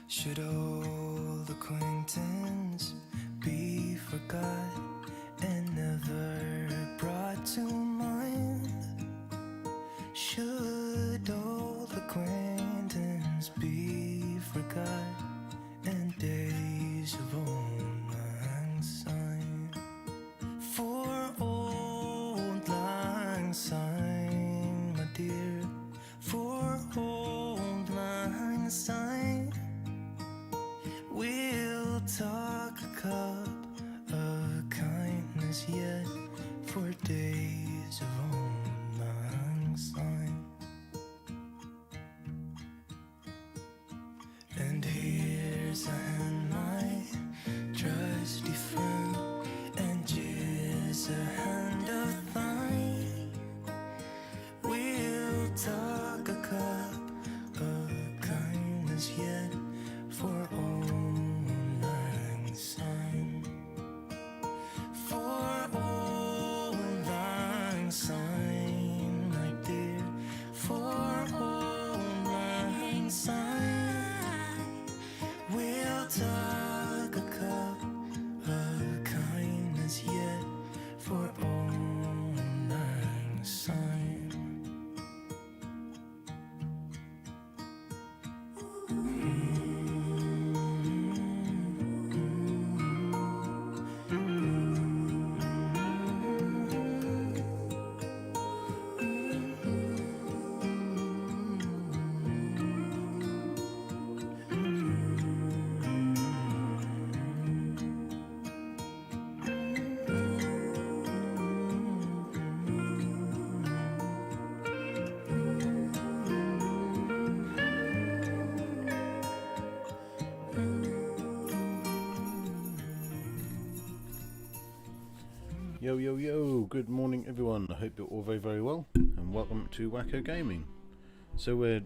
Should old acquaintance be forgot and never brought to mind? Should old acquaintance be forgot and days of old lang syne? For old lang syne, my dear, for old lang syne, we'll talk a cup of kindness yet for days of old lang syne. And here's a hand, my trusty friend, and here's a hand of thine. We'll talk a cup of kindness yet for old lang syne. For old lang syne, my dear, for old lang syne, we'll talk a cup of kindness yet for old lang syne. Yo yo yo, good morning everyone. I hope you're all very well and welcome to Wackogaming. So we're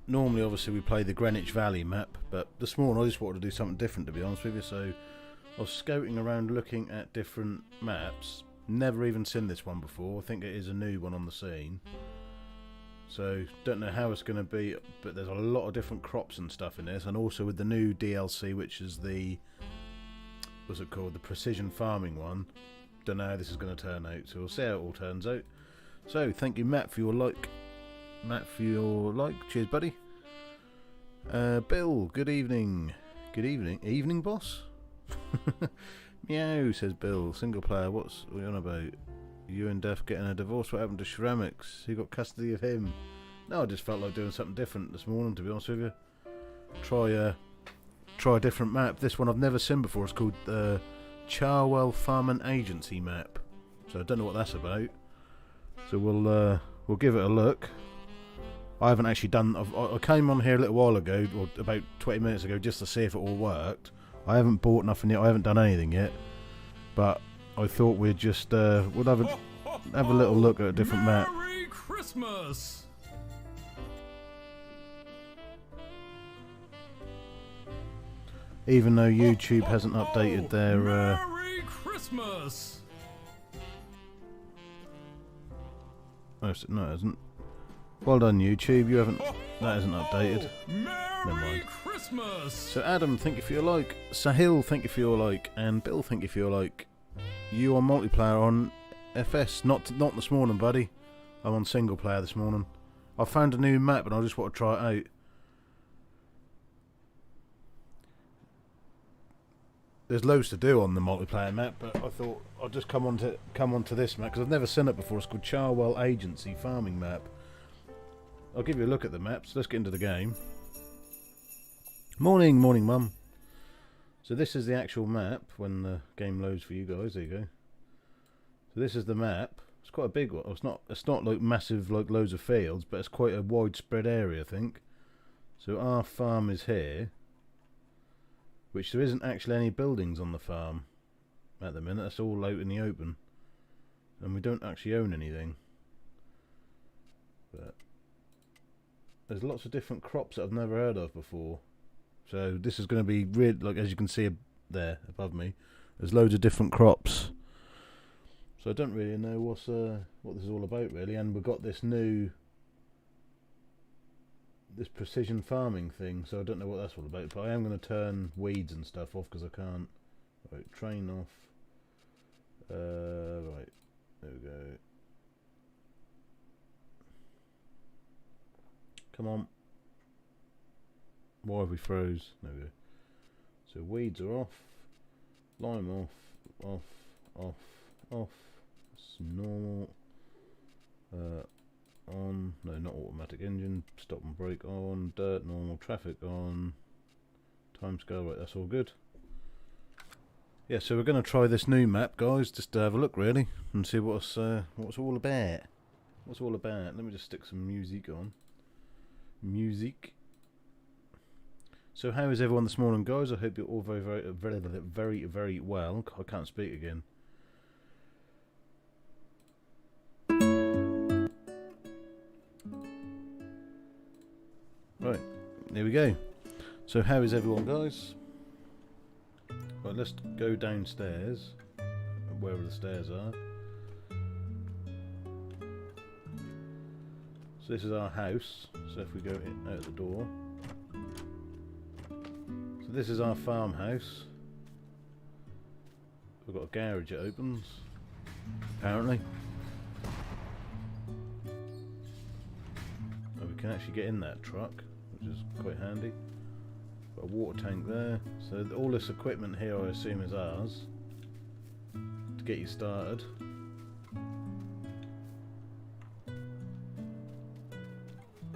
normally obviously we play the Greenwich Valley map, but this morning I just wanted to do something different, to be honest with you. So I was scouting around looking at different maps, never even seen this one before. I think it is a new one on the scene, so don't know how it's going to be, but there's a lot of different crops and stuff in this, and also with the new DLC, which is the, what's it called, the precision farming one. Don't know how this is going to turn out, so we'll see how it all turns out. So thank you Matt for your like. Cheers buddy. Bill, good evening. Evening boss. Meow, says Bill. Single player, what's we on about? You and Def getting a divorce? What happened to Shramix? Who got custody of him? No, I just felt like doing something different this morning, to be honest with you. Try a different map. This one I've never seen before. It's called Charwell Farming Agency map. So I don't know what that's about. So we'll give it a look. I haven't actually done. I came on here a little while ago, or about 20 minutes ago, just to see if it all worked. I haven't bought nothing yet. I haven't done anything yet. But I thought we'd just we'll have a little look at a different map. Merry Christmas! Even though YouTube hasn't updated their Merry Christmas! Oh, no, it hasn't. Well done, YouTube. You haven't. That isn't updated. Never Merry mind. Christmas! So Adam, thank you for your like. Sahil, thank you for your like, and Bill, thank you for your like. You on multiplayer on FS? Not this morning, buddy. I'm on single player this morning. I found a new map and I just want to try it out. There's loads to do on the multiplayer map, but I thought I'd just come on to this map because I've never seen it before. It's called Charwell Agency Farming Map. I'll give you a look at the maps. Let's get into the game. Morning, mum. So this is the actual map when the game loads for you guys. There you go. So this is the map. It's quite a big one. It's not like massive, like loads of fields, but it's quite a widespread area, I think. So our farm is here, which there isn't actually any buildings on the farm at the minute. It's all out in the open, and we don't actually own anything. But there's lots of different crops that I've never heard of before. So this is going to be weird, like as you can see there above me. There's loads of different crops. So I don't really know what this is all about really. And we've got this new this precision farming thing, so I don't know what that's all about, but I am going to turn weeds and stuff off because I can't. Right, train off. Right, there we go. Come on. Why have we froze? There we go. So weeds are off. Lime off. Off. It's normal. On. No, not automatic engine. Stop and brake on. Dirt normal. Traffic on. Timescale. Right, that's all good. Yeah, so we're going to try this new map, guys, just to have a look, really, and see what's all about. What's all about? Let me just stick some music on. Music. So how is everyone this morning, guys? I hope you're all very well. I can't speak again. Right, there we go. So how is everyone, guys? Right, let's go downstairs, wherever the stairs are. So this is our house. So if we go out the door, so this is our farmhouse. We've got a garage that opens, apparently. And we can actually get in that truck, which is quite handy. Got a water tank there. So all this equipment here, I assume, is ours to get you started.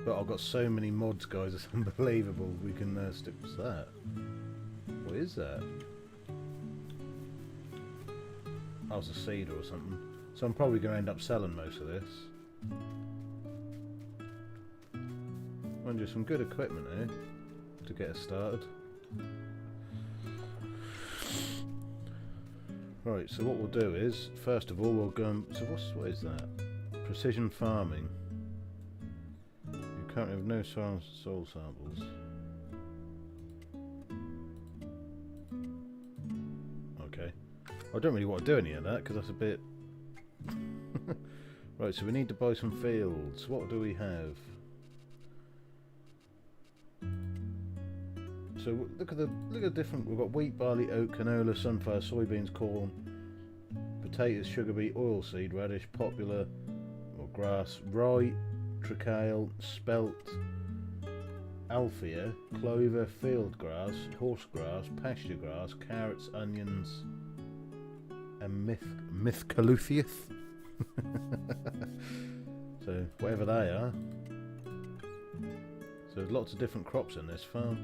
But I've got so many mods, guys, it's unbelievable. We can stick. What's that? What is that? That was a seeder or something. So I'm probably going to end up selling most of this. Mind you, some good equipment here to get us started. Right, so what we'll do is, first of all, we'll go and... So what is that? Precision farming. You currently have no soil samples. Okay. I don't really want to do any of that, because that's a bit... Right, so we need to buy some fields. What do we have? So look at the different. We've got wheat, barley, oat, canola, sunflower, soybeans, corn, potatoes, sugar beet, oilseed, radish, popular, or grass, rye, tricale, spelt, alfea, clover, field grass, horse grass, pasture grass, carrots, onions, and mithcalutheus. So whatever they are. So there's lots of different crops in this farm.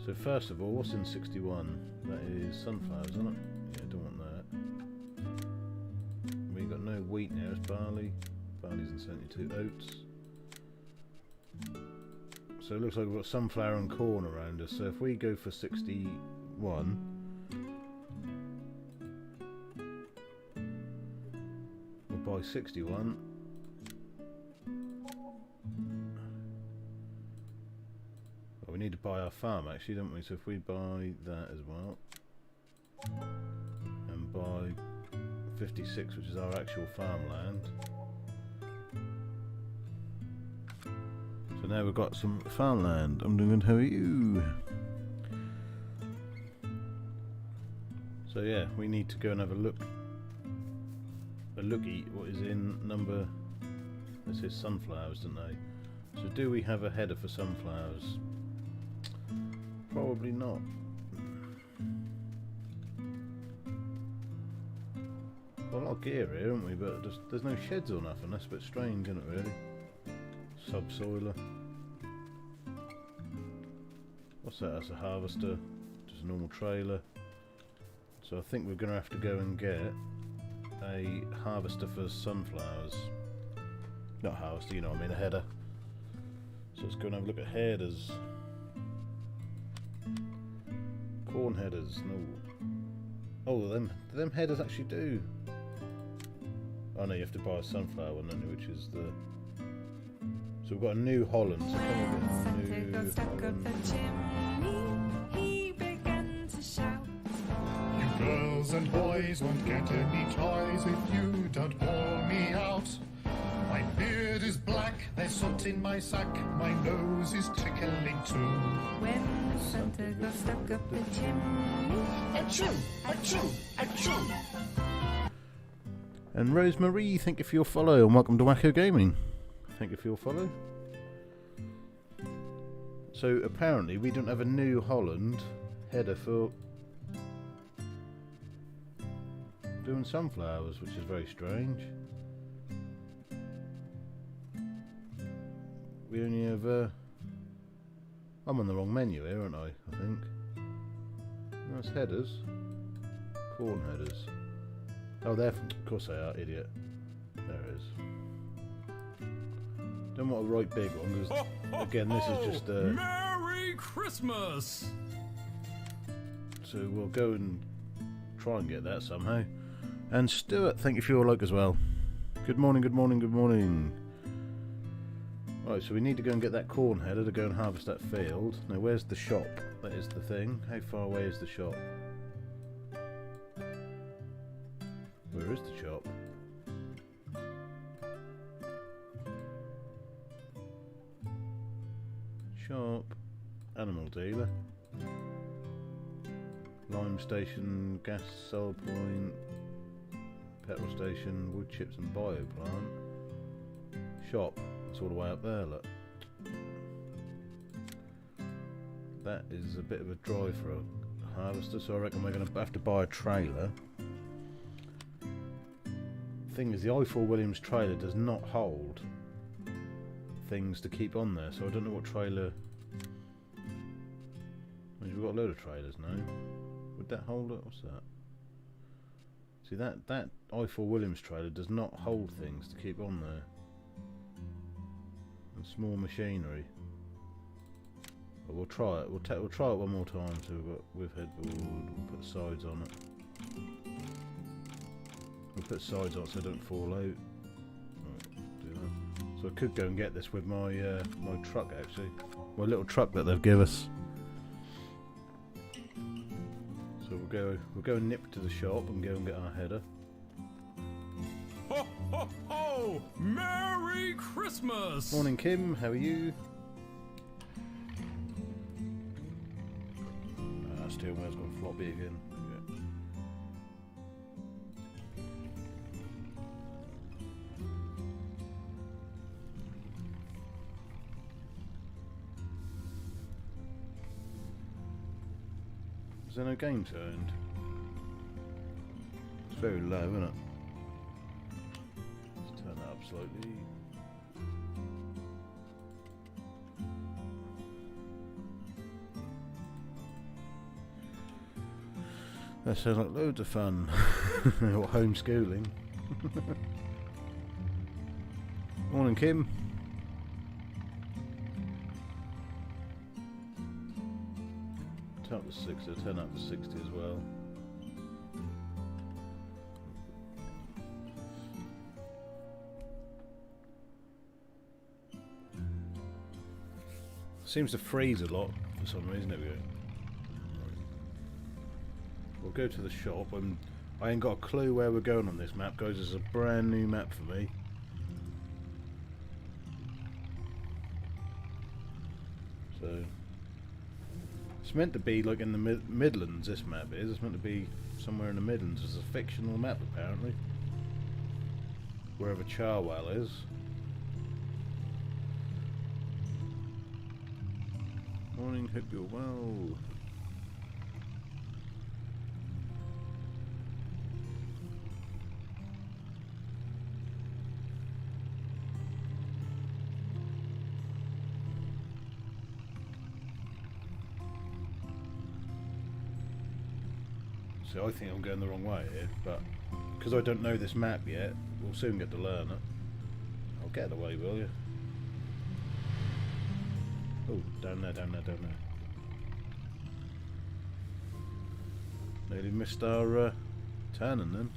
So first of all, what's in 61? That is sunflowers, isn't it? Yeah, I don't want that. We've got no wheat now, it's barley. Barley's in 72, oats. So it looks like we've got sunflower and corn around us. So if we go for 61, we'll buy 61. We need to buy our farm actually, don't we? So if we buy that as well and buy 56, which is our actual farmland. So now we've got some farmland. I'm doing good, how are you? So yeah, we need to go and have a looky what is in number, this is sunflowers, don't they? So do we have a header for sunflowers? Probably not. Got a lot of gear here, haven't we? But there's no sheds or nothing. That's a bit strange, isn't it, really? Subsoiler. What's that? That's a harvester. Just a normal trailer. So I think we're going to have to go and get a harvester for sunflowers. Not harvester, you know what I mean, a header. So let's go and have a look at headers. Corn headers, no. Oh, them headers actually do. Oh no, you have to buy a sunflower one, don't you, which is the... So we've got a New Holland. So come New Holland. You girls and boys won't get any toys if you don't pour me out. My beard is black There's salt in my sack, my nose is tickling too. When Santa got stuck up the chimney, Achoo! Achoo! Achoo! And Rosemary, thank you for your follow, and welcome to Wackogaming. Thank you for your follow. So apparently we don't have a New Holland header for doing sunflowers, which is very strange. We only have I'm on the wrong menu here, aren't I think. That's headers. Corn headers. Oh, of course they are, idiot. There it is. Don't want a right big one, because again this is just Merry Christmas! so we'll go and try and get that somehow. And Stuart, thank you for your like as well. Good morning, good morning, good morning. Right, so we need to go and get that corn header to go and harvest that field. Now where's the shop? That is the thing. How far away is the shop? Where is the shop? Shop. Animal dealer. Lime station, gas cell point, petrol station, wood chips and bio plant. Shop. It's all the way up there, look. That is a bit of a drive for a harvester, so I reckon we're going to have to buy a trailer. Thing is, the i4 Williams trailer does not hold things to keep on there, so I don't know what trailer. We've got a load of trailers now. Would that hold it? What's that? See, that i4 Williams trailer does not hold things to keep on there. And small machinery. But we'll try it. We'll try it one more time. So we've got with headboard. We'll put sides on it. We'll put sides on it so they don't fall out. Right, do that. So I could go and get this with my my truck actually, my little truck that they've given us. So we'll go and nip to the shop and go and get our header. Ho, ho, ho! Merry Christmas! Morning Kim, how are you? Steering wheel's gone floppy again. Is there no game turned? It's very low, isn't it? Let's turn that up slightly. That sounds like loads of fun. Or homeschooling. Morning Kim. Turn up to 60, turn up to 60 as well. Seems to freeze a lot for some reason. There we go. We'll go to the shop. I ain't got a clue where we're going on this map, guys. It's a brand new map for me. So it's meant to be like in the Midlands. This map is. It's meant to be somewhere in the Midlands. It's a fictional map apparently. Wherever Charwell is. Morning. Hope you're well. So I think I'm going the wrong way here, but because I don't know this map yet, we'll soon get to learn it. I'll get the way, will you? Oh, down there, down there, down there. Nearly missed our turning then.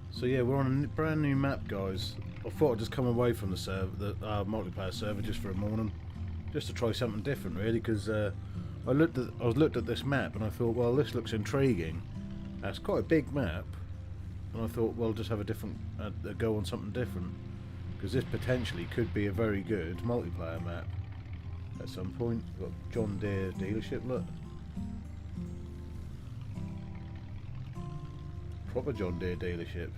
So yeah, we're on a brand new map, guys. I thought I'd just come away from the server, the multiplayer server, just for a morning, just to try something different, really, because I looked at this map and I thought, well, this looks intriguing. It's quite a big map, and I thought, well, just have a different go on something different. because this potentially could be a very good multiplayer map at some point. Got John Deere dealership, look. Proper John Deere dealership.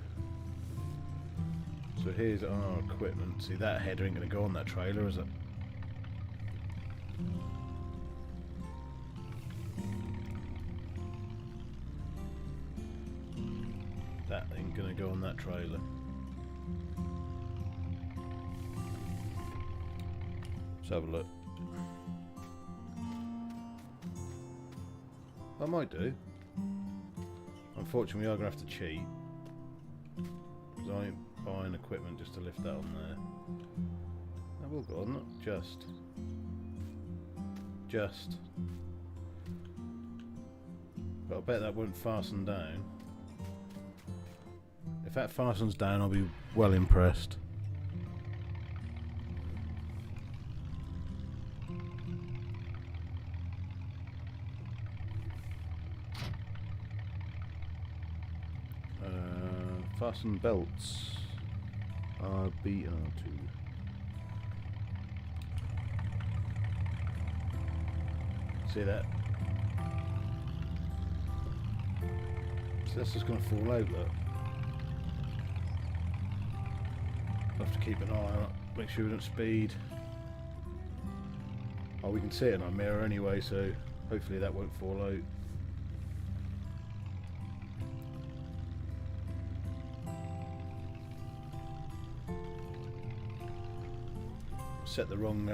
So here's our equipment. See, that header ain't going to go on that trailer, is it? That ain't going to go on that trailer. Let's have a look. I might do. Unfortunately, we are going to have to cheat. Because I ain't buying equipment just to lift that on there. That will go on, not just. Just. But I bet that won't fasten down. If that fastens down, I'll be well impressed. Fasten belts. RB, R2. See that? So that's just going to fall out, look. I'll have to keep an eye on it, make sure we don't speed. Oh, we can see it in our mirror anyway, so hopefully that won't fall out. Set the wrong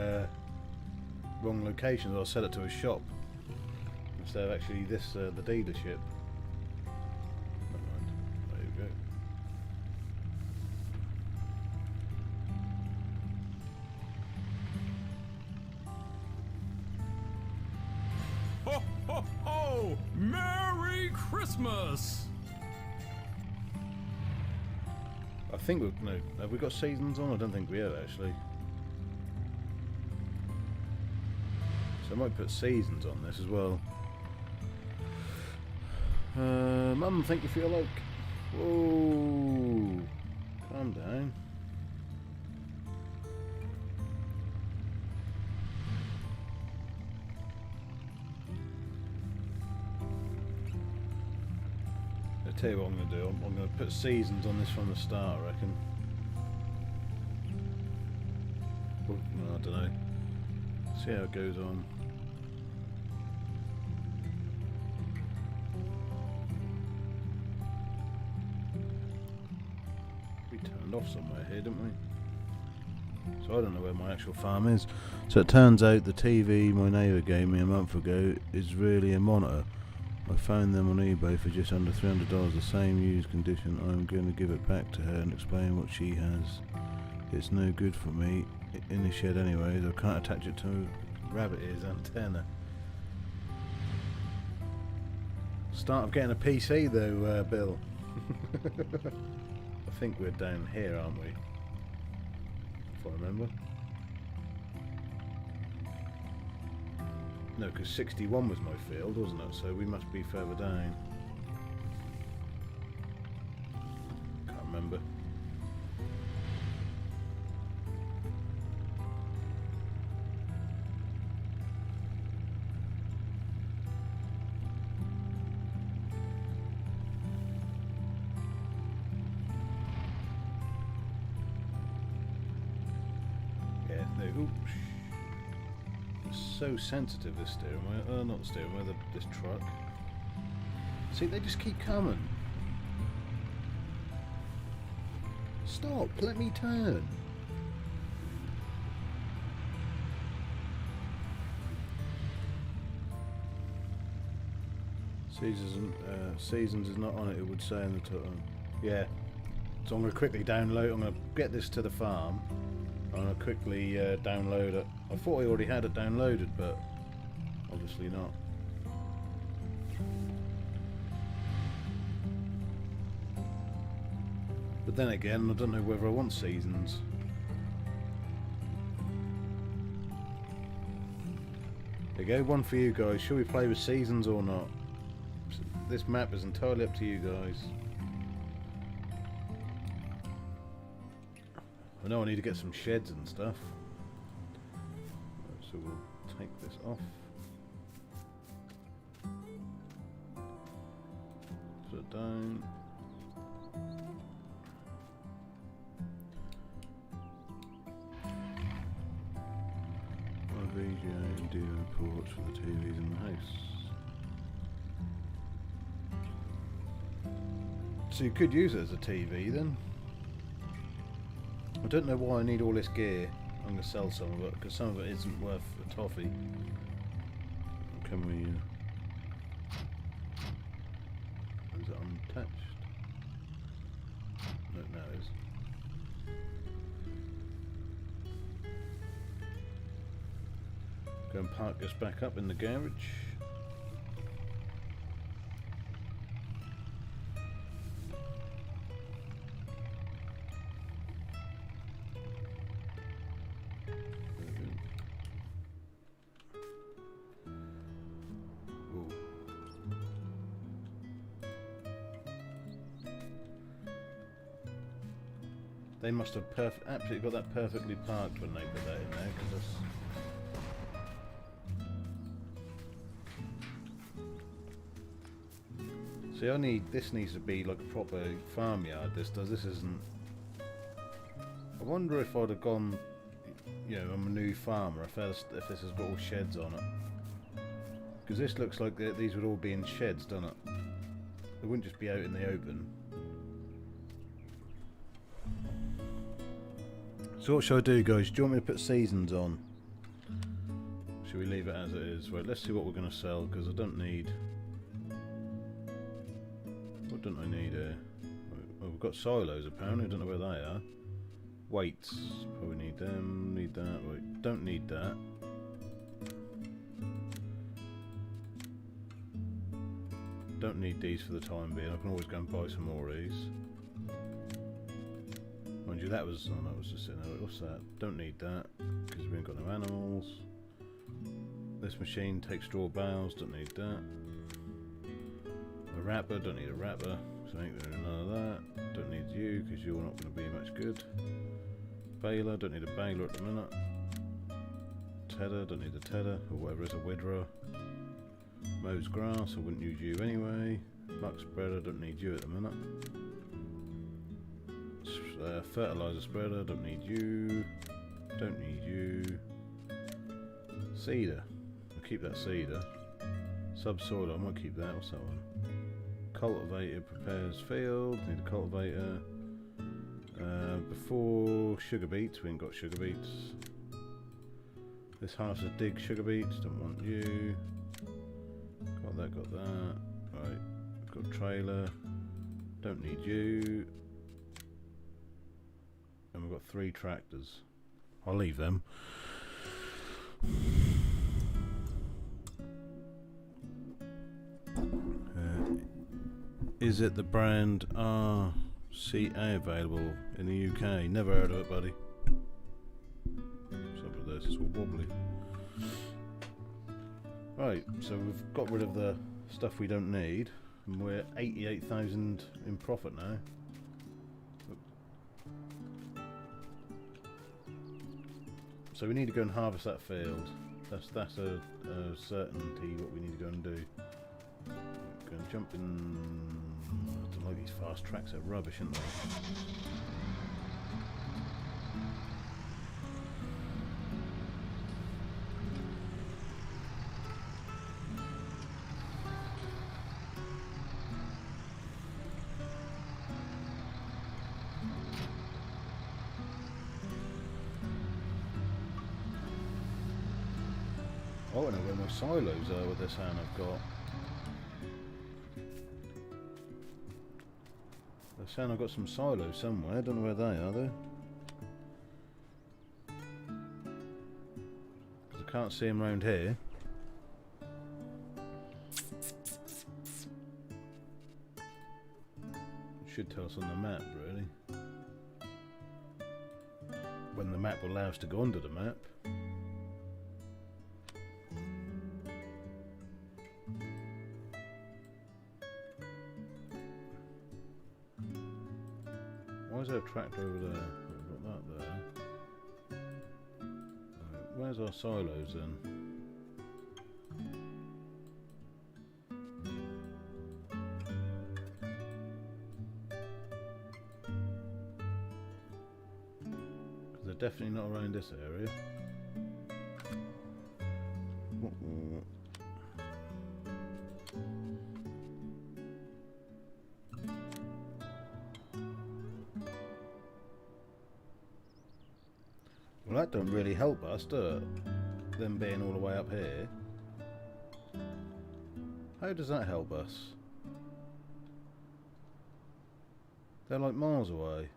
locations. I'll set it to a shop instead of actually this the dealership. Never mind. There you Ho, ho, ho! Merry Christmas! I think we've no. Have we got seasons on? I don't think we have actually. So I might put seasons on this as well. Mum, thank you for your like. Whoa, calm down. I'll tell you what I'm going to do. I'm going to put seasons on this from the start, I reckon. Well, I don't know. See how it goes on. We turned off somewhere here, didn't we? So I don't know where my actual farm is. So it turns out the TV my neighbour gave me a month ago is really a monitor. I found them on eBay for just under $300, the same used condition. I'm going to give it back to her and explain what she has. It's no good for me in the shed anyways. I can't attach it to a rabbit ears antenna. Start of getting a PC though, Bill. I think we're down here, aren't we? If I remember. No, because 61 was my field, wasn't it? So we must be further down. Can't remember. Yeah, no, oops. So sensitive, this steering wheel. Not the steering wheel, this truck. See, they just keep coming. Stop, let me turn. Seasons is not on it, it would say in the title. Yeah. So I'm going to quickly download, I'm going to get this to the farm. I'm going to quickly download it. I thought I already had it downloaded, but obviously not. But then again, I don't know whether I want seasons. There you go, one for you guys. Shall we play with seasons or not? This map is entirely up to you guys. I know I need to get some sheds and stuff. So we'll take this off. Put it down. VGA and DO ports for the TVs in the house. So you could use it as a TV then. I don't know why I need all this gear. I'm going to sell some of it because some of it isn't worth a toffee. Can we... is it untouched? No, no, it is. Go and park this back up in the garage. Ooh. They must have absolutely got that perfectly parked when they put that in there, because that's... See, this needs to be like a proper farmyard. This isn't. I wonder if I'd have gone, you know, I'm a new farmer. If this has got all sheds on it, because this looks like these would all be in sheds, doesn't it? They wouldn't just be out in the open. So what should I do, guys? Do you want me to put seasons on? Should we leave it as it is? Right, let's see what we're going to sell, because I don't need... What don't I need here? Oh, we've got silos apparently, I don't know where they are. Weights, probably need them, need that, wait, don't need that. Don't need these for the time being, I can always go and buy some more of these. Mind you, that was just sitting there, what's that? Don't need that, because we ain't got no animals. This machine takes straw bales, don't need that. A wrapper, don't need a wrapper, so I ain't doing none of that. Don't need you, because you're not going to be much good. Baler, don't need a baler at the minute. Tedder, don't need a tedder, or whatever it is, a widrow. Mows grass, I wouldn't use you anyway. Muck spreader, don't need you at the minute. Fertilizer spreader, don't need you. Don't need you. Seeder, I'll keep that seeder. Subsoil, I might keep that, what's that one? Cultivator prepares field, need a cultivator. Before sugar beets, we ain't got sugar beets. This house is dig sugar beets, don't want you. Got that, got that. Right, got trailer, don't need you. And we've got 3 tractors. I'll leave them. Is it the brand RCA available in the UK? Never heard of it, buddy. What's up with this? It's all wobbly. Right, so we've got rid of the stuff we don't need, and we're 88,000 in profit now. So we need to go and harvest that field. That's a certainty what we need to go and do. Go and jump in. I don't like these fast tracks, they're rubbish, aren't they? I don't know where my silos are with this hand I've got. They're saying I've got some silos somewhere, I don't know where they are though. Because I can't see them around here. It should tell us on the map really. When the map will allow us to go onto the map. Why is there a tractor over there? We've got that there. Where's our silos then? Because they're definitely not around this area. Well, that don't really help us, do it? Them being all the way up here. How does that help us? They're like miles away.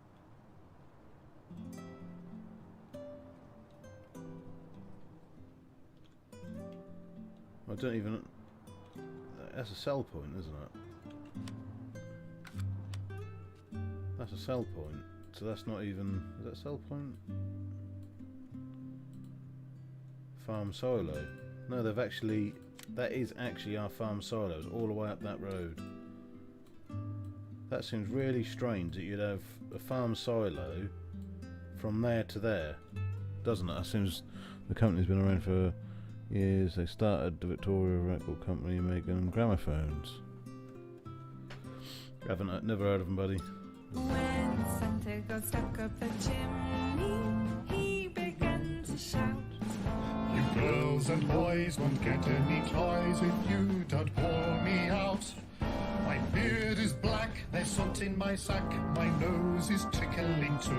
I don't even... That's a sell point, isn't it? That's a sell point. So that's not even... Is that a sell point? Farm silo. No, they've actually... That is actually our farm silos all the way up that road. That seems really strange that you'd have a farm silo from there to there, doesn't it? That seems... The company's been around for years. They started the Victoria Record Company making gramophones. Never heard of them, buddy. When Santa got stuck up a chimney, he began to shout. You girls and boys won't get any toys if you don't pour me out. My beard is black, there's salt in my sack, my nose is tickling too.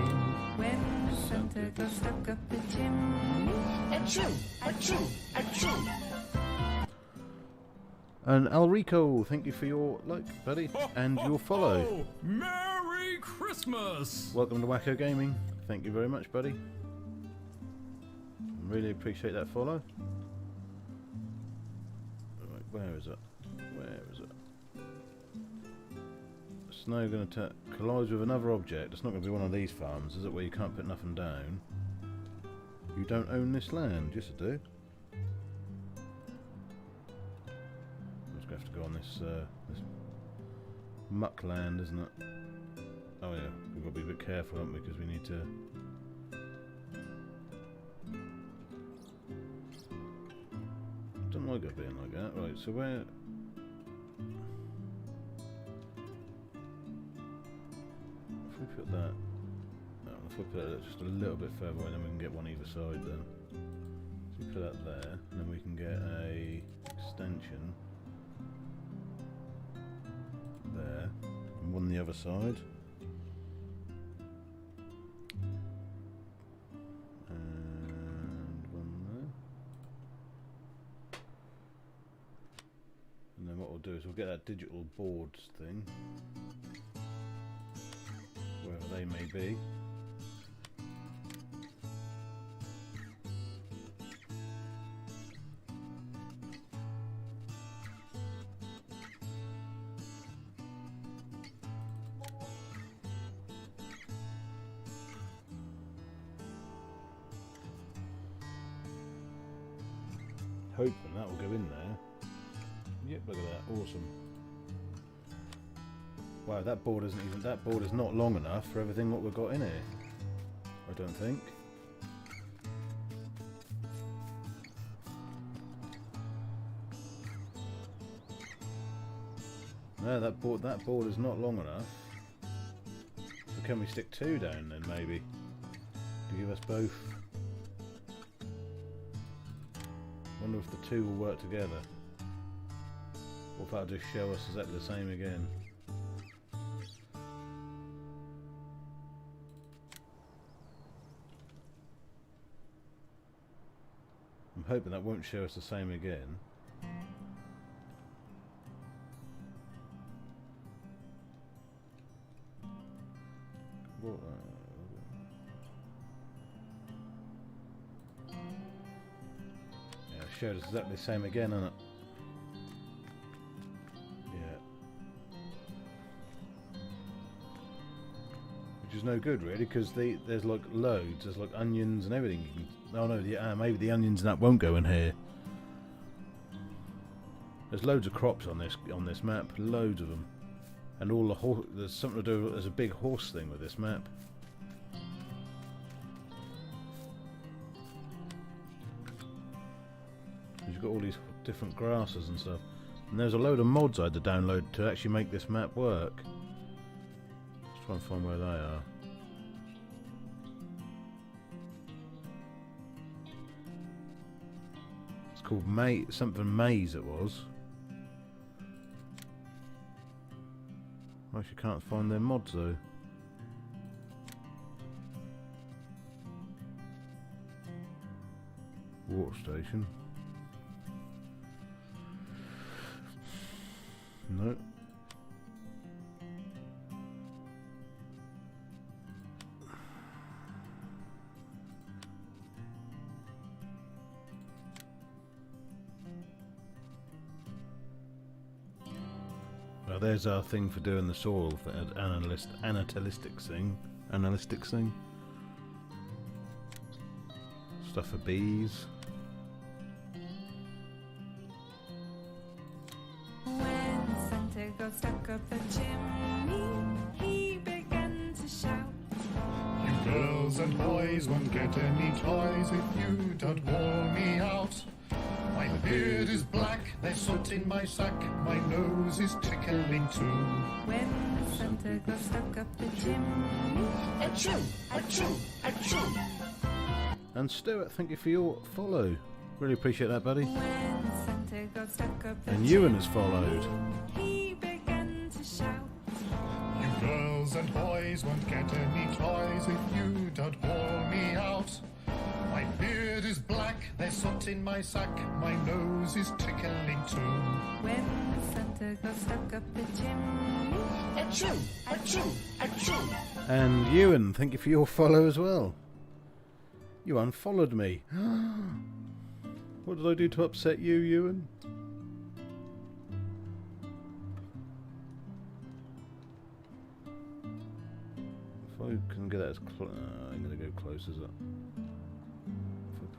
When Santa got stuck up a chimney, Achoo! Achoo! Achoo! And Alrico, thank you for your like, buddy, and your follow. Oh, Merry Christmas! Welcome to Wackogaming. Thank you very much, buddy. Really appreciate that follow. Right, where is it? Where is it? Snow going to collides with another object. It's not going to be one of these farms, is it? Where you can't put nothing down. You don't own this land. Yes, I do. I'm just going to have to go on this muck land, isn't it? Oh yeah, we've got to be a bit careful, haven't we? Because we need to. Don't like it being like that. Right, so where... If we put that... No, if we put it just a little bit further away, then we can get one either side then. So we put that there, and then we can get a extension there, and one on the other side. Do is we'll get that digital boards thing, wherever they may be. Hoping that will go in there. Yep, look at that, awesome. Wow, that board isn't even, that board is not long enough for everything what we've got in here. I don't think. No, that board is not long enough. So can we stick two down then maybe? To give us both. Wonder if the two will work together. Or if that'll just show us exactly the same again. I'm hoping that won't show us the same again. What, yeah, it showed us exactly the same again, isn't it? Which is no good really, because there's like loads, there's like onions and everything. You can, oh no, maybe the onions and that won't go in here. There's loads of crops on this map, loads of them, and all the there's something to do. There's a big horse thing with this map. You've got all these different grasses and stuff. And there's a load of mods I had to download to actually make this map work. Let's try and find where they are. It's called something Maze it was. I actually can't find their mods though. Water station. No. Well, there's our thing for doing the soil, for analytics thing. Stuff for bees. When Santa got stuck up the chimney, he began to shout. You girls and boys won't get any toys if you don't warn me out. My beard is black, there's soot in my sack, my nose is tickling too. When Santa got stuck up the chimney, Achoo! Achoo! Achoo! And Stuart, thank you for your follow. Really appreciate that, buddy. when Santa got stuck up the And Ewan has followed. he began to shout. You girls and boys won't get any toys if you don't warn me out. My beard is black, there's soot in my sack, my nose is tickling too. When Santa got stuck up the chimney, Achoo! Achoo! Achoo! And Ewan, thank you for your follow as well. You unfollowed me. What did I do to upset you, Ewan? If I can get that as close, I'm going to go close as that.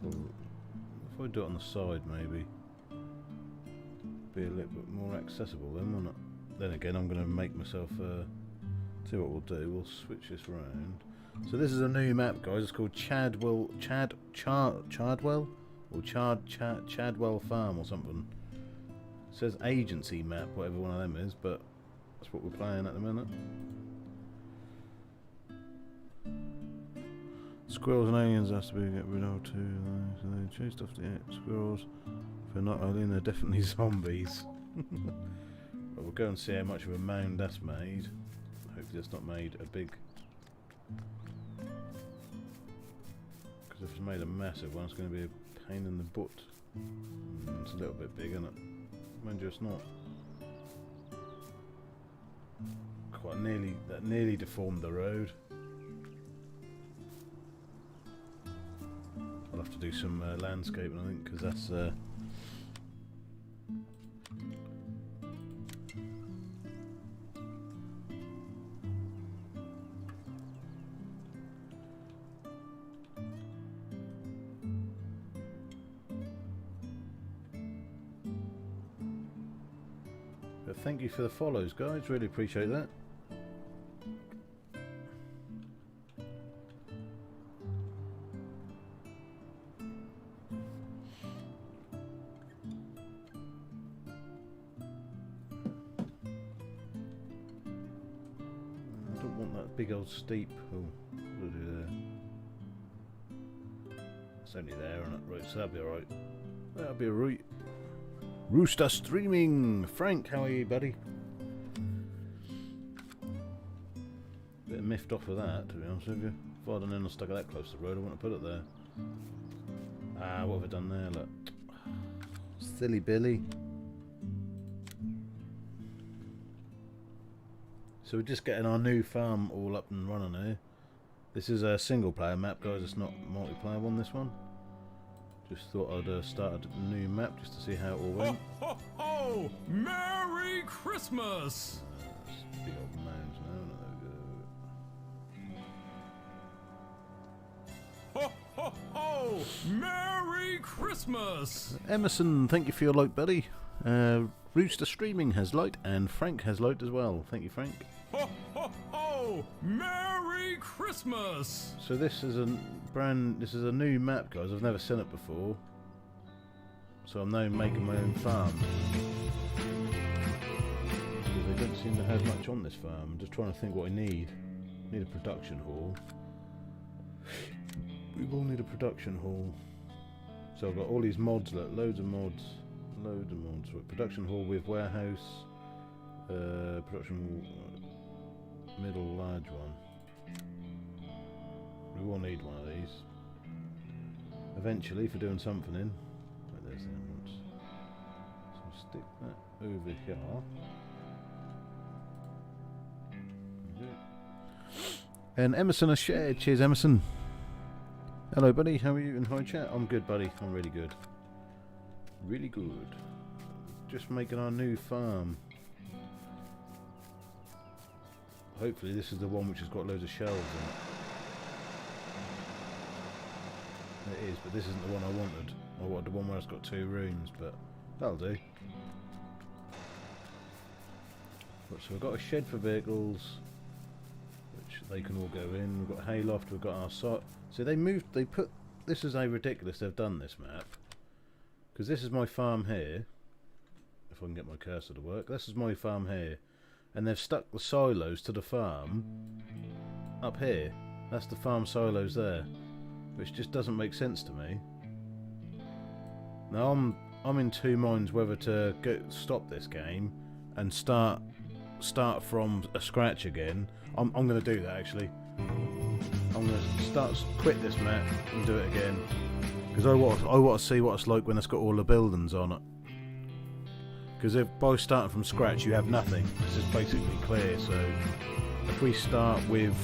If I do it on the side, maybe be a little bit more accessible. Then, won't it? Then again, I'm going to make myself. See what we'll do. We'll switch this around. So this is a new map, guys. It's called Chadwell or Chadwell Farm or something. It says agency map, whatever one of them is, but that's what we're playing at the minute. Squirrels and aliens has to be get rid of too. So they chased off the squirrels. If they're not alien, they're definitely zombies. But we'll go and see how much of a mound that's made. Hopefully it's not made a big... Because if it's made a massive one, it's going to be a pain in the butt. It's a little bit big, isn't it? Mind you, it's not. Quite nearly, that nearly deformed the road. I'll have to do some landscaping, I think, because that's... But thank you for the follows, guys. Really appreciate that. I don't want that big old steep. Oh, what do I do there? It's only there, isn't it? Right, so that'll be alright. That'll be alright. Rooster streaming! Frank, how are you, buddy? Bit of miffed off with that, to be honest with you. If I'd have known I stuck it that close to the road, I wouldn't have put it there. Ah, what have I done there? Look. Silly Billy. So we're just getting our new farm all up and running here. This is a single player map, guys. It's not a multiplayer one, this one. Just thought I'd start a new map just to see how it all went. Ho, ho, ho! Merry Christmas! That's big old mounds now. Ho, ho, ho! Merry Christmas! Emerson, thank you for your like, buddy. Rooster Streaming has liked, and Frank has liked as well. Thank you, Frank. Ho, ho, ho! Merry Christmas! So this is a new map, guys. I've never seen it before. So I'm now making my own farm. Because they don't seem to have much on this farm. I'm just trying to think what I need. I need a production hall. We will need a production hall. So I've got all these mods, look, loads of mods. Right, production hall with warehouse. Production middle large one. We will need one of these. Eventually for doing something in. Right, there's the ones. So stick that over here. And Emerson has shared. Cheers, Emerson. Hello, buddy. How are you? And hi, chat. I'm good, buddy. I'm really good. Really good. Just making our new farm. Hopefully, this is the one which has got loads of shelves in it. It is, but this isn't the one I wanted. I wanted the one where it's got 2 rooms, but that'll do. But so we've got a shed for vehicles, which they can all go in. We've got a hayloft. We've got our site. So they put. This is a ridiculous. They've done this map because this is my farm here. If I can get my cursor to work, this is my farm here, and they've stuck the silos to the farm up here. That's the farm silos there, which just doesn't make sense to me. Now I'm in 2 minds whether to stop this game and start from a scratch again. I'm going to do that actually. I'm going to quit this map and do it again because I want to see what it's like when it's got all the buildings on it. Because if by starting from scratch you have nothing, it's just basically clear. So if we start with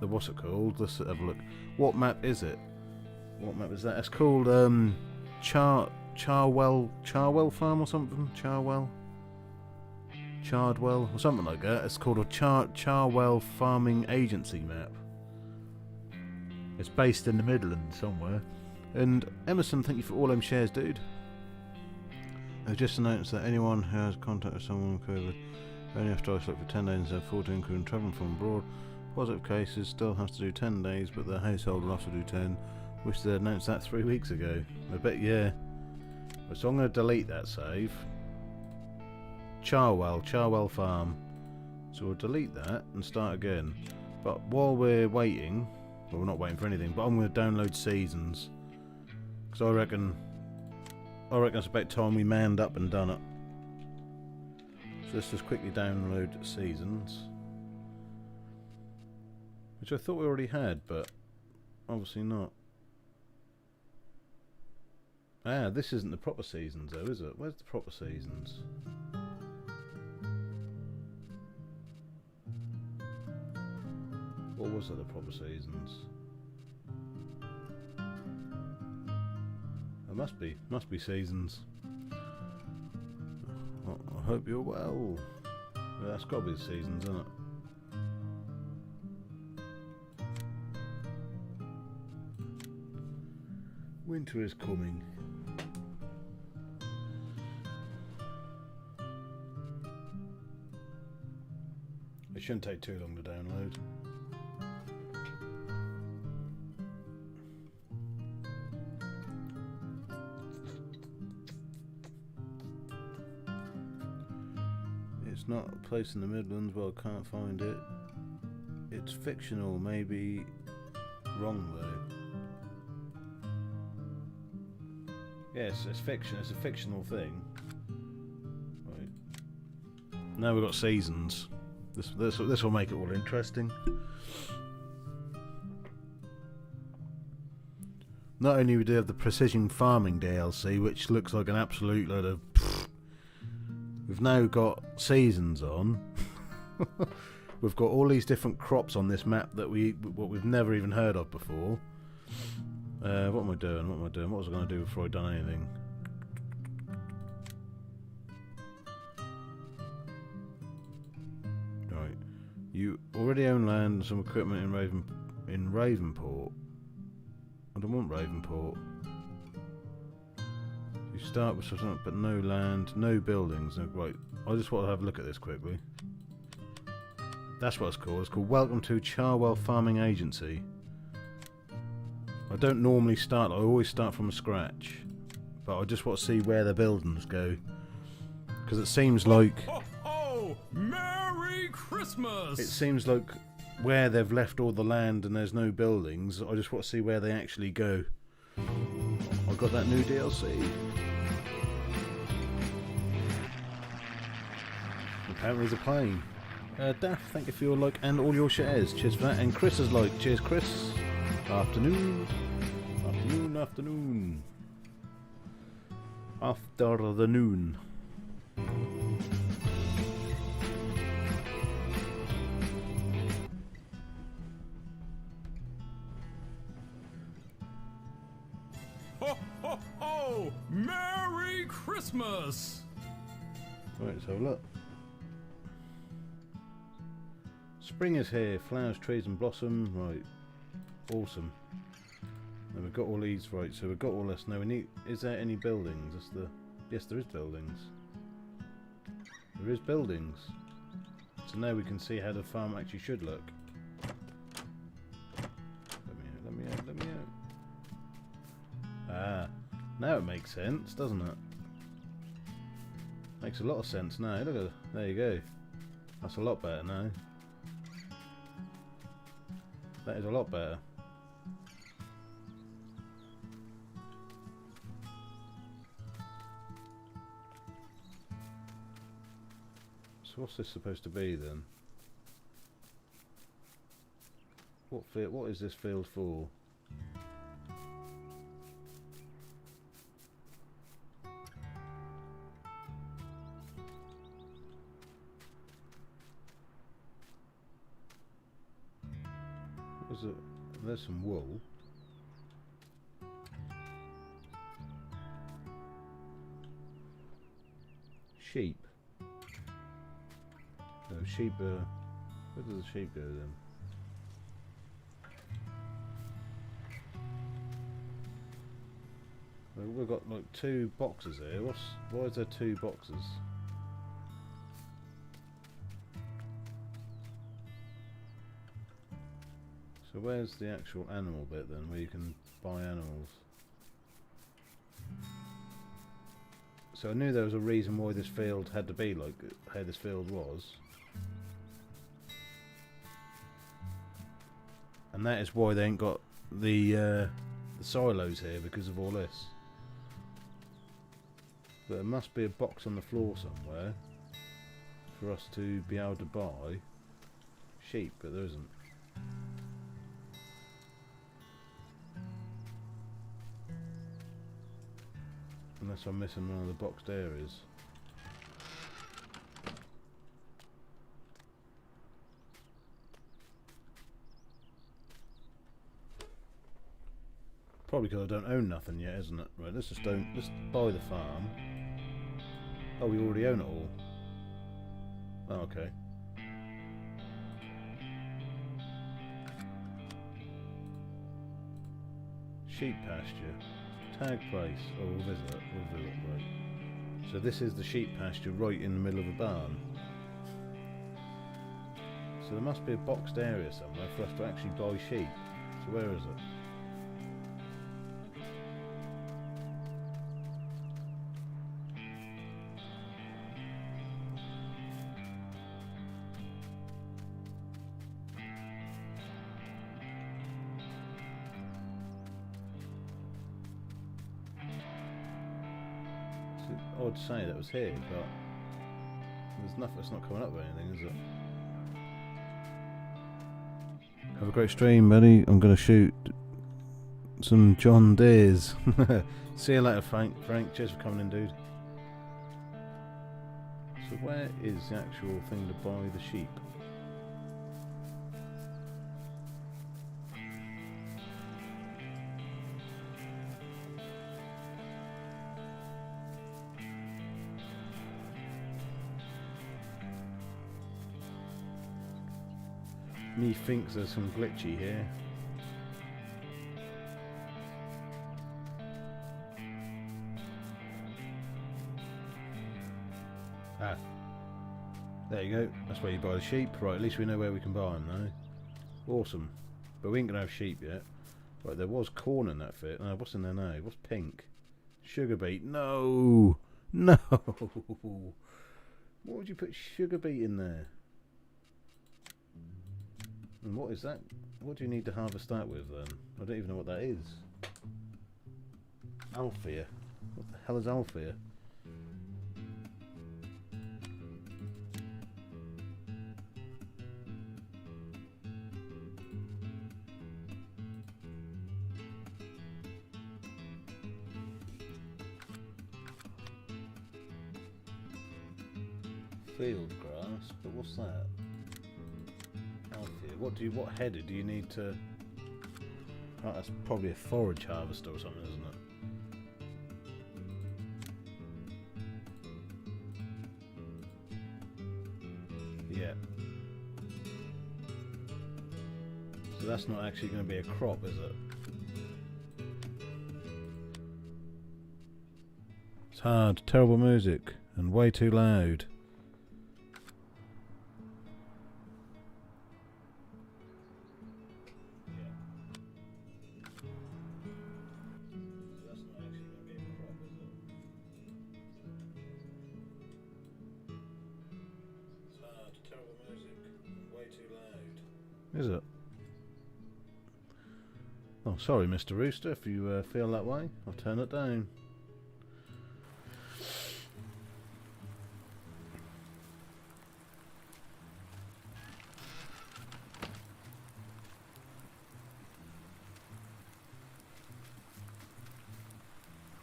the what's it called? Let's have a look. What map is it? What map is that? It's called Charwell Farm or something. Chardwell or something like that. It's called a Charwell Farming Agency map. It's based in the Midlands somewhere. And Emerson, thank you for all them shares, dude. I've just announced that anyone who has contact with someone with COVID only have to isolate for 10 days instead of 14, including travelling from abroad. Positive cases still have to do 10 days, but their household will have to do 10. Wish they announced that 3 weeks ago. I bet, yeah. So I'm going to delete that save. Charwell Farm. So we'll delete that and start again. But while we're waiting, well, we're not waiting for anything, but I'm going to download Seasons. Because I reckon it's about time we manned up and done it. So let's just quickly download Seasons. Which I thought we already had, but obviously not. Ah, this isn't the proper Seasons though, is it? Where's the proper Seasons? What was it, the proper Seasons? It must be Seasons. I hope you're well. That's got to be the Seasons, isn't it? Winter is coming. It shouldn't take too long to download. It's not a place in the Midlands, well I can't find it. It's fictional, maybe wrong though. Yes, it's fiction. It's a fictional thing. Right. Now we've got Seasons. This will make it all interesting. Not only do we have the Precision Farming DLC, which looks like an absolute load of. We've now got Seasons on. We've got all these different crops on this map that we've never even heard of before. What am I doing? What was I going to do before I'd done anything? Right. You already own land and some equipment in Ravenport. I don't want Ravenport. You start with something, but no land, no buildings. No, right. I just want to have a look at this quickly. That's what it's called. It's called Welcome to Charwell Farming Agency. I don't normally start, I always start from scratch, but I just want to see where the buildings go. Because it seems like... Ho, ho! Merry Christmas! It seems like where they've left all the land and there's no buildings, I just want to see where they actually go. I got that new DLC. Apparently there's a plane. Daff, thank you for your like and all your shares. Cheers for that. And Chris has like. Cheers, Chris. Afternoon. Afternoon, afternoon. After the noon. Ho, ho, ho! Merry Christmas! Right, let's have a look. Spring is here, flowers, trees and blossom. Right, awesome. And we've got all these, right, so we've got all this. Now we need, is there any buildings? That's the, yes there is buildings. There is buildings. So now we can see how the farm actually should look. Let me out. Ah, now it makes sense, doesn't it? Makes a lot of sense now, look at it, there you go. That's a lot better now. That is a lot better. So what's this supposed to be then? What is this field for? There's some wool. Sheep. No, sheep, where does the sheep go then? Well, we've got like 2 boxes here. Why is there 2 boxes? So where's the actual animal bit then, where you can buy animals? So I knew there was a reason why this field had to be like how this field was. And that is why they ain't got the silos here, because of all this. But there must be a box on the floor somewhere for us to be able to buy sheep, but there isn't. Unless I'm missing one of the boxed areas. Probably because I don't own nothing yet, isn't it? Right, let's buy the farm. Oh, we already own it all. Oh, okay. Sheep pasture. Tag place. Oh, we'll visit it. Right. So this is the sheep pasture right in the middle of a barn. So there must be a boxed area somewhere for us to actually buy sheep. So where is it? Odd to say that was here, but there's nothing. It's not coming up with anything, is it? Have a great stream, buddy. I'm gonna shoot some John Deeres. See you later, Frank. Cheers for coming in, dude. So where is the actual thing to buy the sheep? Me thinks there's some glitchy here. Ah, there you go. That's where you buy the sheep. Right, at least we know where we can buy them now. Awesome. But we ain't gonna have sheep yet. Right, there was corn in that fit. What's in there now? What's pink? Sugar beet. No! No! What would you put sugar beet in there? And what is that? What do you need to harvest that with then? I don't even know what that is. Althea. What the hell is Althea? Field grass, but what's that? Althea. What header do you need to... Oh, that's probably a forage harvester or something, isn't it? Yeah. So that's not actually going to be a crop, is it? It's hard, terrible music, and way too loud. Is it? Oh, sorry, Mr. Rooster, if you feel that way, I'll turn it down.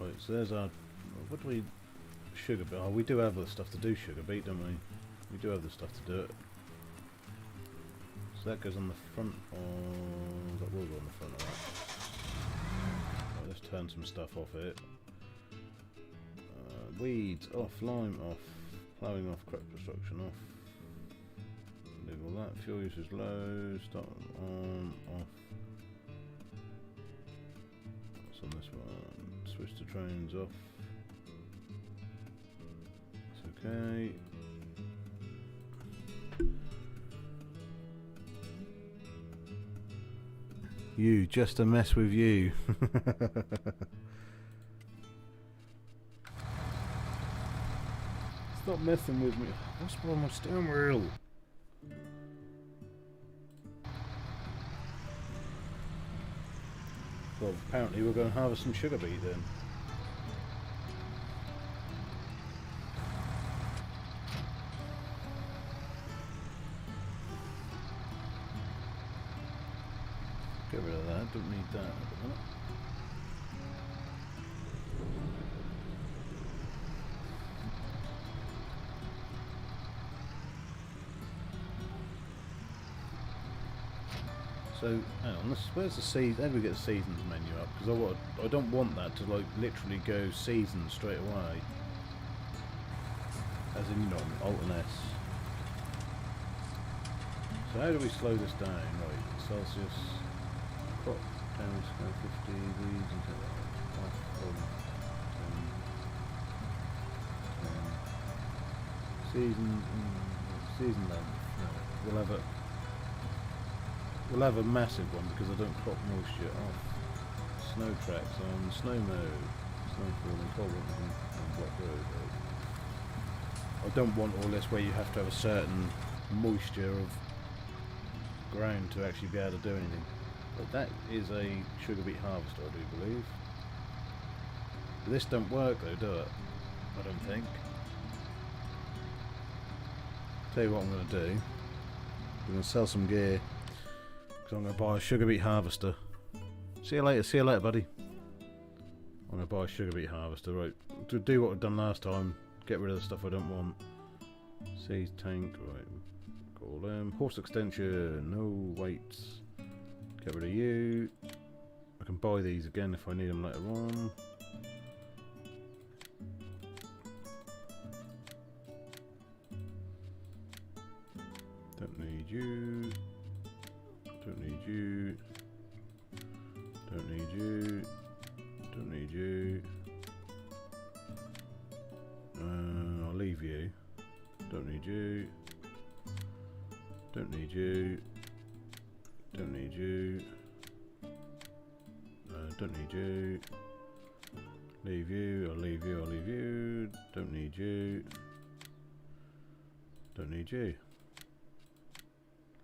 Right, so there's our... What do we... Sugar beet. Oh, we do have the stuff to do sugar beet, don't we? We do have the stuff to do it. So that goes on the front of... That will go on the front of that. Right, let's turn some stuff off it. Weeds off, lime off, ploughing off, crop destruction off. Leave all that. Fuel use is low, start on, off. What's on this one? Switch to trains off. It's okay. You, just to mess with you. Stop messing with me. What's wrong with my steering wheel? Well, apparently we're going to harvest some sugar beet then. Get rid of that, don't need that at the minute. So, hang on, where's the season? How do we get the seasons menu up? Because I don't want that to like literally go season straight away. As in, you know, Alt and S. So how do we slow this down? Right, Celsius, crop down to 50, weeds and off from 10. Season length. No, we'll have a massive one because I don't crop moisture off. Snow tracks on snow mode, snowfall and cold winter and block road. I don't want all this where you have to have a certain moisture of ground to actually be able to do anything. But that is a sugar beet harvester, I do believe. But this don't work though, do it? I don't think. Tell you what I'm going to do. I'm going to sell some gear. Because I'm going to buy a sugar beet harvester. See you later buddy. I'm going to buy a sugar beet harvester, right. To do what I've done last time. Get rid of the stuff I don't want. Seed tank, right. Got all them. Horse extension, no weights. Get rid of you. I can buy these again if I need them later on. Don't need you. Don't need you. Don't need you. Don't need you. I'll leave you. Don't need you. Don't need you. Don't need you. Don't need you. Leave you, I'll leave you, I'll leave you. Don't need you. Don't need you.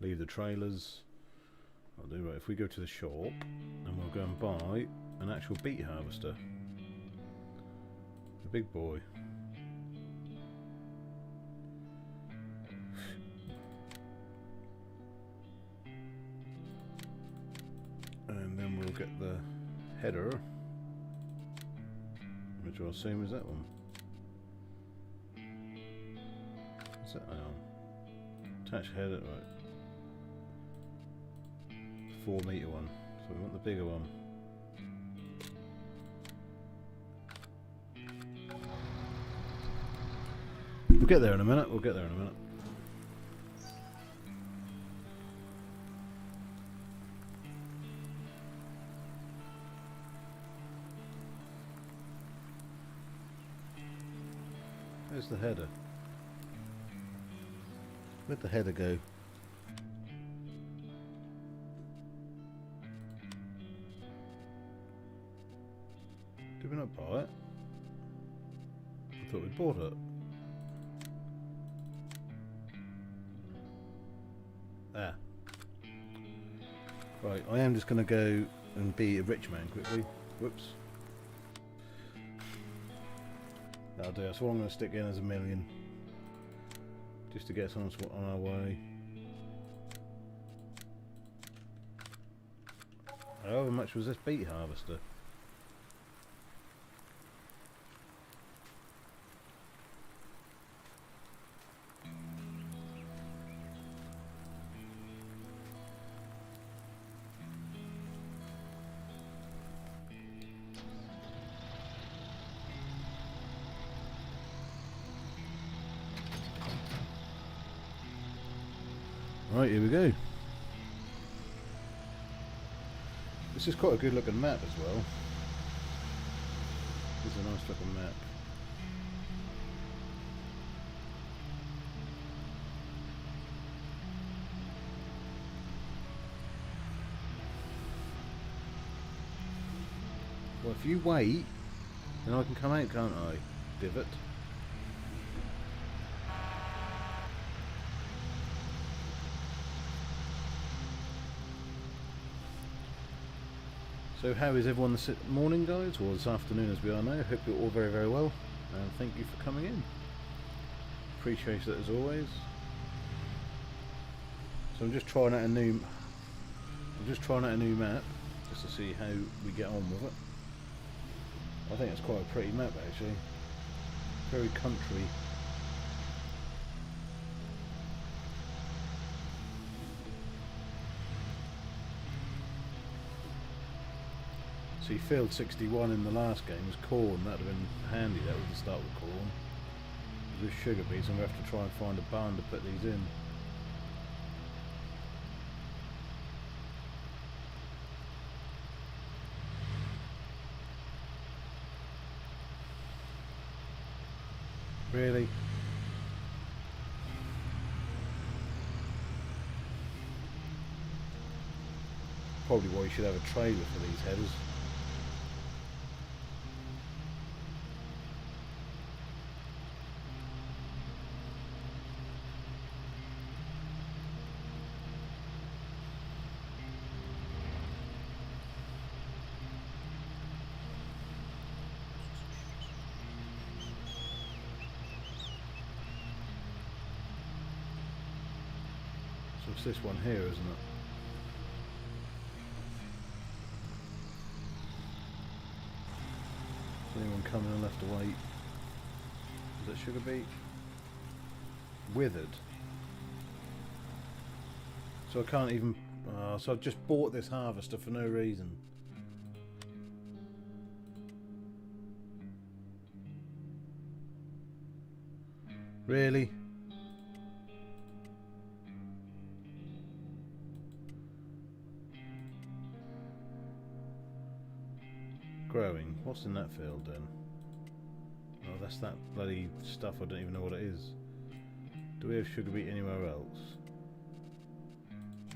Leave the trailers. I'll do right. If we go to the shop and we'll go and buy an actual beet harvester. The big boy. And then we'll get the header, which I'll assume is that one. What's that? Attach header, right. 4-meter one, so we want the bigger one. We'll get there in a minute, we'll get there in a minute. Where's the header? Where'd the header go? Did we not buy it? I thought we bought it. Ah. Right, I am just going to go and be a rich man quickly. Whoops. That'll do. That's all I'm going to stick in as $1 million. Just to get us on our way. How much was this beet harvester? Right, here we go. This is quite a good looking map as well. This is a nice looking map. Well, if you wait, then I can come out, can't I? Divot. So how is everyone this morning, guys, or this afternoon as we are now? Hope you're all very, very well, and thank you for coming in. Appreciate it as always. So I'm just trying out a new map, just to see how we get on with it. I think it's quite a pretty map actually. Very country. See, field 61 in the last game was corn. That would have been handy. That would start with corn. With sugar beets, I'm going to have to try and find a barn to put these in. Really? Probably why you should have a trailer for these headers. So it's this one here, isn't it? Is anyone coming? I'll have to wait. Is that sugar beet? Withered. So I can't even... so I've just bought this harvester for no reason. Really? Growing. What's in that field then? Oh, that's that bloody stuff. I don't even know what it is. Do we have sugar beet anywhere else?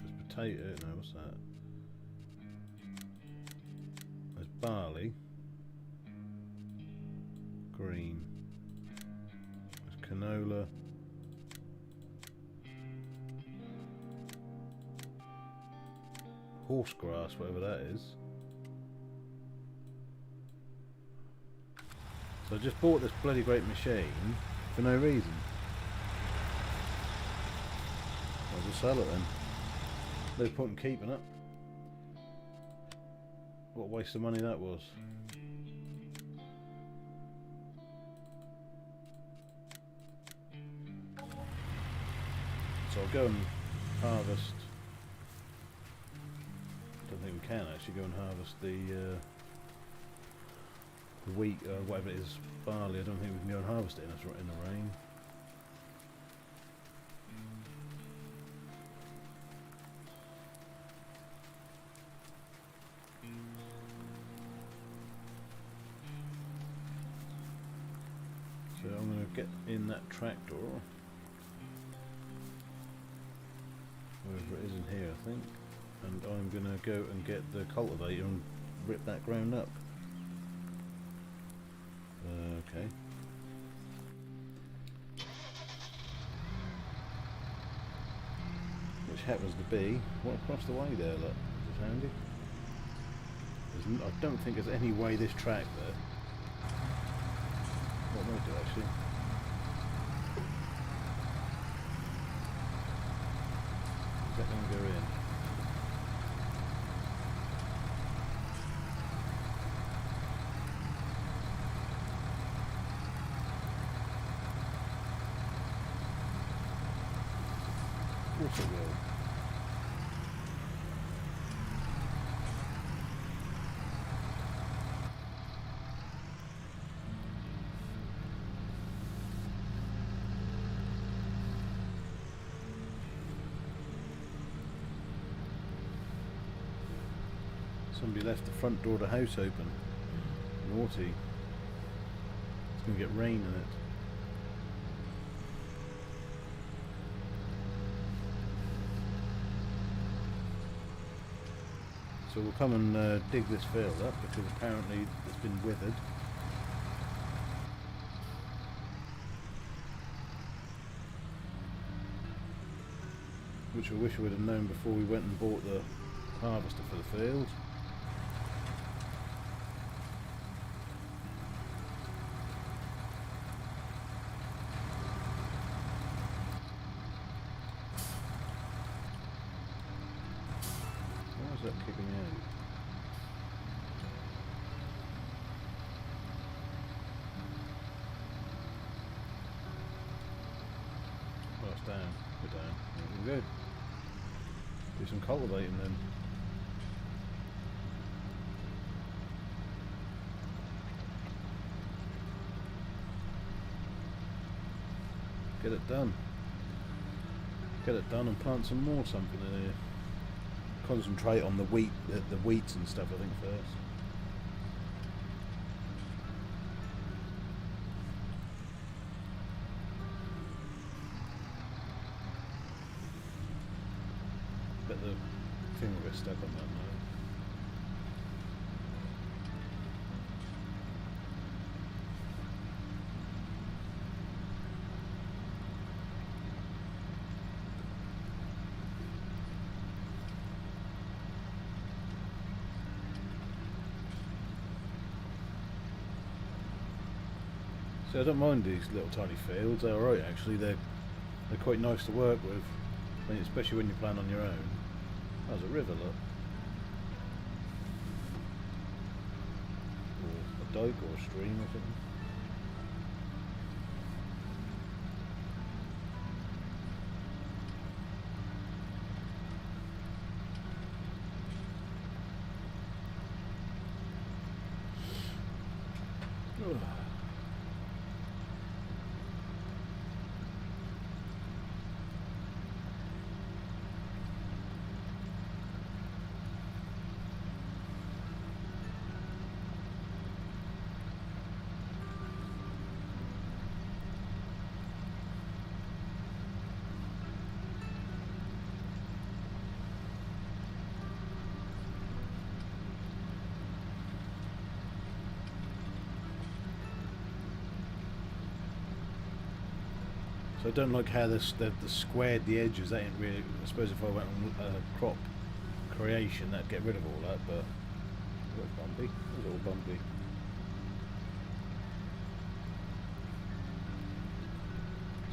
There's potato. No, what's that? There's barley. green. There's canola. Horse grass, whatever that is. So I just bought this bloody great machine for no reason. I'll just sell it then. No point in keeping it. What a waste of money that was. So I'll go and harvest. I don't think we can actually go and harvest the wheat or whatever it is, barley. I don't think we can go and harvest it in the rain. So I'm going to get in that tractor, wherever it is in here I think, and I'm going to go and get the cultivator and rip that ground up. Okay. Which happens to be what across the way there, look. Is it handy? I don't think there's any way this track there. What might do actually? Is that going to go in? Of course it will. Somebody left the front door of the house open. Naughty. It's going to get rain in it. So we'll come and dig this field up because apparently it's been withered. Which I wish I would have known before we went and bought the harvester for the field. Why is that kicking me out? Oh, it's down. We're down. We're good. Do some cultivating then. Get it done. Get it done and plant some more something in here. Concentrate on the wheat, the wheats and stuff I think first. Bet the thing will get stuck on that now. So I don't mind these little tiny fields, they're alright actually, they're quite nice to work with, I mean, especially when you plan on your own. There's a river, look. Or a dike or a stream or something. So I don't like how they've squared the edges. That ain't really. I suppose if I went on crop creation, that'd get rid of all that. But it was bumpy. It was all bumpy.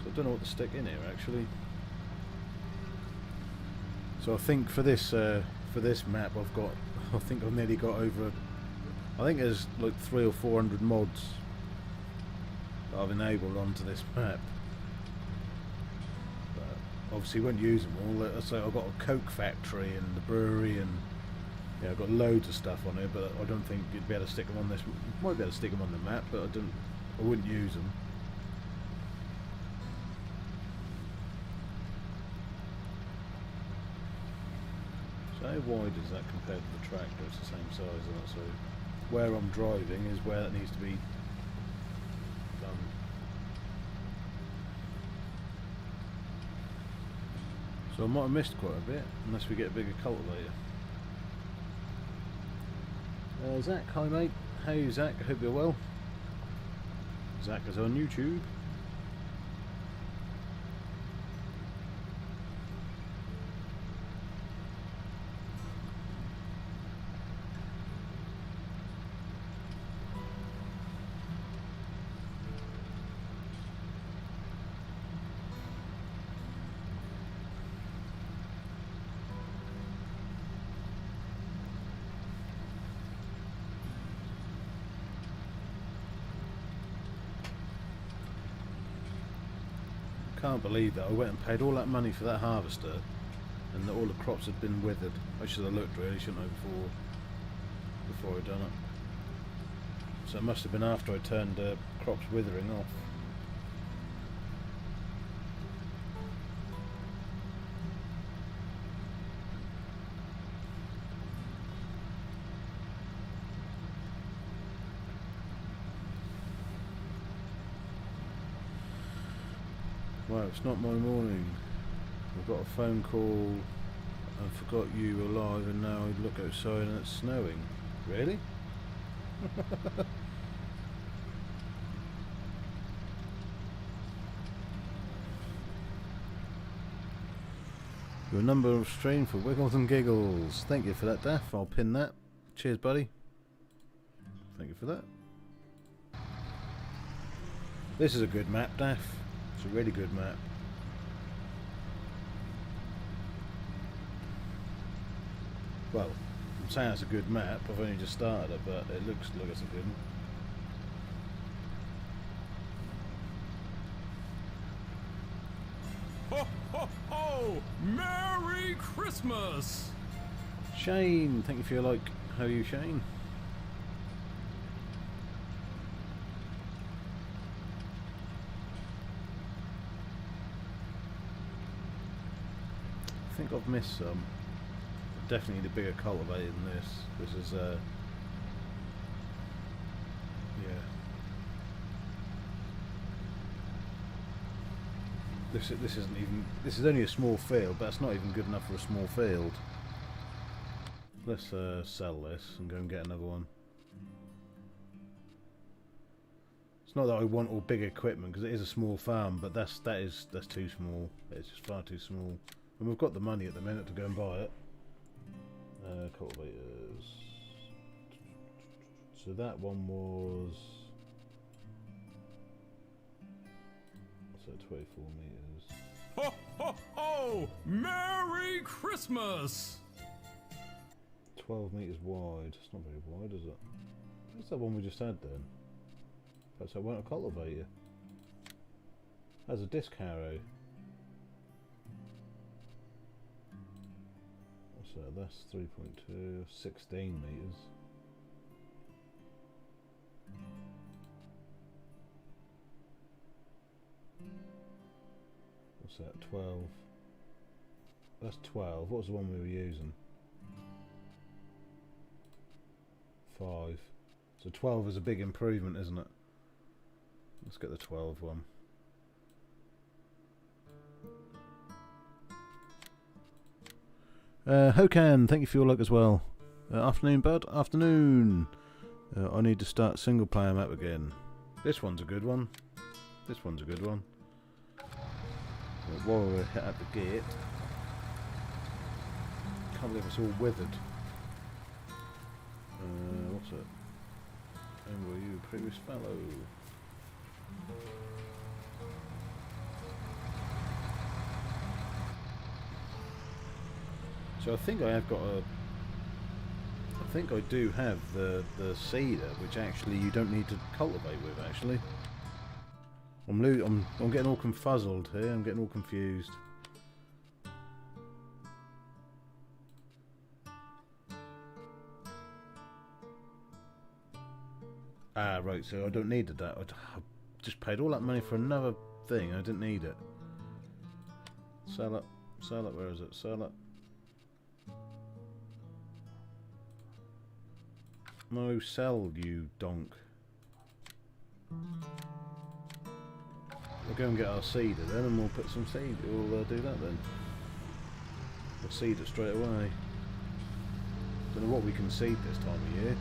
So I don't know what to stick in here actually. So I think for this map, I think I've nearly got over. I think there's like 300 or 400 mods that I've enabled onto this map. But obviously, won't use them all. So I've got a Coke factory and the brewery, and yeah, I've got loads of stuff on it. But I don't think you'd be able to stick them on this. Might be able to stick them on the map, but I wouldn't use them. So how wide is that compared to the tractor? It's the same size, isn't it? So where I'm driving is where that needs to be done. So I might have missed quite a bit, unless we get a bigger cultivator. Zach, hi mate. How are you, Zach? I hope you're well. Zach is on YouTube. Can't believe that I went and paid all that money for that harvester and that all the crops had been withered. I should have looked really, shouldn't I, before I'd done it. So it must have been after I turned crops withering off. Well, it's not my morning. I've got a phone call. I forgot you were live, and now I look outside and it's snowing. Really? Your number of stream for Wiggles and Giggles. Thank you for that, Daff. I'll pin that. Cheers, buddy. Thank you for that. This is a good map, Daff. It's a really good map. Well, I'm saying it's a good map. I've only just started it, but it looks like it's a good one. Ho, ho, ho! Merry Christmas! Shane, thank you for your like. How are you, Shane? I think I've missed some. Definitely the bigger cultivator than this. This is yeah. This isn't even. This is only a small field, but it's not even good enough for a small field. Let's sell this and go and get another one. It's not that I want all big equipment because it is a small farm, but that's too small. It's just far too small. And we've got the money at the minute to go and buy it. Cultivators. So that one was. So 24 meters. Ho, ho, ho! Merry Christmas! 12 meters wide. It's not very wide, is it? What's that one we just had then? Perhaps that won't cultivate you. That's a disc harrow. So that's 3.2, 16 meters. What's that? 12. That's 12. What was the one we were using? 5. So 12 is a big improvement, isn't it? Let's get the 12 one. Hokan, thank you for your luck as well. Afternoon, bud. Afternoon. I need to start single player map again. This one's a good one. This one's a good one. But while we're at the gate, can't believe it's all withered. What's it? And were you previous fellow? So I think I have got a. I think I do have the cedar, which actually you don't need to cultivate with. Actually, I'm getting all confuzzled here. I'm getting all confused. Ah, right. So I don't need that. I just paid all that money for another thing. I didn't need it. Sell it. Sell it. Where is it? Sell it. No, sell, you donk. We'll go and get our cedar then, and we'll put some seed. We'll do that then. We'll seed it straight away. Don't know what we can seed this time of year.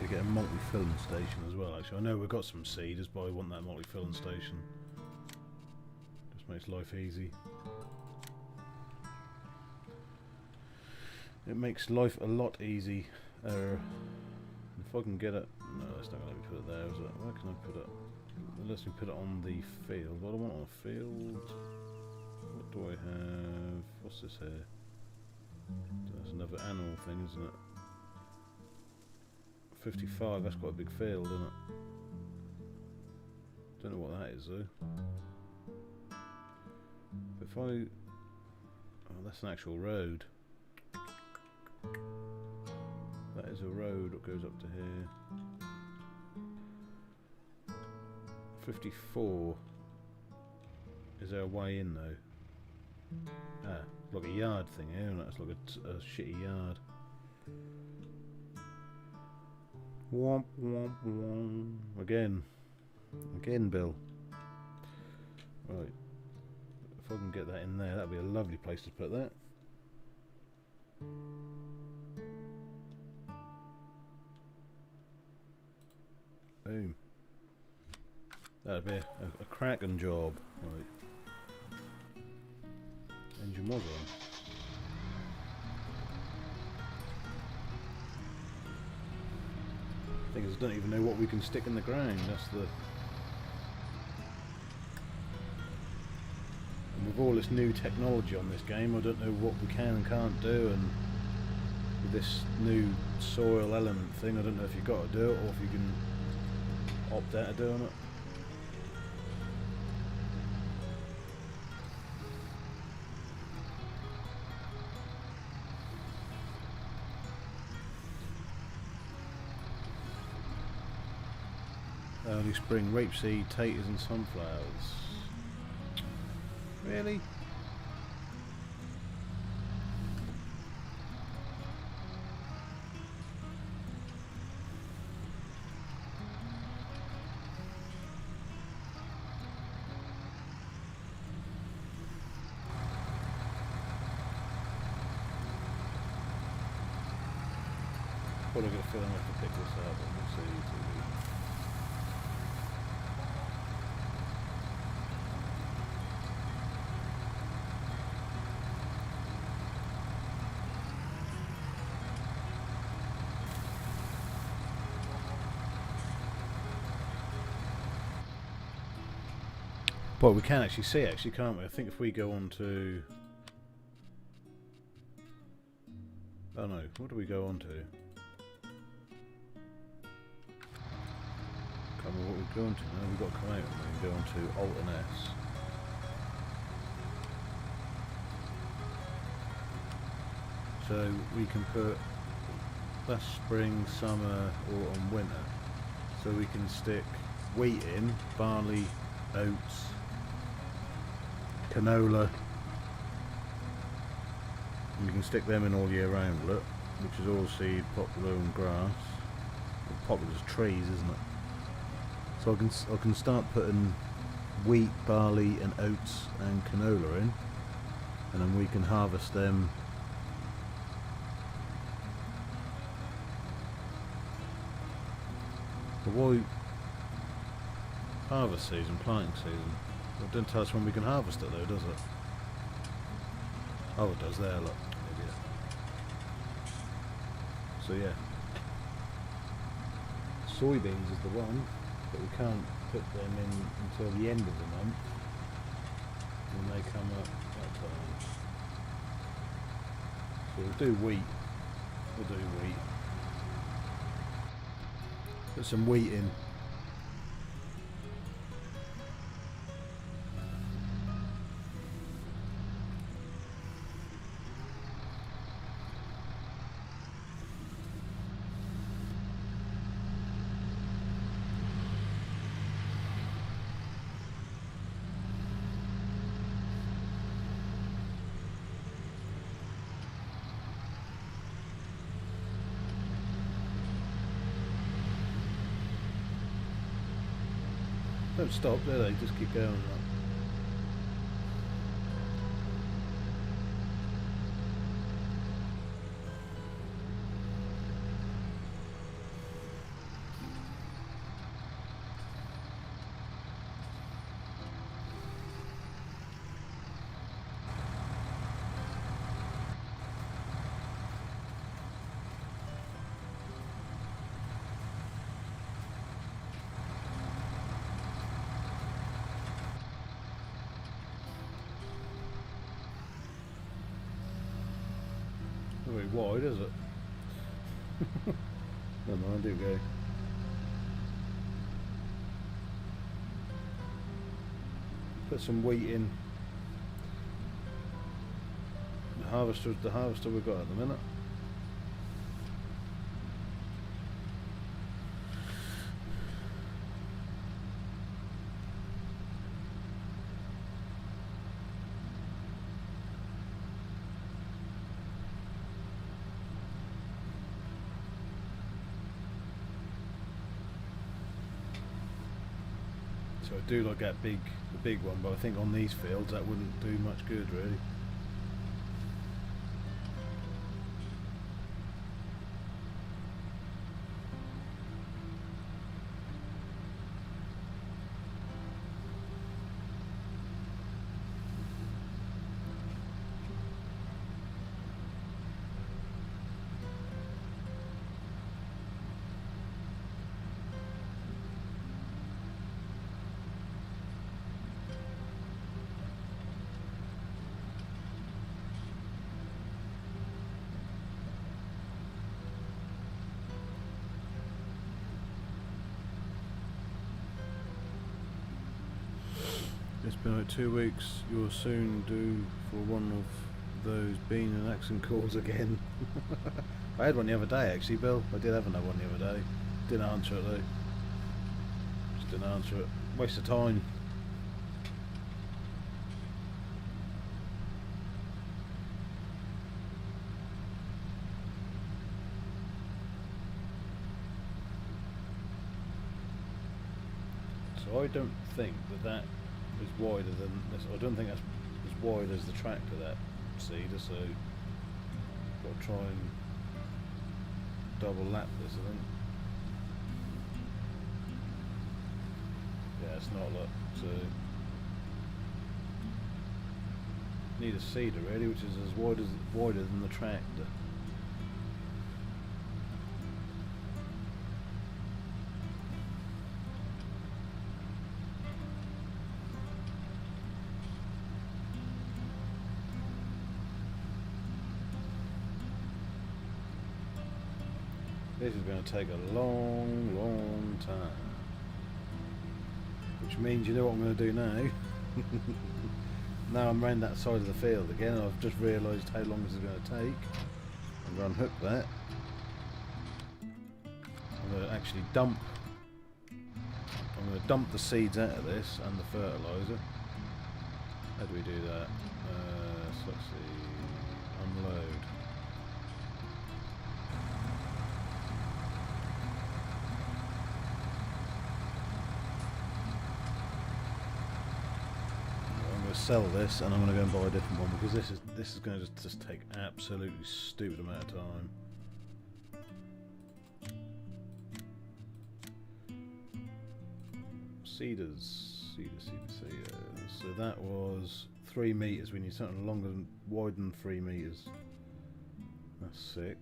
Get a multi-filling station as well. Actually, I know we've got some seeders, but I want that multi-filling station. Just makes life easy. It makes life a lot easy. If I can get it, no, it's not going to let me put it there, is it? Where can I put it? It lets me put it on the field. What do I want on the field? What do I have? What's this here? That's another animal thing, isn't it? 55, that's quite a big field, isn't it? Don't know what that is though. But if I... Oh, that's an actual road. That is a road that goes up to here. 54. Is there a way in though? Ah, like a yard thing here, isn't it? It's like a shitty yard. Womp womp womp. Again, Bill. Right. If I can get that in there, that'd be a lovely place to put that. Boom. That'd be a cracking job. Right. Engine was on. I don't even know what we can stick in the ground. That's the. And with all this new technology on this game, I don't know what we can and can't do. And with this new soil element thing, I don't know if you've got to do it or if you can opt out of doing it. Early spring rapeseed, taters and sunflowers. Really? Probably got a feeling I have to pick this up, but we'll see. Well, we can actually see, can't we? I think if we go on to... Oh no, what do we go on to? Can't remember what we go on to now. We've got to come out and then go on to Alt and S. So we can put last spring, summer, autumn, winter. So we can stick wheat in, barley, oats, canola. And you can stick them in all year round, look, which is oilseed, poplar and grass. Well, poplar's trees, isn't it? So I can start putting wheat, barley and oats and canola in, and then we can harvest them but why harvest season, planting season? It doesn't tell us when we can harvest it though, does it? Oh, it does there, look. Idiot. So yeah, soybeans is the one, but we can't put them in until the end of the month when they come up that time. So we'll do wheat. We'll do wheat. Put some wheat in. Don't stop, do they? Just keep going. Not very wide, is it? Never mind, do go. Put some wheat in. The harvester we've got at the minute. So I do like that the big one, but I think on these fields that wouldn't do much good really. It's been like 2 weeks. You'll soon do for one of those bean and accent calls again. I had one the other day actually, Bill. I did have another one the other day. Didn't answer it though. Just didn't answer it. Waste of time. So I don't think that is wider than this. I don't think that's as wide as the tractor, that seeder, so got to try and double lap this, I think. Yeah, it's not a lot, so need a seeder really, which is as wider than the tractor. This is going to take a long time. Which means, you know what I'm going to do now? Now I'm round that side of the field again, I've just realised how long this is going to take. I'm going to unhook that. I'm going to actually dump the seeds out of this and the fertiliser. How do we do that? So let's see. Unload. I'm going to sell this, and I'm going to go and buy a different one because this is going to just take absolutely stupid amount of time. Cedars. So that was 3 meters. We need something longer than wide than 3 meters. That's 6.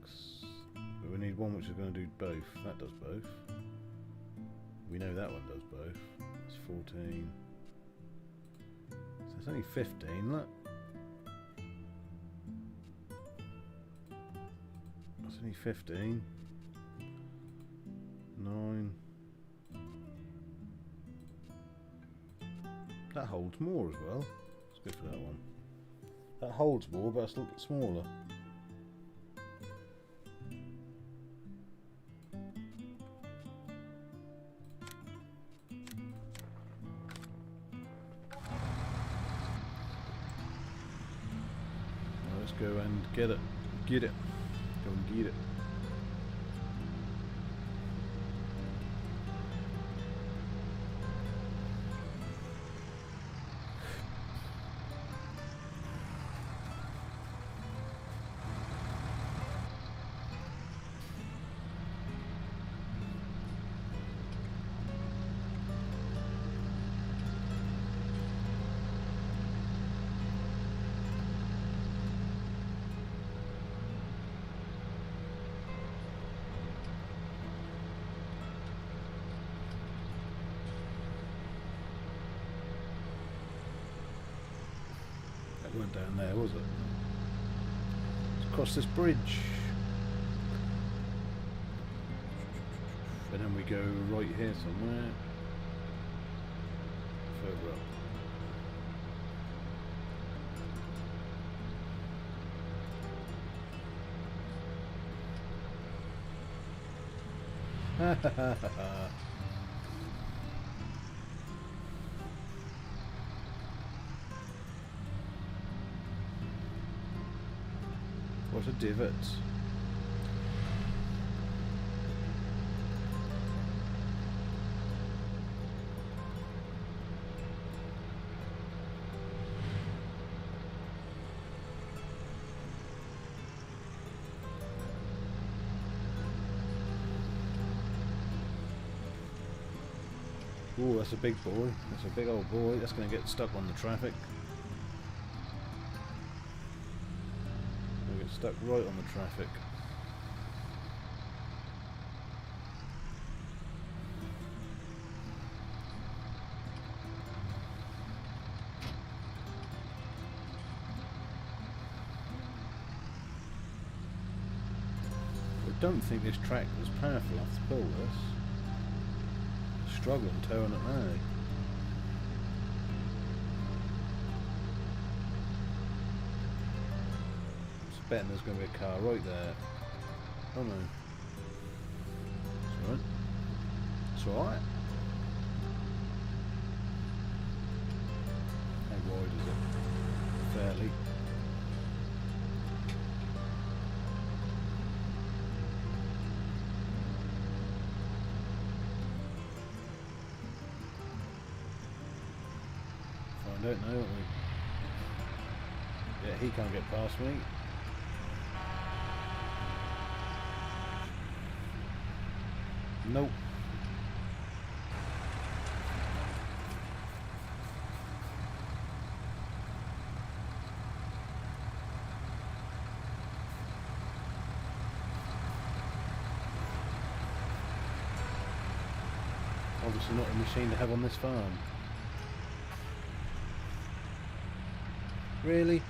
But we need one which is going to do both. That does both. We know that one does both. That's 14. So it's only 15. Look. That's only 15. 9. That holds more as well. It's good for that one. That holds more, but it's a little bit smaller. Well, let's go and get it. Get it. Go and get it. Weren't down there, was it? Let's cross this bridge. And then we go right here somewhere. Further up. Ha ha ha ha. What a divot. Oh, that's a big boy. That's a big old boy. That's going to get stuck on the traffic. Stuck right on the traffic. I don't think this track was powerful enough to pull this. Struggling towing it now. Betting there's going to be a car right there. Oh no. It's alright. It's alright. How wide is it? Fairly. Find out now, won't we? Yeah, he can't get past me. Nope. Obviously not a machine to have on this farm. Really?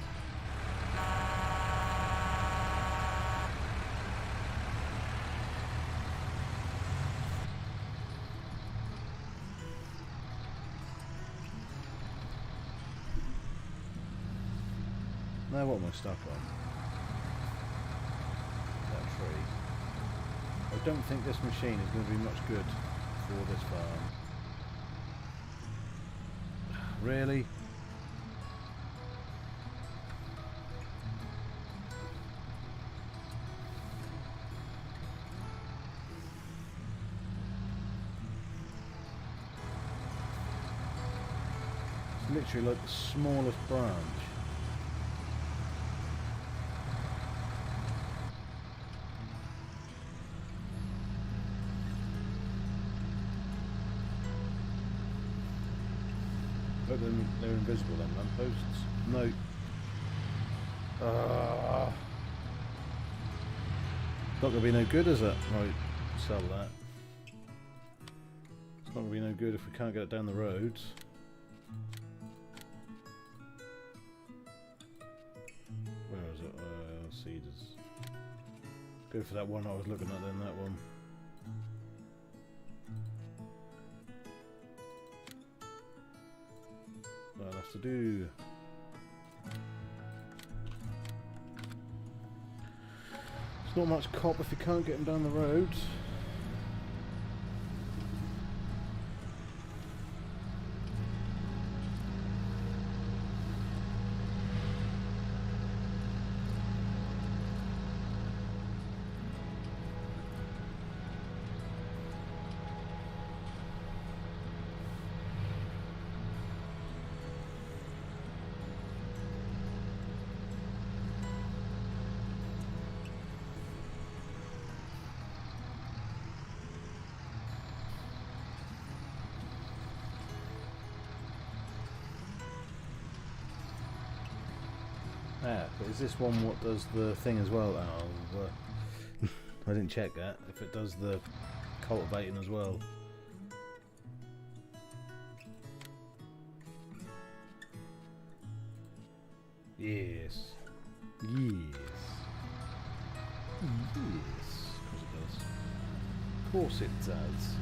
Now what am I stuck on? That tree. I don't think this machine is going to be much good for this farm. Really? It's literally like the smallest branch. Look, they're invisible, them lampposts. No. Not going to be no good, is it? Right, sell that. It's not going to be no good if we can't get it down the road. Where is it? Cedars. Go for that one I was looking at then, that one. That'll have to do. It's not much cop if you can't get them down the road. Ah, but is this one what does the thing as well? Oh, I didn't check that. If it does the cultivating as well. Yes. Yes. Yes. Of course it does. Of course it does.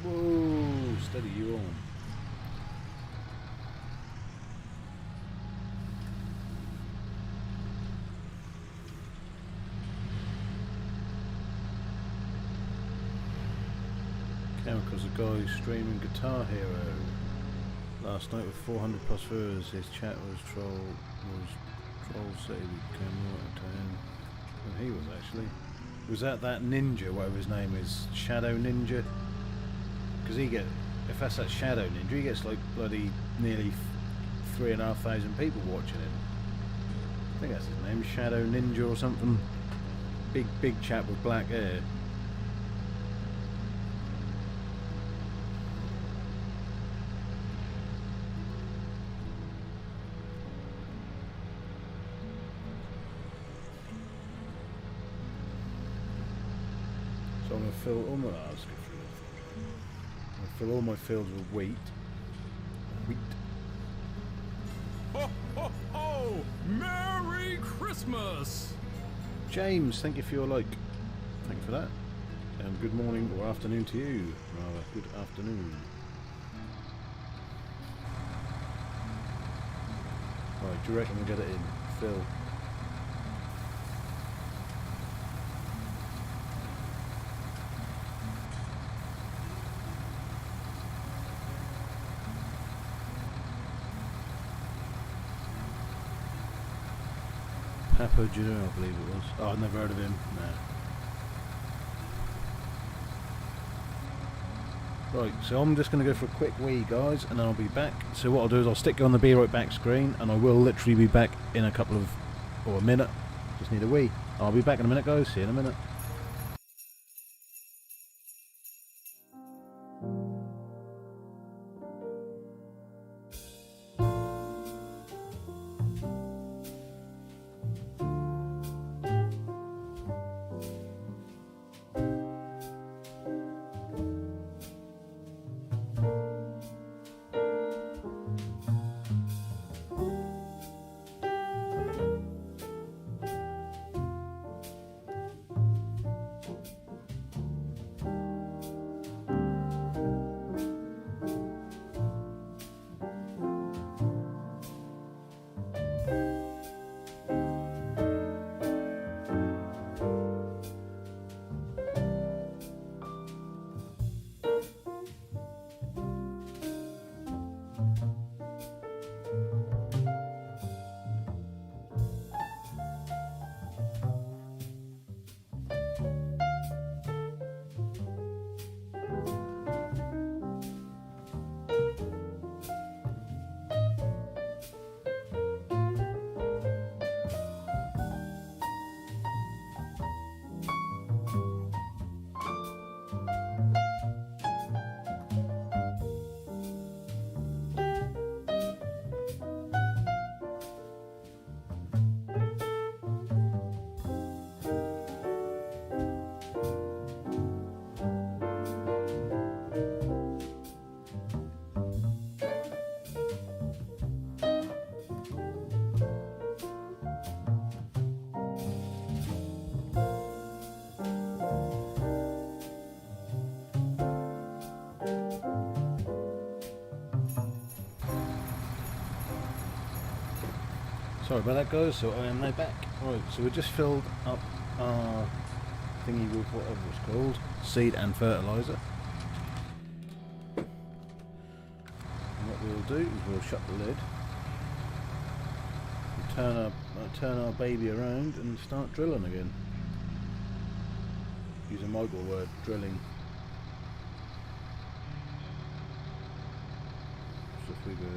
Whoa, steady you on. Came across a guy streaming Guitar Hero last night with 400 plus viewers. His chat was trolls say we came right down. And he was actually. Was that ninja, whatever his name is, Shadow Ninja? Because if that's that Shadow Ninja, he gets like bloody nearly 3,500 people watching him. I think that's his name, Shadow Ninja or something. Big chap with black hair. So I'm going to fill all my fill all my fields with wheat. Ho, ho, ho! Merry Christmas! James, thank you for your like. Thank you for that. And good morning or afternoon to you. Rather, good afternoon. Right, do you reckon we'll get it in? Phil. Papa Junior, I believe it was. Oh, I've never heard of him. No. Right, so I'm just going to go for a quick wee, guys, and then I'll be back. So what I'll do is I'll stick you on the Be Right Back screen, and I will literally be back in a couple of, or a minute. Just need a wee. I'll be back in a minute, guys. See you in a minute. Sorry about that, guys. So I am now back. Right, so we just filled up our thingy with whatever it's called, seed and fertiliser. And what we'll do is we'll shut the lid, we'll turn our baby around and start drilling again. Use a micro word, drilling. So if we go.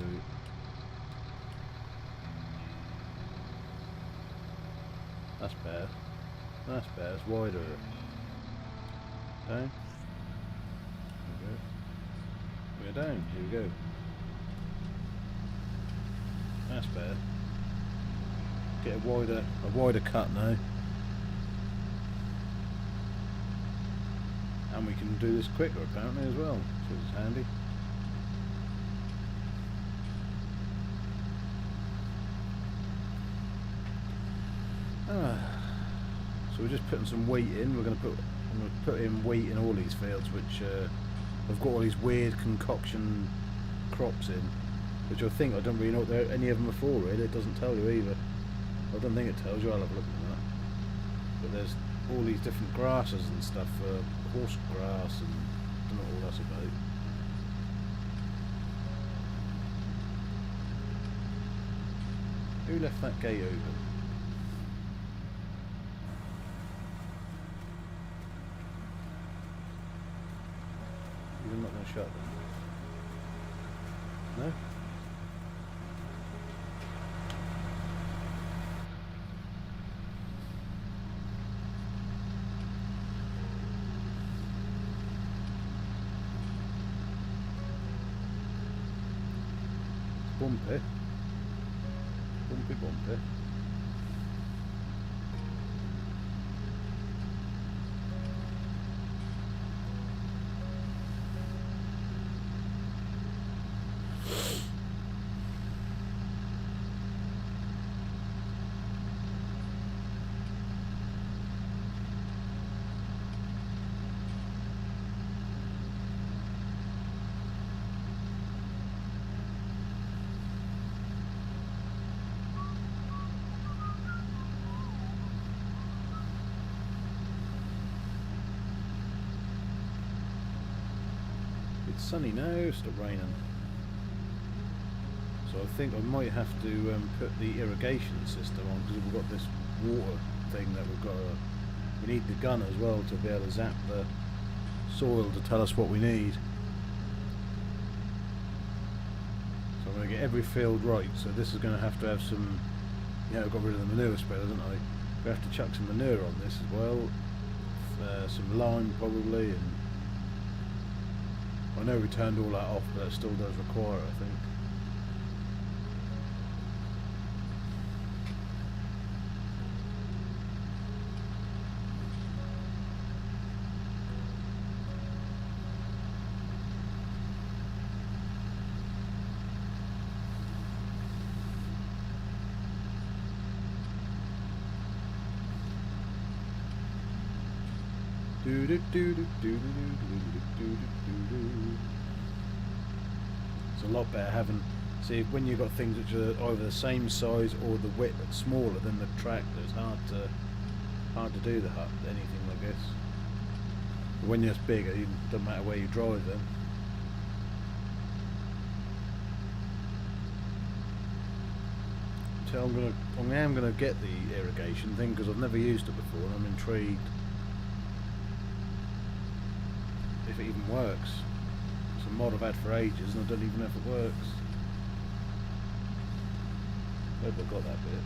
That's better. That's better. It's wider. Down. There we go. We're down. Here we go. That's better. Get a wider cut now. And we can do this quicker apparently as well, so it's handy. So we're just putting some wheat in. I'm going to put in wheat in all these fields, which I've got all these weird concoction crops in, which I think I don't really know what any of them are for. Really, it doesn't tell you either. I don't think it tells you. I'll have a look at that. But there's all these different grasses and stuff, horse grass, and I don't know what all that's about. Who left that gate open? You're not going to shut them? No? Bumpy. Bumpy, bumpy. It's sunny now, stop raining. So I think I might have to put the irrigation system on, because we've got this water thing that we've got to, we need the gun as well to be able to zap the soil to tell us what we need. So I'm going to get every field right, so this is going to have some, I've got rid of the manure spreader, haven't I? We have to chuck some manure on this as well, some lime probably, and I know we turned all that off, but it still does require it, I think. It's a lot better having, see, when you've got things which are either the same size or the width but smaller than the tractor, it's hard to do anything like this. But when you're bigger, it doesn't matter where you drive them. So I am gonna get the irrigation thing because I've never used it before, and I'm intrigued if it even works. It's a mod I've had for ages and I don't even know if it works. Hope I got that bit.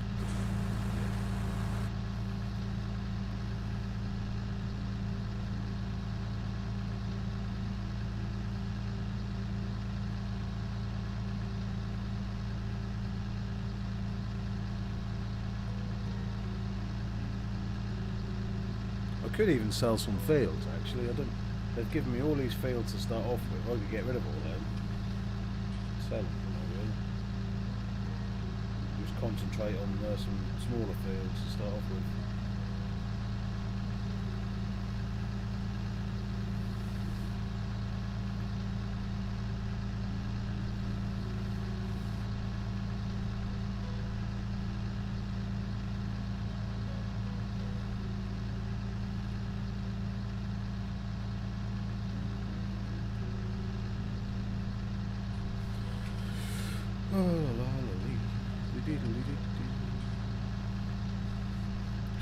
I could even sell some fields actually. They've given me all these fields to start off with. I could get rid of all them. Sell them, really. Just concentrate on some smaller fields to start off with.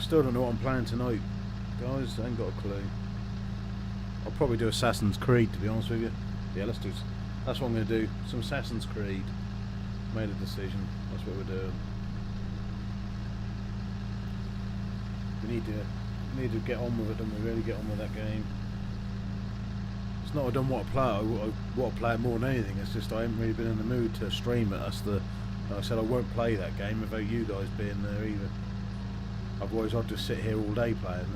Still don't know what I'm playing tonight, guys. I ain't got a clue. I'll probably do Assassin's Creed, to be honest with you. Yeah, let's do. That's what I'm going to do. Some Assassin's Creed. Made a decision. That's what we're doing. We need to get on with it, don't we? Really get on with that game. It's not I don't want to play it. I want to play it more than anything. It's just I haven't really been in the mood to stream it. That's the. Like I said, I won't play that game without you guys being there either. Otherwise, I'd just sit here all day playing it.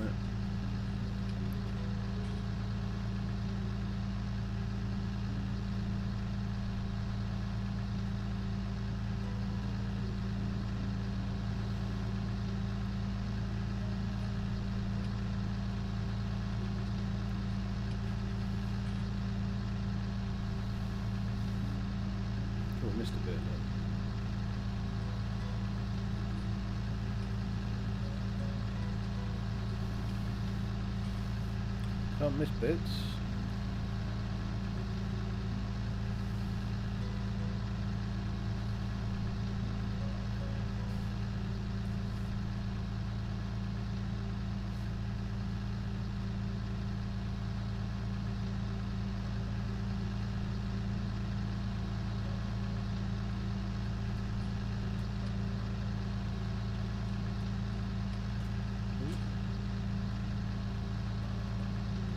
Oh, I missed a bit. Can't miss bits.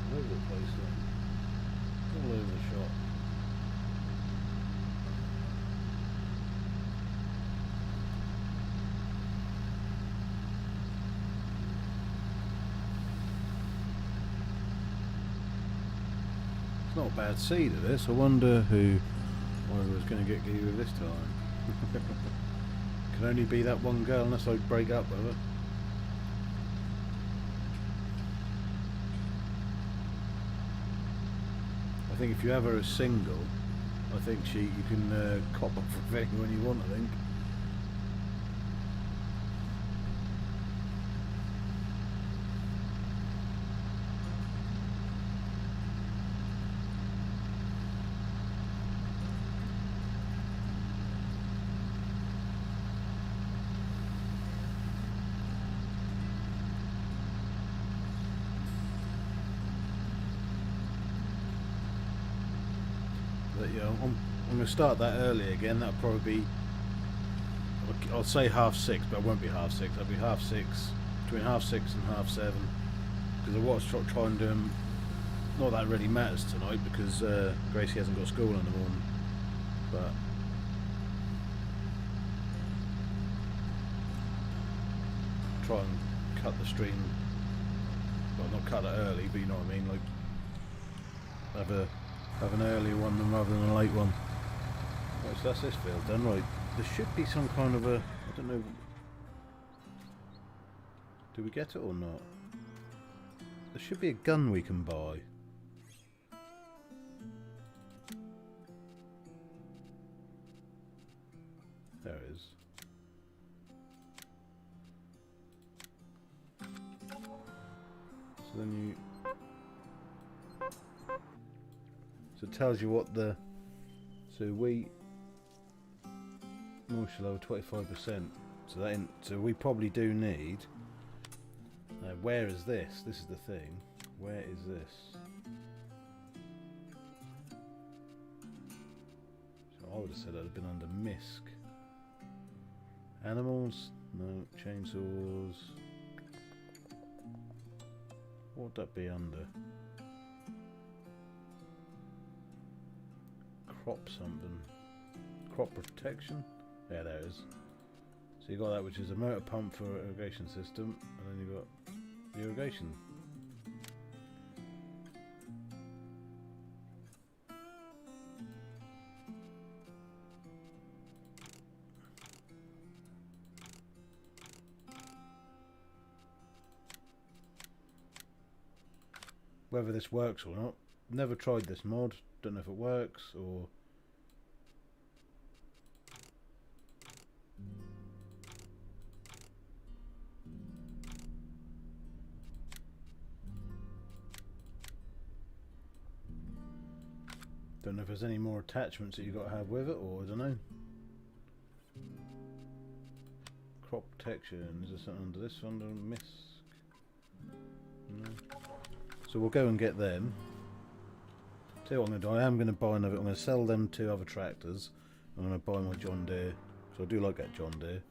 All over the place, all over the shop. It's not a bad seed of this. I wonder who I was going to get you with this time. Can only be that one girl unless I break up with her. I think if you have her as single, I think you can cop up with anyone you want, I think. But yeah, I'm going to start that early again. That'll probably be, I'll say 6:30, but it won't be 6:30. It'll be 6:30, between 6:30 and 7:30. Because I was trying to do them. Not that really matters tonight because Gracie hasn't got school in the morning. But try and cut the stream. Well, not cut it early, but you know what I mean. Like have an early one rather than a late one. Right, so that's this field done. Right, there should be some kind of a, I don't know, do we get it or not? There should be a gun we can buy. There it is. So then so it tells you what the, so we, moisture level 25%, so that so we probably do need, where is this? This is the thing, where is this? So I would have said it would have been under MISC. Animals, no, chainsaws, what would that be under? Crop something. Crop protection? Yeah, there it is. So you got that, which is a motor pump for irrigation system, and then you got the irrigation. Whether this works or not, never tried this mod, don't know if it works or don't know if there's any more attachments that you've got to have with it, or I don't know. Crop protection. Is there something under this under misc? No. So we'll go and get them. Tell you what I'm going to do, I am going to buy another, I'm going to sell them 2 other tractors. I'm going to buy my John Deere, so I do like that John Deere.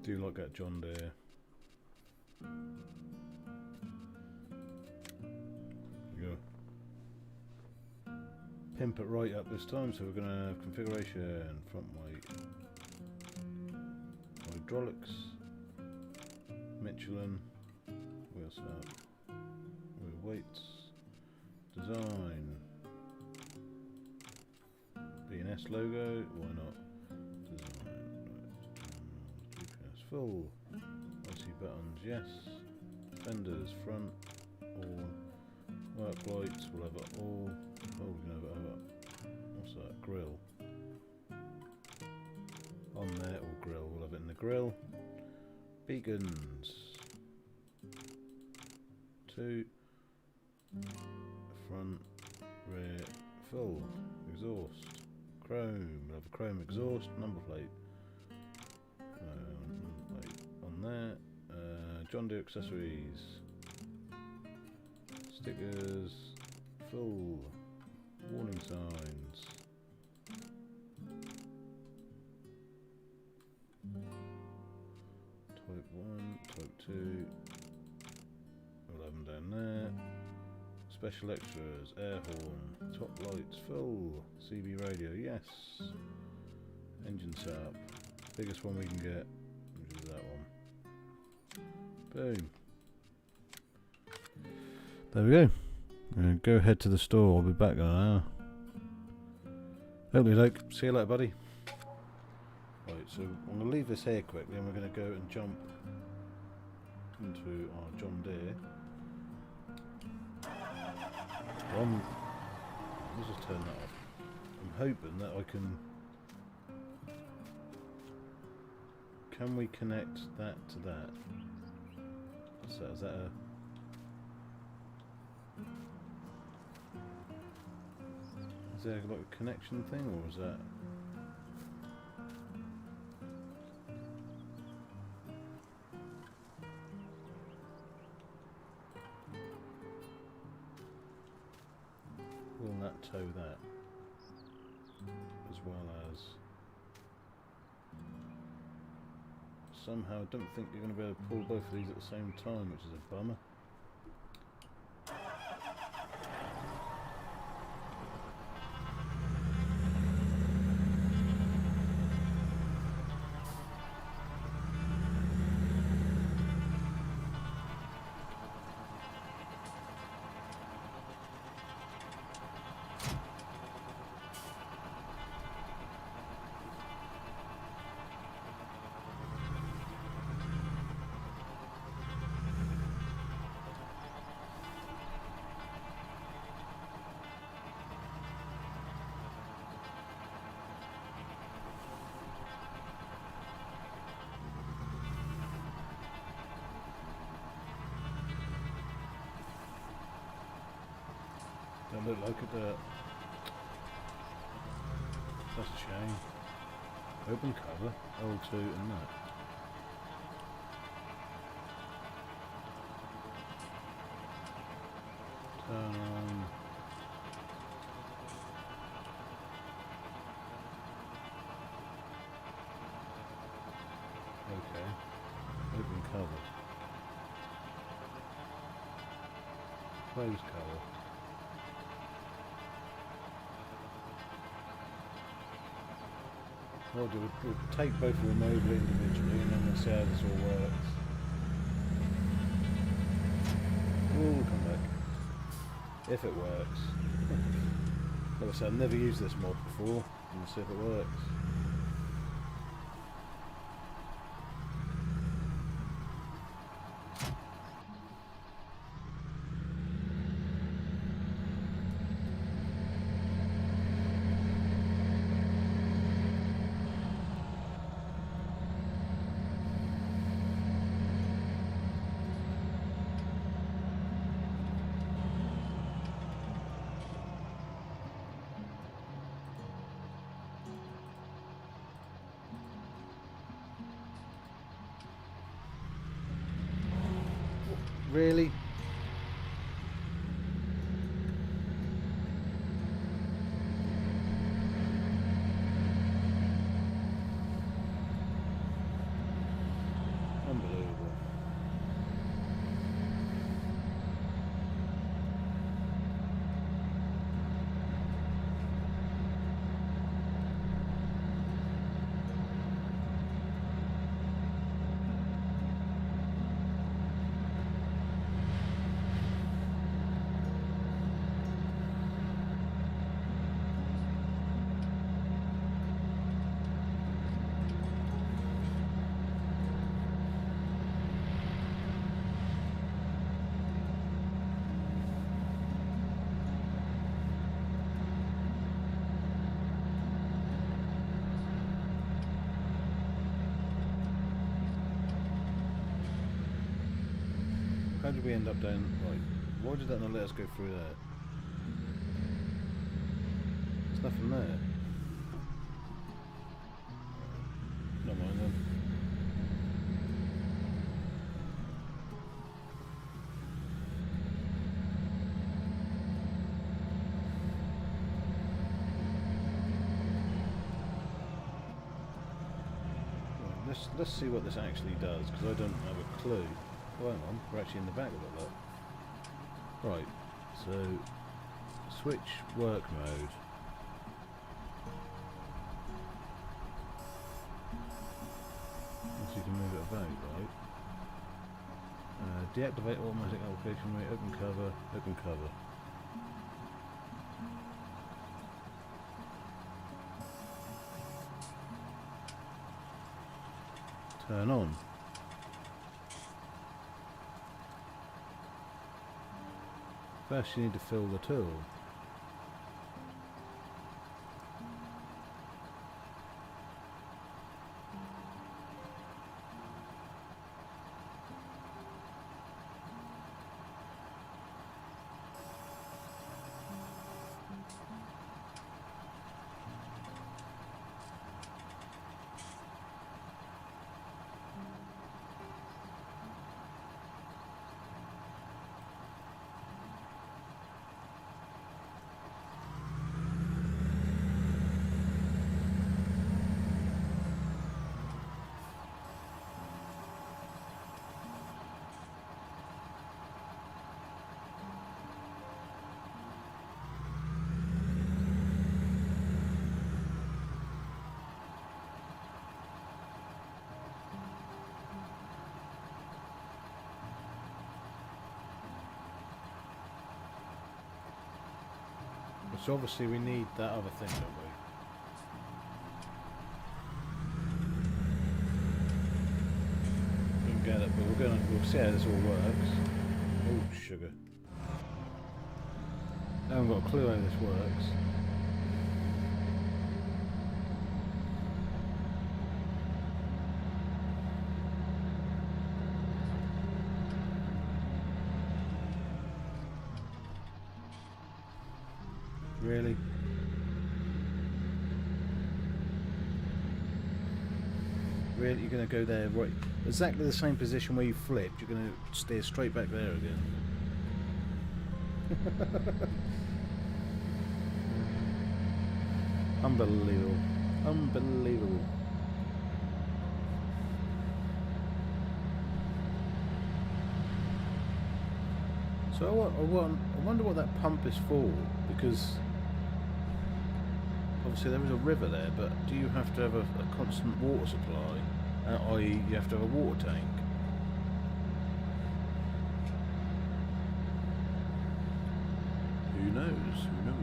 Do like that John Deere. Pimp it right up this time, so we're going to have configuration, front weight, hydraulics, Michelin, wheel setup, wheel weights, design, B&S logo, why not, design, right. GPS full, IC buttons, yes, fenders, front, all, work lights, we'll have it all. Oh, we're going to have it, what's that, grill. On there, or grill, we'll have it in the grill. Beacons. 2. Front, rear, full. Exhaust. Chrome, we'll have a chrome exhaust, number plate. Number plate on there. John Deere accessories. Stickers. Full. Warning signs. Type 1, type 2. We'll have them down there. Special extras, air horn, top lights, full. CB radio, yes. Engine setup. Biggest one we can get, which is that one. Boom. There we go. Go ahead to the store, I'll be back in an hour. Hopefully, like, see you later, buddy. Right, so I'm going to leave this here quickly and we're going to go and jump into our John Deere. Let's just turn that off. I'm hoping that I can we connect that to that? What's that? Is that a... Is there like a connection thing, or is that... Will that tow that? As well as... Somehow I don't think you're going to be able to pull both of these at the same time, which is a bummer. Don't look like a dirt. That's a shame. Open cover, L2 and that. Turn on. Okay. Open cover. Close cover. We'll take both of them over individually and then we'll see how this all works. We'll come back. If it works. Like I said, I've never used this mod before. We'll see if it works. Really? Unbelievable. How did we end up down? Right, why did that not let us go through there? There's nothing there. Not mind then. Right, let's see what this actually does, because I don't have a clue. Oh, hang on, we're actually in the back of it, look. Right, so switch work mode. So you can move it about, right? Deactivate automatic application rate, open cover, open cover. Turn on. First you need to fill the tool. So obviously we need that other thing, don't we? We can get it, but we'll see how this all works. Oh, sugar. I haven't got a clue how this works. Really? Really? You're going to go there, right? Exactly the same position where you flipped. You're going to steer straight back there again. Unbelievable. Unbelievable. So I wonder what that pump is for, because obviously there is a river there, but do you have to have a constant water supply, i.e. you have to have a water tank? Who knows? Who knows?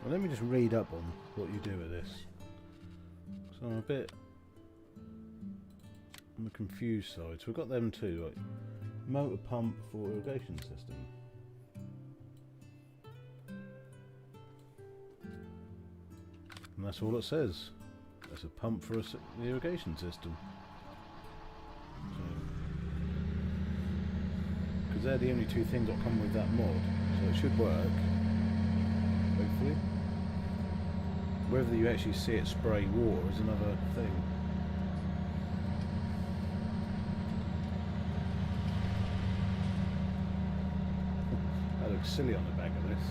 Well, let me just read up on what you do with this. So I'm a bit on the confused side. So we've got them too, like motor pump for irrigation system. And that's all it says. There's a pump for the irrigation system. Because they're the only two things that come with that mod, so it should work. Hopefully. Whether you actually see it spray water is another thing. That looks silly on the back of this.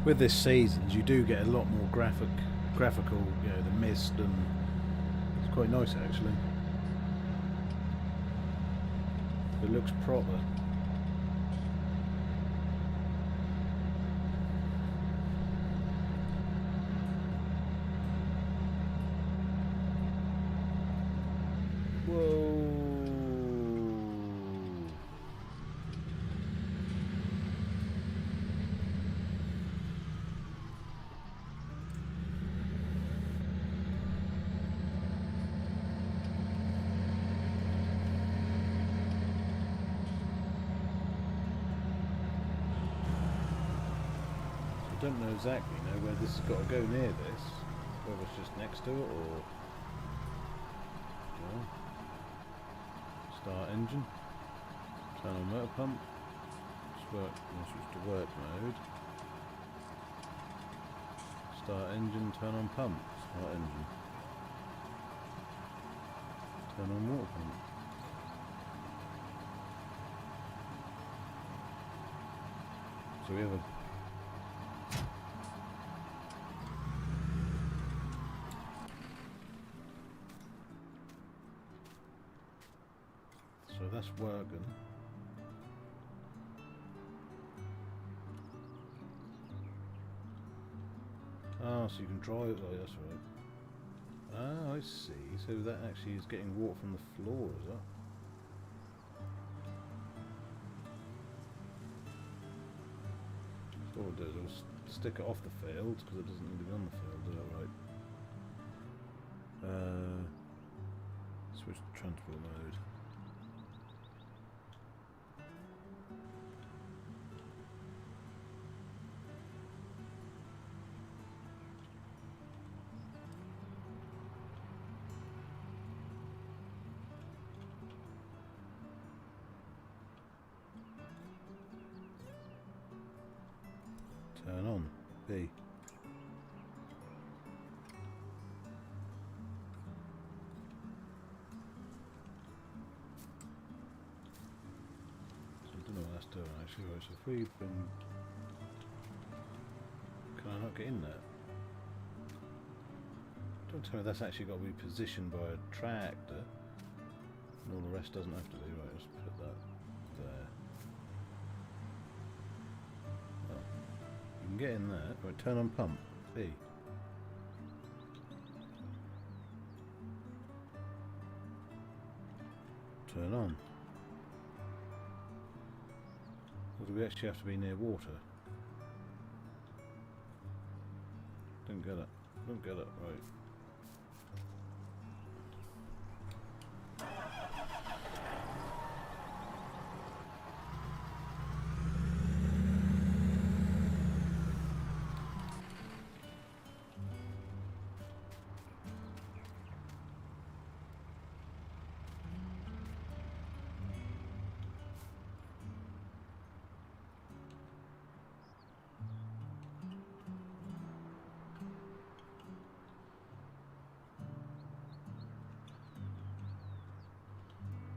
With this seasons, you do get a lot more graphical, you know, the mist, and it's quite nice actually. It looks proper. Whoa. I don't know exactly where this has got to go near this, whether it's just next to it or start engine, turn on motor pump, switch to work mode, start engine, turn on pump, start engine, turn on water pump. So we have a that's working. Ah, so you can drive it, oh, that's right. Ah, I see. So that actually is getting water from the floor, is that? So what we'll do is we'll stick it off the field because it doesn't need to be on the field, is that right? Switch to transport mode. Turn on B. So I don't know what that's doing actually. Right, so if we bring, can I not get in there? Don't tell me that's actually got to be positioned by a tractor. And all the rest doesn't have to be. Right, let's put that there. Get in there. Right, turn on pump. B. Turn on. Or do we actually have to be near water? Don't get it. Don't get it. Right.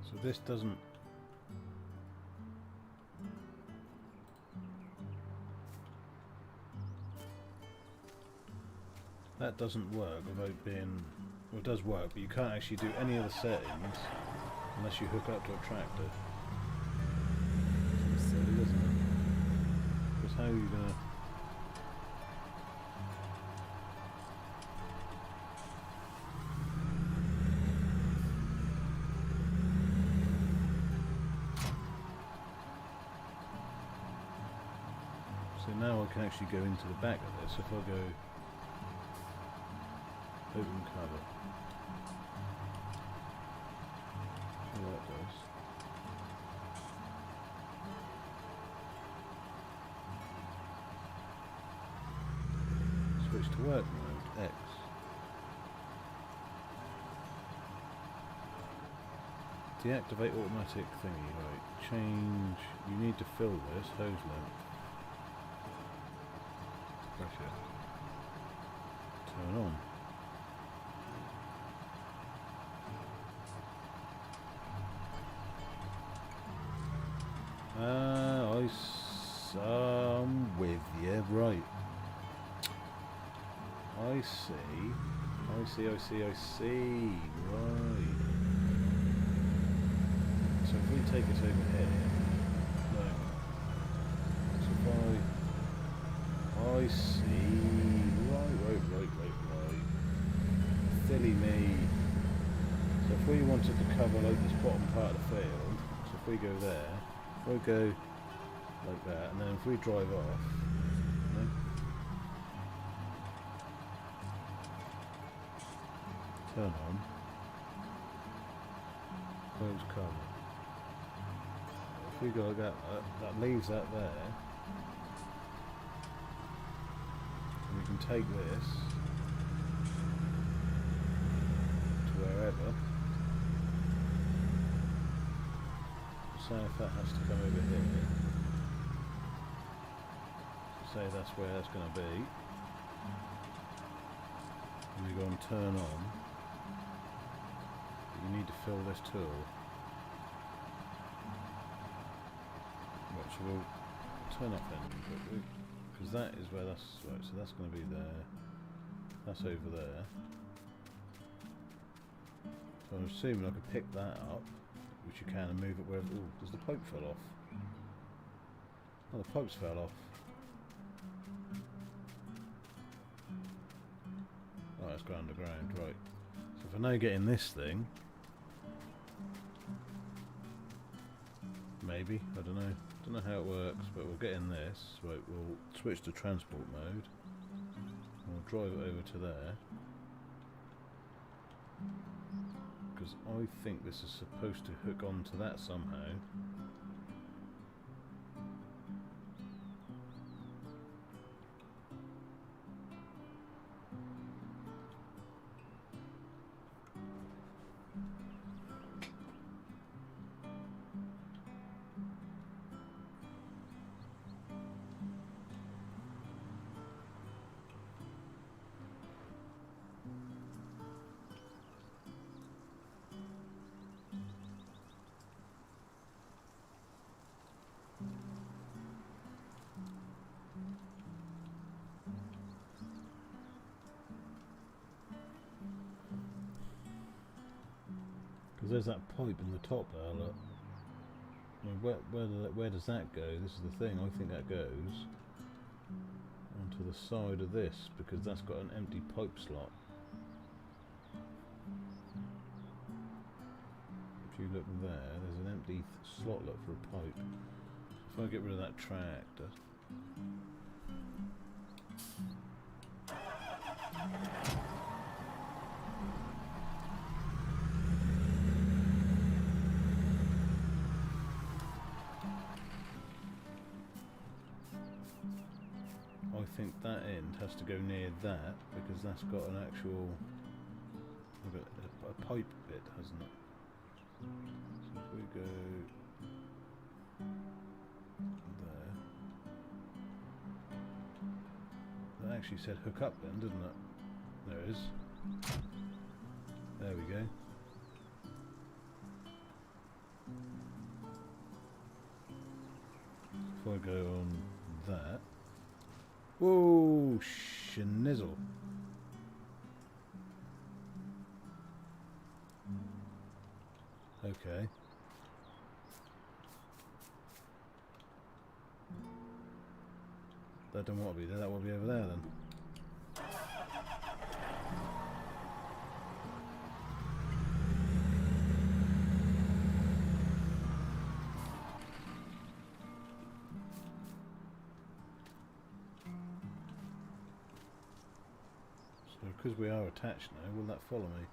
So this doesn't That doesn't work without being... Well, it does work, but you can't actually do any of the settings unless you hook up to a tractor. It's silly, isn't it? Because how are you going to... So now I can actually go into the back of this if I go open cover. See what that does. Switch to work mode, X. Deactivate automatic thingy, right. Change, you need to fill this, hose length. Pressure. Turn on. I'm with you, right. I see, right. So if we take it over here, no. So if I see, right. Silly me. So if we wanted to cover like this bottom part of the field, so if we go there, if we go like that, and then if we drive off, no? Turn on, close cover. If we go like that, that leaves that there. And we can take this to wherever. So if that has to come over here, say that's where that's going to be, and we go and turn on, but you need to fill this tool. Right, so we'll turn off engine quickly, because that is where that's, right, so that's going to be there, that's over there, so I'm assuming I could pick that up, which you can, and move it wherever. Ooh, does the pipe fell off? Oh, the pipes fell off. Oh, it's gone underground, right. So if I now get in this thing, maybe, I don't know how it works, but we'll get in this, right, we'll switch to transport mode, and we'll drive it over to there, because I think this is supposed to hook onto that somehow. Because there's that pipe in the top there, look. I mean, where does that go? This is the thing, I think that goes onto the side of this, because that's got an empty pipe slot. If you look there, there's an empty slot, look, for a pipe. If I get rid of that tractor. I think that end has to go near that, because that's got an actual a pipe bit, hasn't it? So if we go there, that actually said hook up then, didn't it? There it is. There we go. If I go on that. Whoa, schnizzle. Okay. That don't want to be there, that will be over there then. So because we are attached now, will that follow me?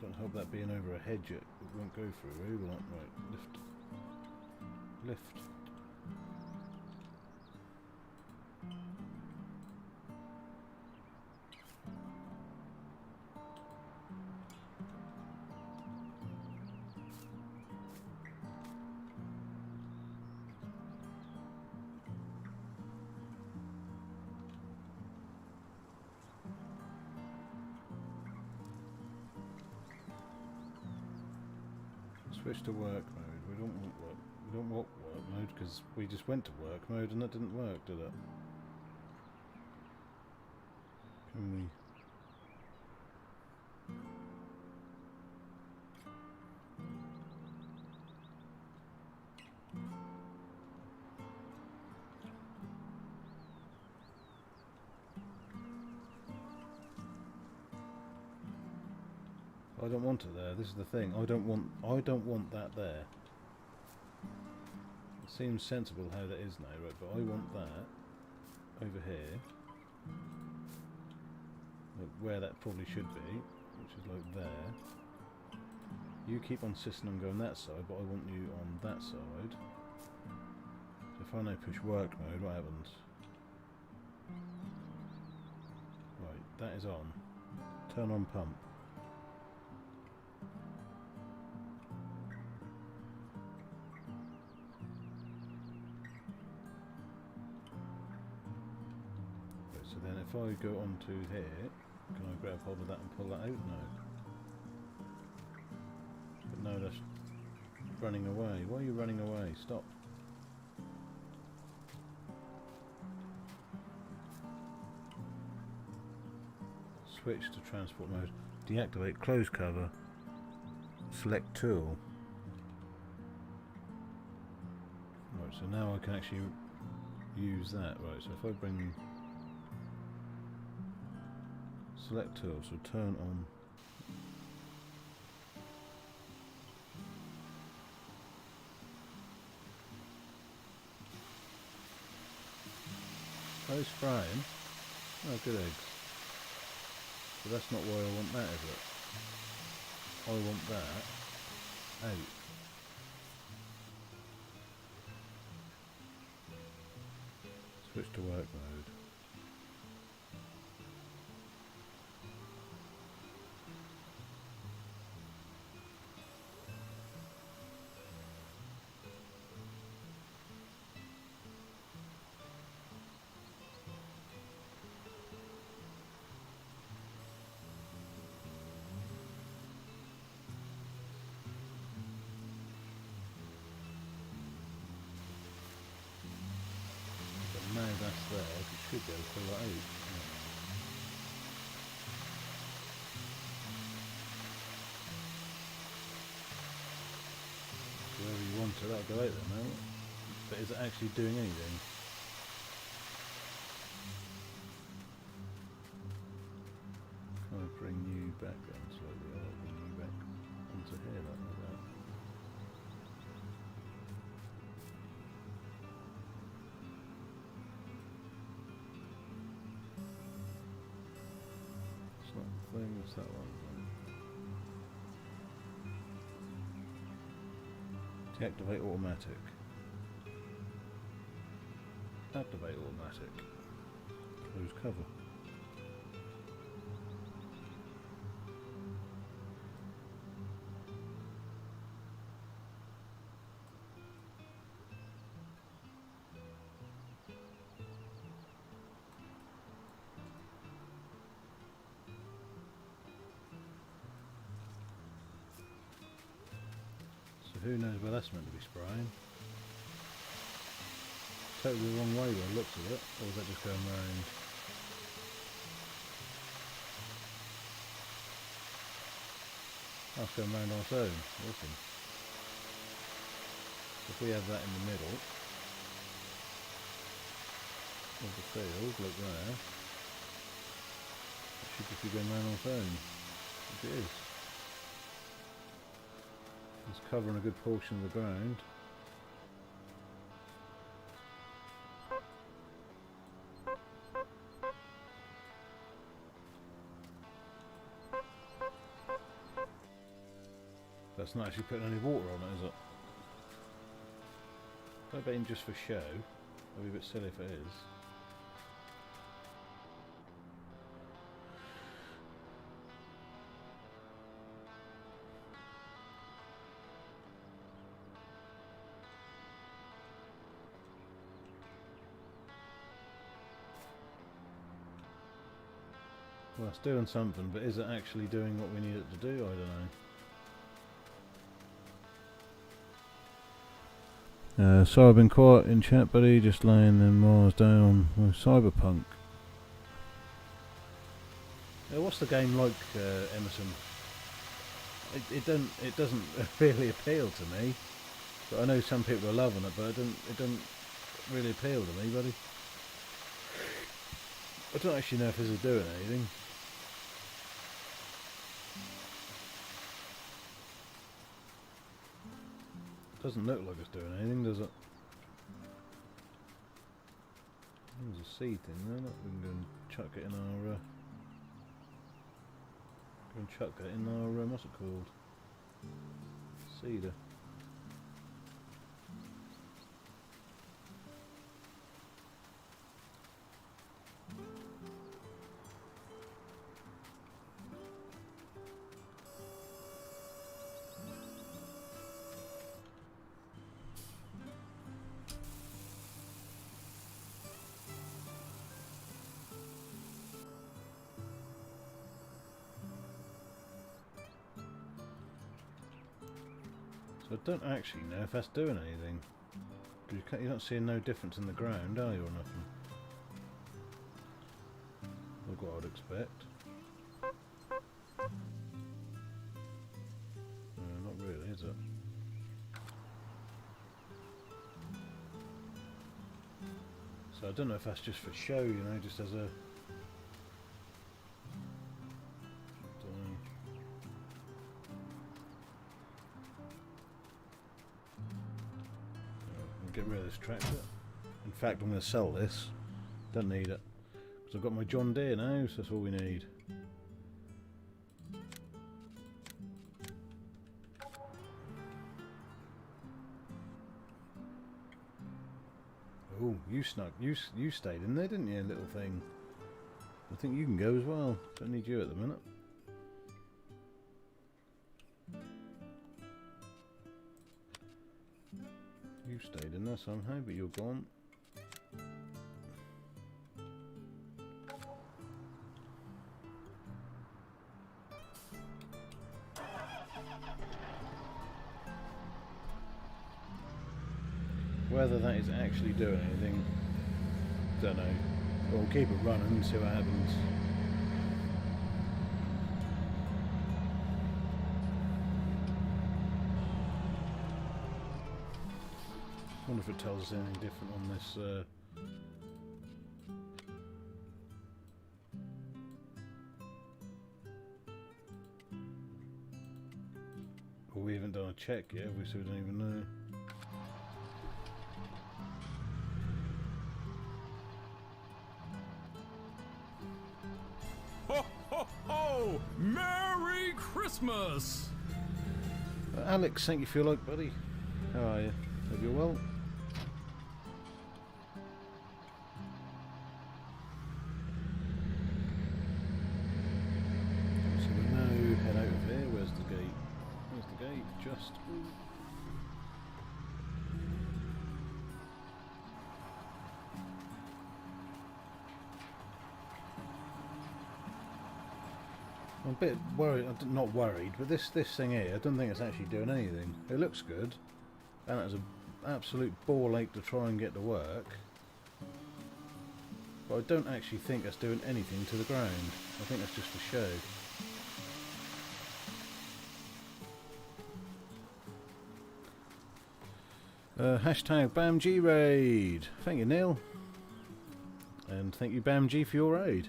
Don't hope that being over a hedge it won't go through, will it? Right, lift. Lift. Switch to work mode. We don't want work. We don't want work mode because we just went to work mode and that didn't work, did it? Can we? I don't want it there. This is the thing. I don't want that there. It seems sensible how that is now, right? But I want that over here, like where that probably should be, which is like there. You keep on insisting on going that side, but I want you on that side. So if I now push work mode, what happens? Right, that is on. Turn on pump. So then if I go onto here, can I grab hold of that and pull that out? No. But no, that's running away. Why are you running away? Stop. Switch to transport mode. Deactivate close cover. Select tool. Right, so now I can actually use that. Right, so if I bring select tool, so turn on. Oh, spraying. Oh, good eggs. But that's not why I want that, is it? I want that out. Switch to work mode. Now that's there, you should be able to pull that out. Yeah. Wherever you want it, that'll go out there now. But is it actually doing anything? Can I bring you back then slightly? I'll bring you back onto here like that. What's that one? Deactivate automatic. Activate automatic. Close cover. Who knows where that's meant to be spraying? totally the wrong way by the looks of it, or is that just going round? That's going round on its own. Awesome. If we have that in the middle of the field, like there, it should just be going round on its own, which it is. It's covering a good portion of the ground. That's not actually putting any water on it, is it? I bet him just for show. That'd be a bit silly if it is. Well, it's doing something, but is it actually doing what we need it to do? I don't know. So I've been quiet in chat, buddy, just laying them miles down with Cyberpunk. What's the game like, Emerson? It doesn't really appeal to me, but I know some people are loving it, but it doesn't really appeal to me, buddy. I don't actually know if this is doing anything. Doesn't look like it's doing anything, does it? There's a seed thing there. Look, we can go and chuck it in our. Go and chuck it in our. What's it called? Cedar. So I don't actually know if that's doing anything. You're not seeing no difference in the ground, are you, or nothing? Look what I would expect. No, not really, is it? So I don't know if that's just for show, you know, just as a... Get rid of this tractor. In fact, I'm going to sell this. Don't need it. Because I've got my John Deere now, so that's all we need. Oh, you snuck. You stayed in there, didn't you, little thing? I think you can go as well. Don't need you at the minute. You stayed in there somehow, but you're gone. Whether that is actually doing anything, don't know. But we'll keep it running and see what happens. I wonder if it tells us anything different on this. Well, we haven't done a check yet, so we don't even know. Ho, ho, ho! Merry Christmas! Alex, thank you for your like, buddy. How are you? Hope you're well. So we now head out of here. Where's the gate? Where's the gate? Just. Ooh. I'm a bit worried, not worried, but this thing here, I don't think it's actually doing anything. It looks good, and it's an absolute ball ache to try and get to work. But I don't actually think that's doing anything to the ground. I think that's just for show. Hashtag BAMG raid. Thank you, Neil. And thank you, BAMG, for your raid.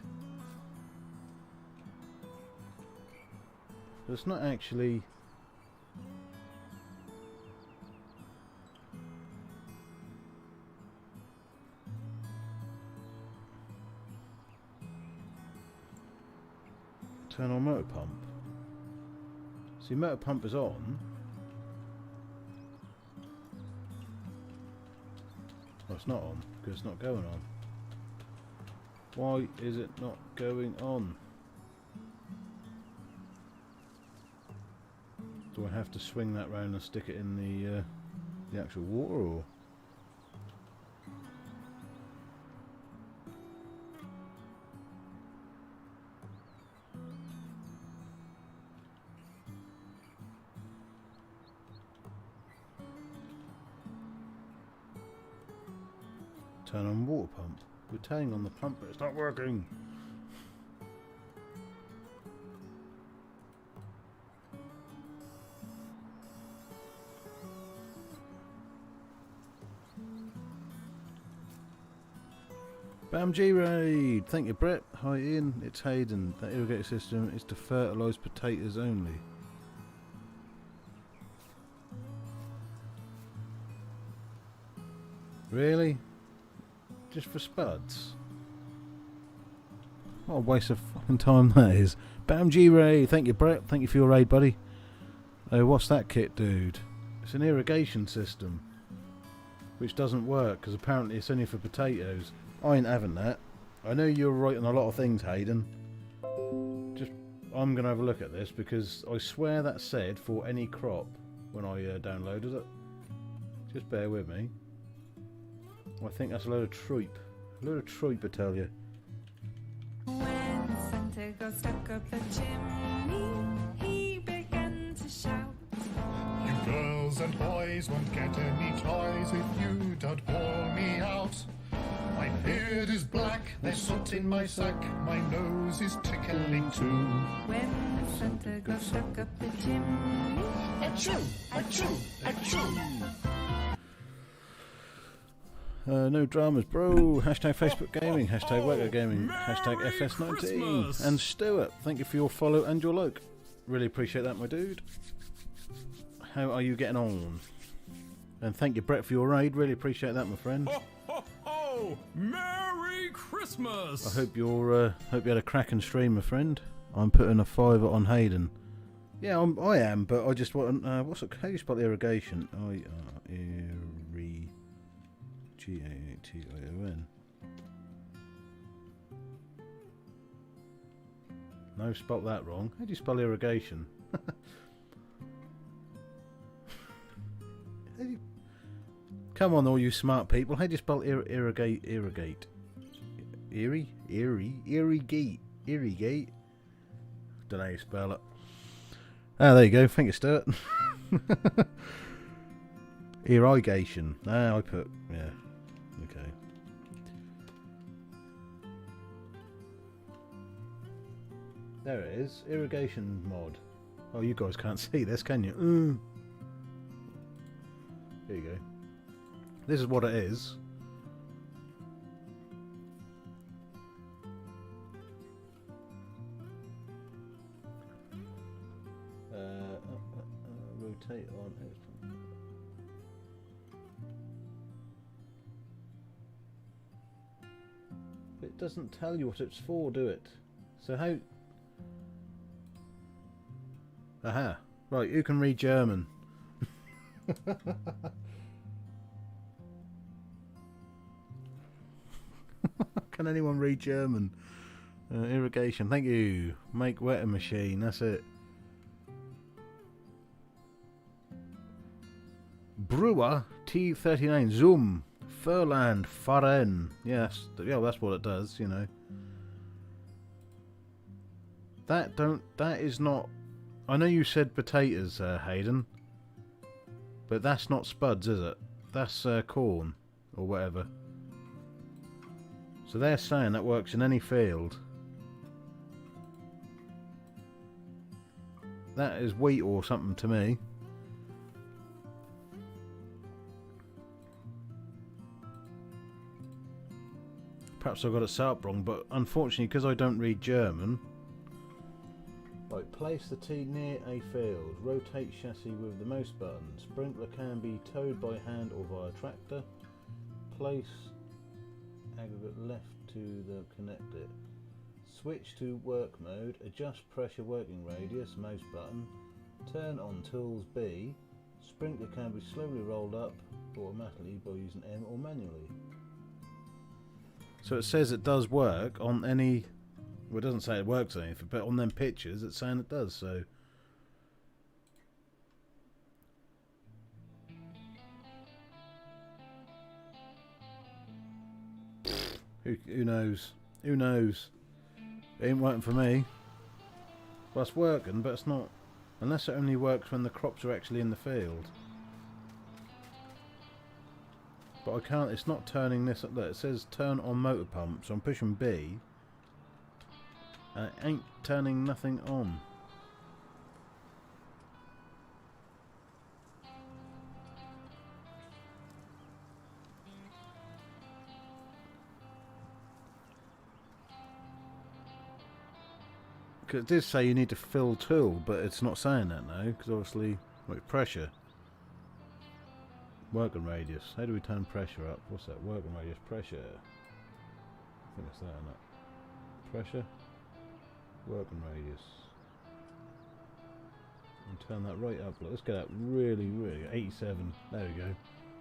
But it's not actually... Turn on motor pump. See, motor pump is on. Well, it's not on because it's not going on. Why is it not going on? Do I have to swing that round and stick it in the actual water, or? Turn on water pump. We're turning on the pump, but it's not working. BAMG raid! Thank you, Brett. Hi, Ian. It's Hayden. That irrigator system is to fertilise potatoes only. Really? Just for spuds? What a waste of fucking time that is. BAMG raid! Thank you, Brett. Thank you for your raid, buddy. Oh, what's that kit, dude? It's an irrigation system, which doesn't work because apparently it's only for potatoes. I ain't having that. I know you're right on a lot of things, Hayden. I'm gonna have a look at this because I swear that said for any crop when I downloaded it. Just bear with me. I think that's a load of troop. A load of troop, I tell you. When Santa got stuck up the chimney, he began to shout. You girls and boys won't get any toys if you don't pour me out. My beard is black, there's soot in my sack, my nose is tickling too. When Santa got stuck up the chimney, Achoo! Achoo! Achoo! No dramas, bro. Hashtag Facebook Gaming, hashtag Wackogaming, hashtag FS19. Christmas. And Stuart, thank you for your follow and your like. Really appreciate that, my dude. How are you getting on? And thank you, Brett, for your raid. Really appreciate that, my friend. Ho, ho, ho! Merry Christmas! I hope you had a cracking stream, my friend. I'm putting a fiver on Hayden. Yeah, I am, but I just want. What's it? How do you spell irrigation? G-A-T-I-O-N. No, spelt that wrong. How do you spell irrigation? Come on, all you smart people. How do you spell irrigate? Irrigate. Irrigate. Don't know how you spell it. Ah, there you go. Thank you, Stuart. Irrigation. Ah, I put, yeah. Okay. There it is. Irrigation mod. Oh, you guys can't see this, can you? There you go. This is what it is. Rotate on. It doesn't tell you what it's for, do it? So how... Aha. Right, who can read German? Can anyone read German? Irrigation, thank you. Make wetter machine, that's it. Brewer T39 Zoom Furland Fahren. Yes, yeah, that's what it does, you know. That is not. I know you said potatoes, Hayden, but that's not spuds, is it? That's corn or whatever. So they're saying that works in any field. That is wheat or something to me. Perhaps I got it set up wrong, but unfortunately, because I don't read German. Right, place the T near a field. Rotate chassis with the mouse button. Sprinkler can be towed by hand or via tractor. Place aggregate left to the connector. Switch to work mode. Adjust pressure working radius. Mouse button. Turn on tools B. Sprinkler can be slowly rolled up automatically by using M or manually. So it says it does work on any. Well, it doesn't say it works on anything, but on them pictures, it's saying it does. So, who knows? Who knows? It ain't working for me. Well, it's working, but it's not. Unless it only works when the crops are actually in the field. But I can't. It's not turning this. Look, it says turn on motor pump, so I'm pushing B. And it ain't turning nothing on. Because it did say you need to fill tool, but it's not saying that now. Because obviously, wait, pressure. Working radius. How do we turn pressure up? What's that? Working radius. Pressure. I think it's that, isn't it? Pressure. Working radius. And turn that right up. Look, let's get that really, really. 87. There we go.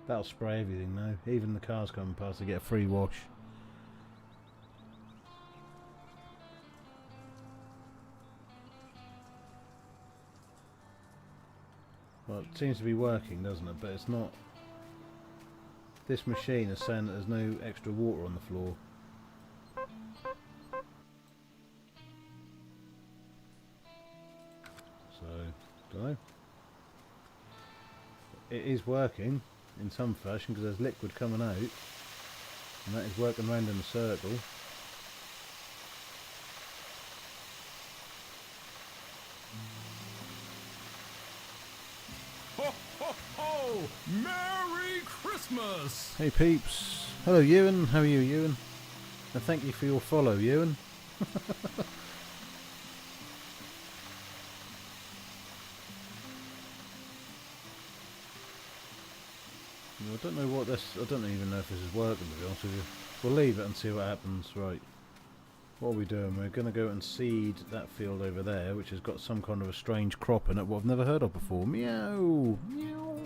That'll spray everything now. Even the cars coming past to get a free wash. Well, it seems to be working, doesn't it? But it's not. This machine is saying that there's no extra water on the floor. So, don't know. It is working in some fashion because there's liquid coming out, and that is working round in a circle. Ho, ho, ho! Merry Christmas! Hey peeps. Hello Ewan, how are you Ewan? And thank you for your follow Ewan. I don't know what this, I don't even know if this is working to be honest with you. We'll leave it and see what happens. Right. What are we doing? We're going to go and seed that field over there, which has got some kind of a strange crop in it, what I've never heard of before. Meow! Meow!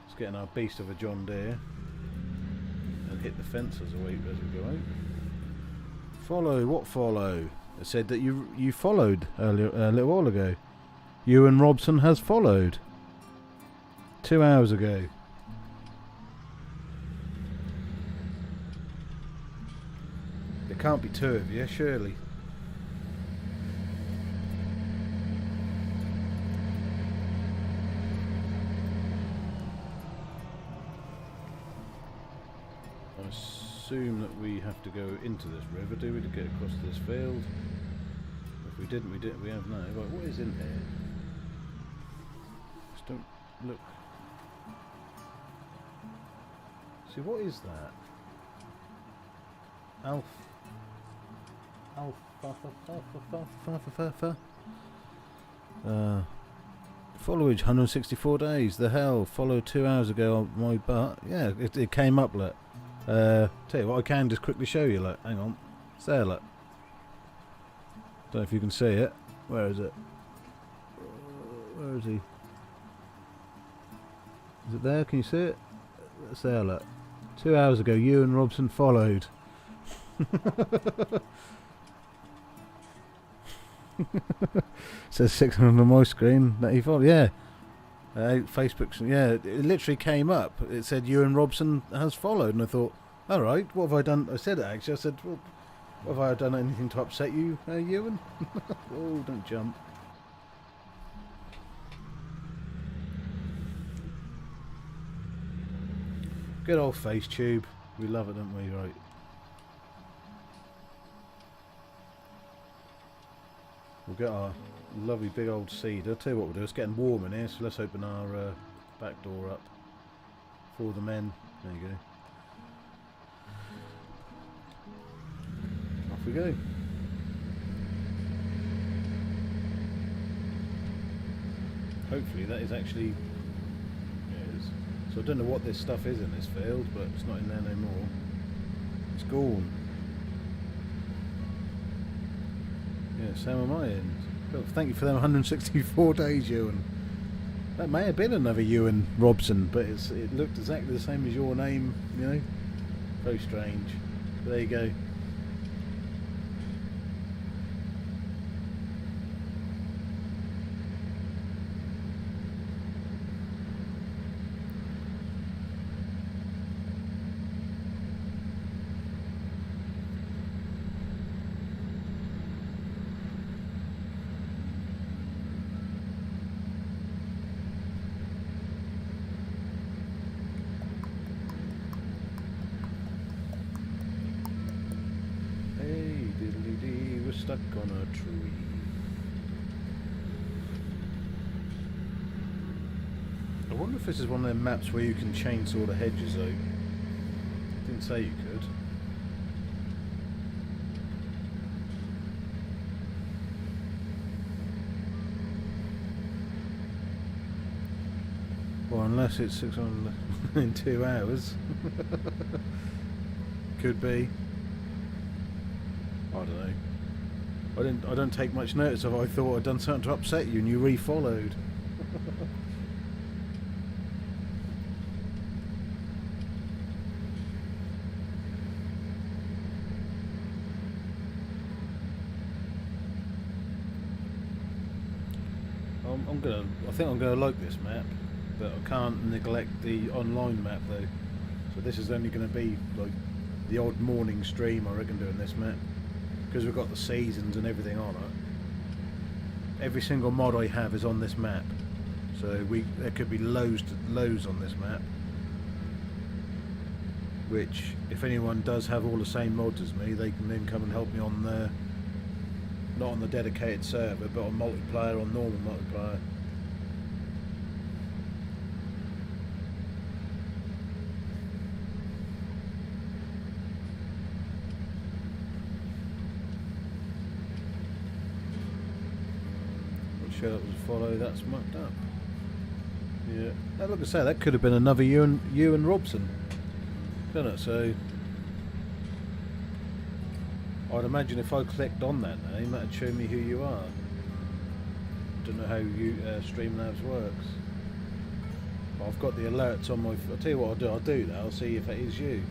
Let's get in our beast of a John Deere and hit the fences away as we go out. Follow? What follow? It said that you followed earlier, a little while ago. Ewan Robson has followed 2 hours ago. There can't be two of you, surely. I assume that we have to go into this river, do we, to get across to this field? If we didn't, we have now. Right, what is in here? Just don't look. See, what is that? Followage 164 days. The hell? Followed 2 hours ago on my butt. Yeah, it came up. Look. Tell you what, I can just quickly show you. Look, hang on. It's there. Look. Don't know if you can see it. Where is it? Where is he? Is it there? Can you see it? It's there. Look. 2 hours ago, Ewan Robson followed. Says 600 on my screen that he followed. Yeah, Facebook. Yeah, it literally came up. It said Ewan Robson has followed, and I thought, all right, what have I done? I said it actually. I said, well, have I done anything to upset you, Ewan? Oh, don't jump. Good old face tube. We love it, don't we? Right. We'll get our lovely big old seed. I'll tell you what we'll do. It's getting warm in here, so let's open our back door up for the men. There you go. Off we go. Hopefully that is actually... Yeah, it is. So I don't know what this stuff is in this field, but it's not in there no more. It's gone. Yeah, so am I. And well, thank you for them 164 days, Ewan. That may have been another Ewan Robson, but it looked exactly the same as your name, you know. Very strange. But there you go. Stuck on a tree. I wonder if this is one of them maps where you can chainsaw the hedges though. Didn't say you could. Well, unless it's 600 in 2 hours. Could be. I don't know. I don't take much notice of it. I thought I'd done something to upset you and you re-followed. I think I'm gonna like this map, but I can't neglect the online map though. So this is only gonna be like the odd morning stream, I reckon, doing this map. Because we've got the seasons and everything on it. Every single mod I have is on this map, so there could be loads on this map. Which, if anyone does have all the same mods as me, they can then come and help me on the, not on the dedicated server, but on multiplayer, on normal multiplayer. That was a follow, that's mucked up. Yeah, now, like I say, that could have been another Ewan Robson, couldn't it? So I'd imagine if I clicked on that name, that'd show me who you are. Don't know how StreamLabs works. But I've got the alerts on my. I'll tell you what I'll do that. I'll see if it is you.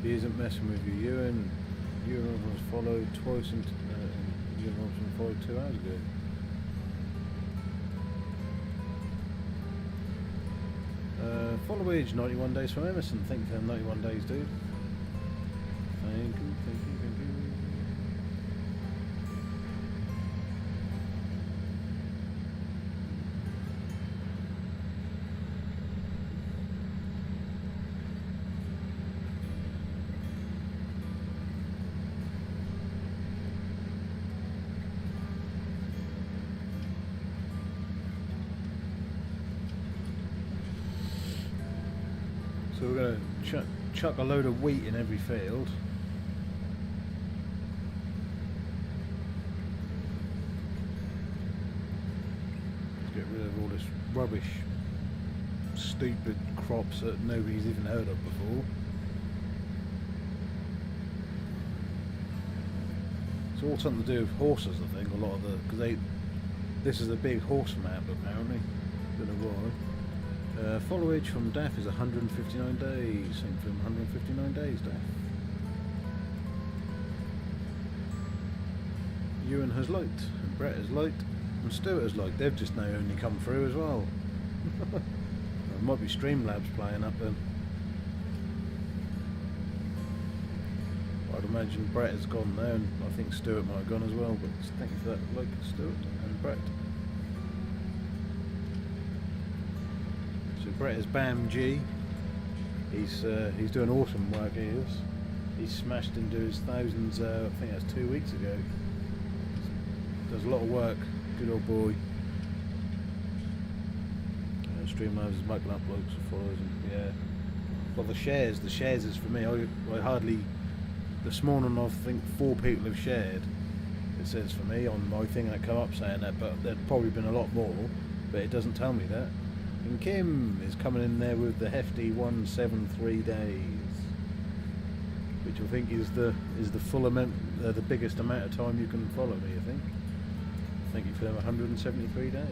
He isn't messing with you. Ewan was followed twice and Ewan Robson followed 2 hours ago. Followage 91 days from Emerson. Thank you for them 91 days, dude. Thank you, thank you, thank you. So we're going to chuck a load of wheat in every field. Let's get rid of all this rubbish, stupid crops that nobody's even heard of before. It's all something to do with horses, I think, a lot of the, because this is a big horse map apparently. Don't know why. Followage from Daff is 159 days. Same from 159 days, Daff. Ewan has liked, and Brett has liked, and Stuart has liked. They've just now only come through as well. It might be StreamLabs playing up then. I I'd imagine Brett has gone there, and I think Stuart might have gone as well, but thank you for that, like Stuart and Brett. So Brett is Bam G. He's doing awesome work, he is. He smashed into his thousands, I think that's 2 weeks ago. Does a lot of work, good old boy. StreamLabs is mucking up blokes who follows him, yeah. Well, the shares is for me. I hardly, this morning I think 4 people have shared, it says for me on my thing that come up saying that, but there'd probably been a lot more, but it doesn't tell me that. And Kim is coming in there with the hefty 173 days, which I think is the full amount, the biggest amount of time you can follow me, I think. Thank you for them 173 days.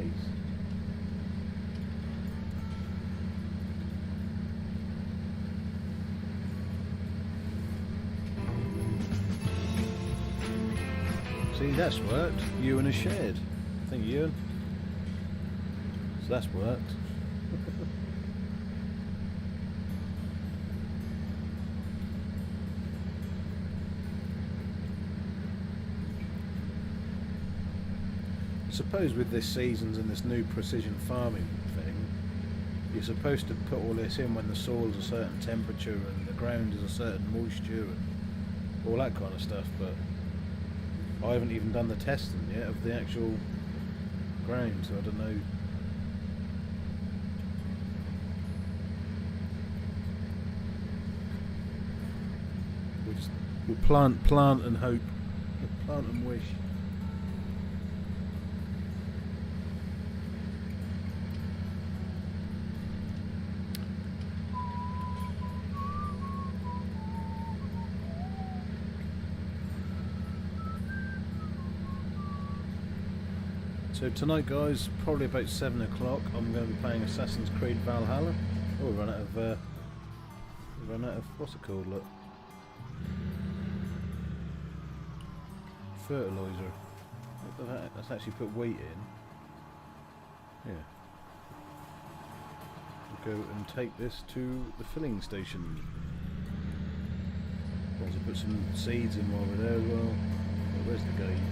See, that's worked. Ewan has shared. Thank you, Ewan. So that's worked. I suppose with this seasons and this new precision farming thing, you're supposed to put all this in when the soil's a certain temperature and the ground is a certain moisture and all that kind of stuff, but I haven't even done the testing yet of the actual ground, so I don't know. We'll plant and hope. We'll plant and wish. So tonight, guys, probably about 7 o'clock, I'm going to be playing Assassin's Creed Valhalla. Oh, we run out of what's it called? Look, fertilizer. Let's actually put wheat in. Yeah. We'll go and take this to the filling station. Also put some seeds in while we're there as well. Oh, where's the gate?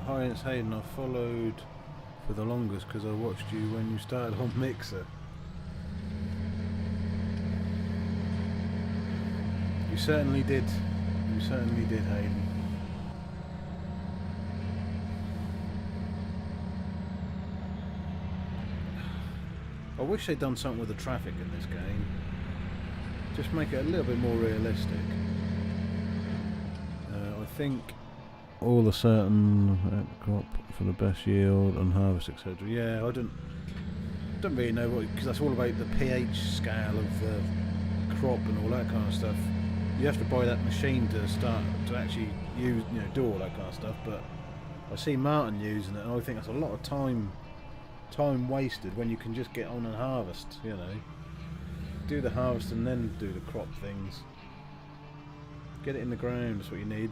Hi, it's Hayden. I followed for the longest because I watched you when you started on Mixer. You certainly did. You certainly did, Hayden. I wish they'd done something with the traffic in this game. Just make it a little bit more realistic. I think all the certain crop for the best yield and harvest, etc. Yeah, I don't really know what, because that's all about the pH scale of the crop and all that kind of stuff. You have to buy that machine to start to actually use, do all that kind of stuff. But I see Martin using it, and I think that's a lot of time wasted when you can just get on and harvest. Do the harvest and then do the crop things. Get it in the ground. That's what you need.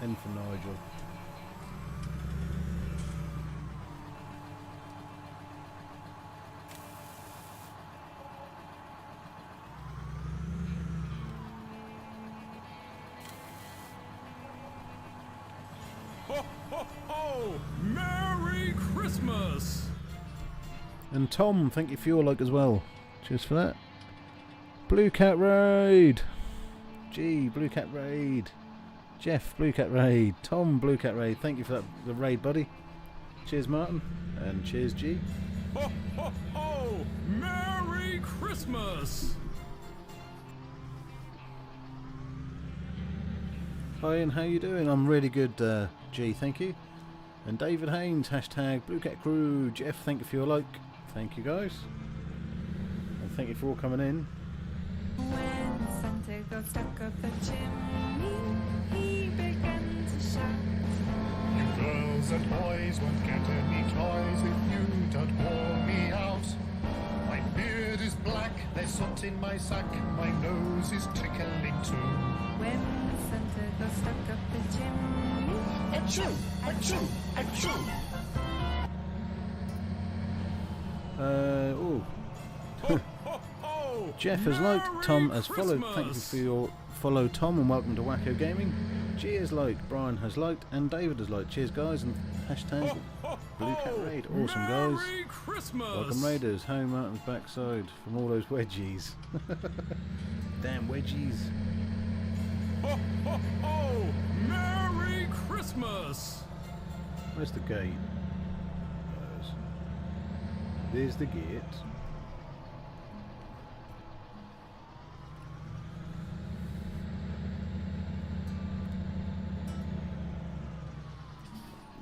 N for Nigel. Ho, ho, ho! Merry Christmas! And Tom, thank you for your like as well. Cheers for that. Blue Cat Raid. G, Blue Cat Raid. Jeff, Blue Cat Raid. Tom, Blue Cat Raid. Thank you for the raid, buddy. Cheers, Martin. And cheers, G. Ho, ho, ho! Merry Christmas! Hi, and how you doing? I'm really good, G, thank you. And David Haynes, hashtag Blue Cat Crew. Jeff, thank you for your like. Thank you, guys. And thank you for all coming in. When Santa got stuck up the chimney, he began to shout. You girls and boys won't get any toys if you don't pour me out. My beard is black, there's soot in my sack, my nose is tickling too. When Santa got stuck up the chimney, Achoo! Achoo! Achoo! Oh. Jeff has liked, Tom has followed. Thank you for your follow, Tom, and welcome to Wackogaming. G has liked, Brian has liked, and David has liked. Cheers, guys, and hashtag Blue Cat Raid. Awesome, guys. Merry Christmas! Welcome, Raiders. Home Mountain's backside from all those wedgies. Damn wedgies. Ho, ho, ho! Merry Christmas! Where's the gate? There's the gate.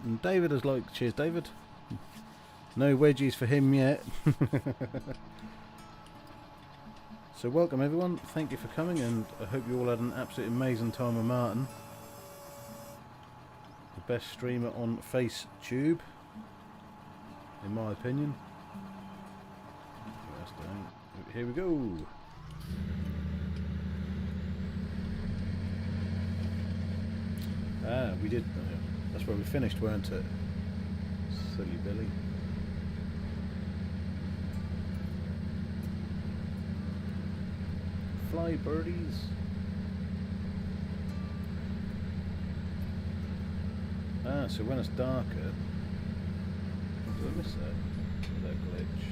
And David has liked. Cheers, David. No wedgies for him yet. So welcome everyone, thank you for coming, and I hope you all had an absolutely amazing time with Martin. The best streamer on FaceTube, in my opinion. Here we go. Ah, we did. That's where we finished, weren't it? Silly Billy. Fly birdies. Ah, so when it's darker. Did I miss that? That glitch.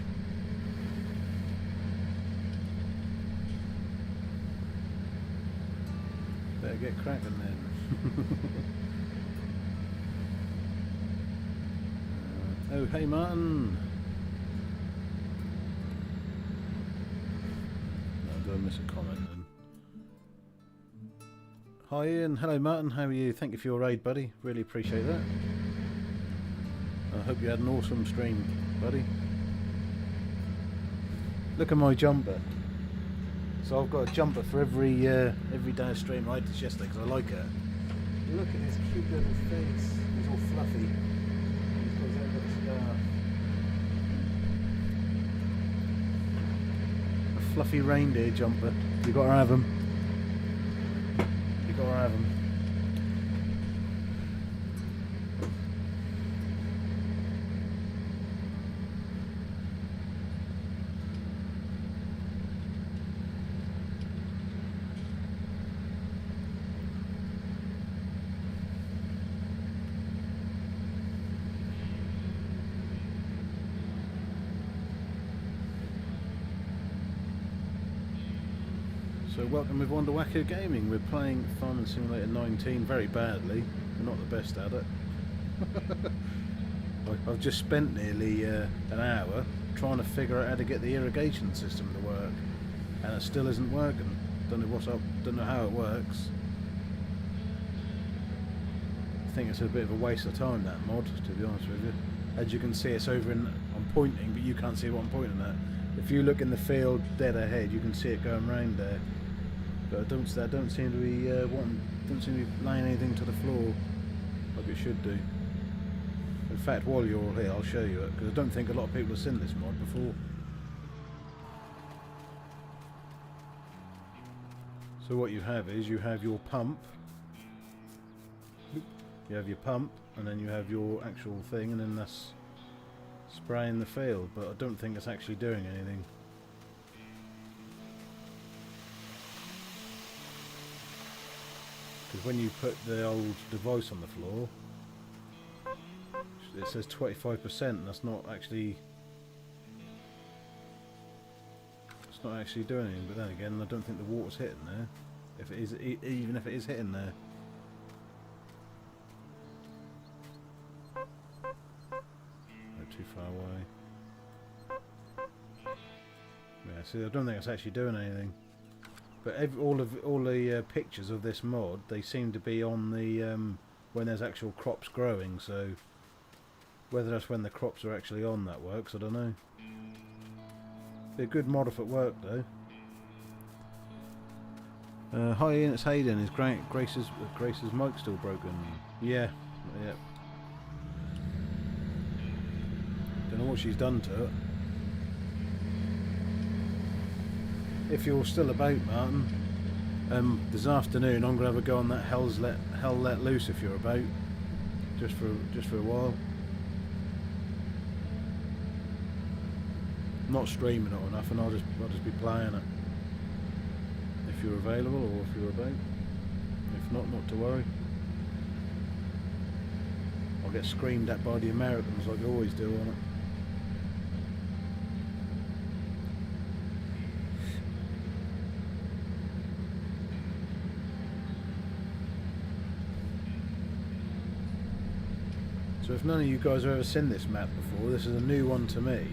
Better get cracking then. Oh, hey Martin. No, do I miss a comment then? Hi Ian, hello Martin, how are you? Thank you for your raid, buddy. Really appreciate that. I hope you had an awesome stream, buddy. Look at my jumper. So I've got a jumper for every day I stream. I did this yesterday because I like it. Look at his cute little face. He's all fluffy. He's got his own little scarf. A fluffy reindeer jumper. You gotta have him. You gotta have him. So welcome everyone to Wackogaming. We're playing Farming Simulator 19 very badly. We're not the best at it. I've just spent nearly an hour trying to figure out how to get the irrigation system to work, and it still isn't working. Don't know what's up, don't know how it works. I think it's a bit of a waste of time, that mod, to be honest with you. As you can see, it's over in, I'm pointing, but you can't see what I'm pointing at. If you look in the field dead ahead, you can see it going round there. But I don't seem to be don't seem to be laying anything to the floor like it should do. In fact, while you're all here, I'll show you it, because I don't think a lot of people have seen this mod before. So what you have is, you have your pump. You have your pump, and then you have your actual thing, and then that's spraying the field, but I don't think it's actually doing anything. Because when you put the old device on the floor, it says 25%, and that's not actually, it's not actually doing anything. But then again, I don't think the water's hitting there. If it is, even if it is hitting there. Too far away. Yeah, see, I don't think it's actually doing anything. But all the pictures of this mod, they seem to be on the when there's actual crops growing. So whether that's when the crops are actually on that works, I don't know. Be a good mod if it worked though. Hi Ian, it's Hayden. Is Grace's mic still broken? Yeah, yeah. Don't know what she's done to it. If you're still about, Martin, this afternoon I'm gonna have a go on that Hell Let Loose if you're about, just for a while. I'm not streaming it or nothing. I'll just be playing it. If you're available or if you're about. If not to worry. I'll get screamed at by the Americans like I always do on it. So if none of you guys have ever seen this map before, this is a new one to me.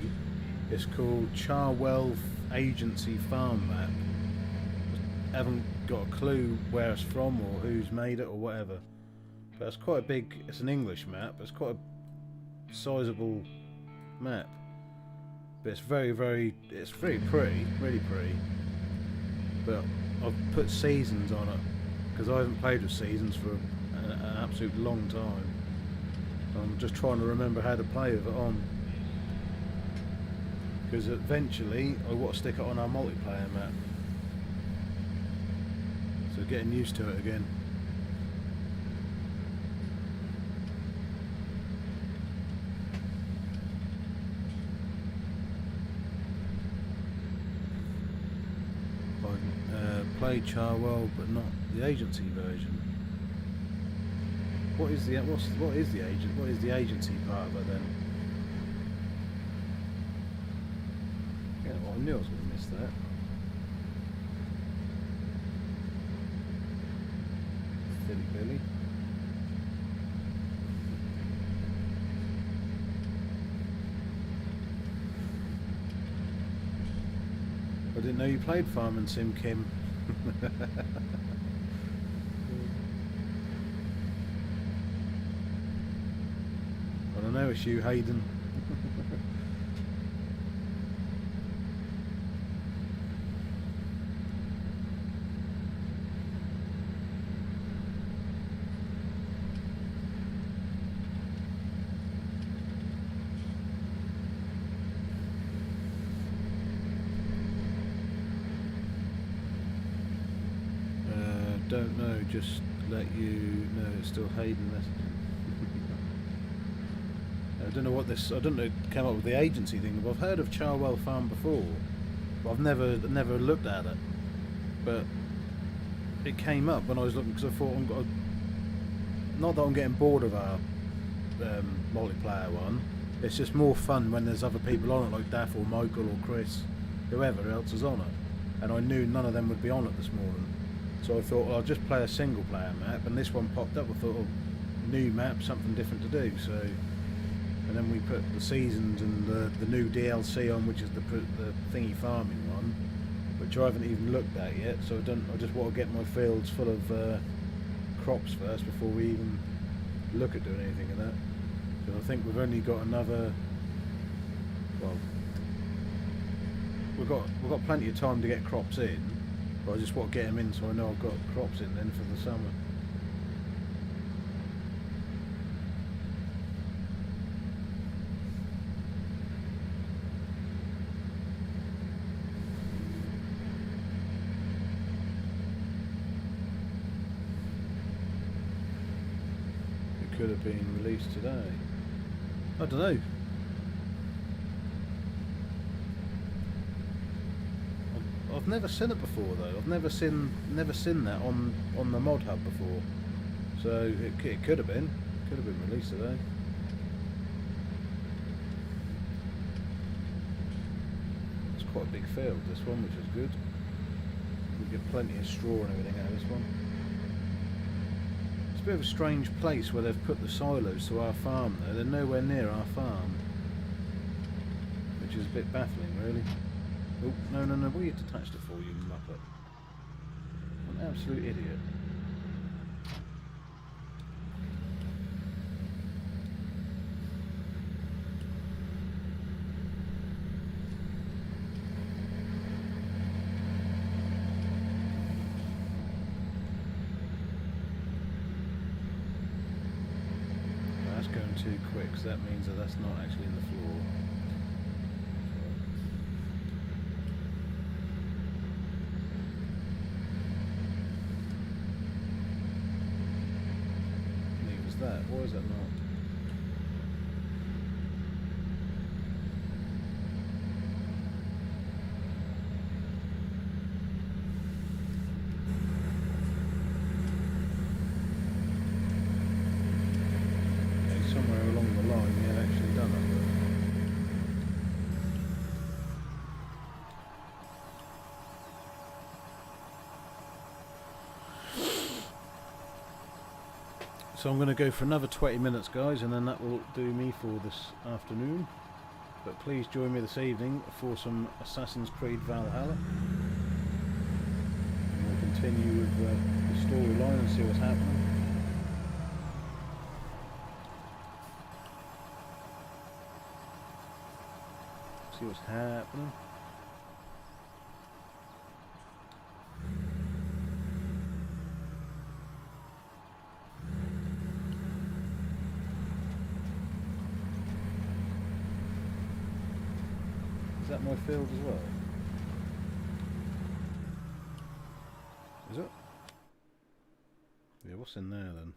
It's called Charwell Agency Farm Map. I haven't got a clue where it's from or who's made it or whatever. But it's quite a big, it's an English map, it's quite a sizable map. But it's very pretty, really pretty. But I've put seasons on it, because I haven't played with seasons for an absolute long time. I'm just trying to remember how to play with it on. Because eventually I want to stick it on our multiplayer map. So getting used to it again. I've played Charwell, but not the agency version. What is the agency part of it then? Yeah, well, I knew I was going to miss that. Silly Billy. I didn't know you played Farming Sim, Kim. I know it's you, Hayden. Don't know, just let you know it's still Hayden messaging. I don't know what this, I don't know, came up with the agency thing, but I've heard of Charwell Farm before, but I've never looked at it. But it came up when I was looking, because I thought, not that I'm getting bored of our multiplayer one, it's just more fun when there's other people on it, like Daff or Michael or Chris, whoever else is on it. And I knew none of them would be on it this morning. So I thought, well, I'll just play a single player map, and this one popped up. I thought, oh, new map, something different to do. So, and then we put the seasons and the new DLC on, which is the thingy farming one, which I haven't even looked at yet. So I just want to get my fields full of crops first before we even look at doing anything of that. So I think we've only got another. Well, we've got plenty of time to get crops in. But I just want to get them in so I know I've got crops in then for the summer. It could have been released today. I don't know. I've never seen it before though. I've never seen that on the mod hub before. So it could have been released today. It's quite a big field, this one, which is good. We get plenty of straw and everything out of this one. It's a bit of a strange place where they've put the silos to our farm though. They're nowhere near our farm, which is a bit baffling really. Oh, no, what are you detached it for, you muppet? An absolute idiot. too quick, so that means that that's not actually in the floor. Neither is that. Why is that not? So I'm going to go for another 20 minutes, guys, and then that will do me for this afternoon. But please join me this evening for some Assassin's Creed Valhalla. And we'll continue with the storyline and see what's happening. See what's happening. Is that my field as well? Is it? Yeah, what's in there then?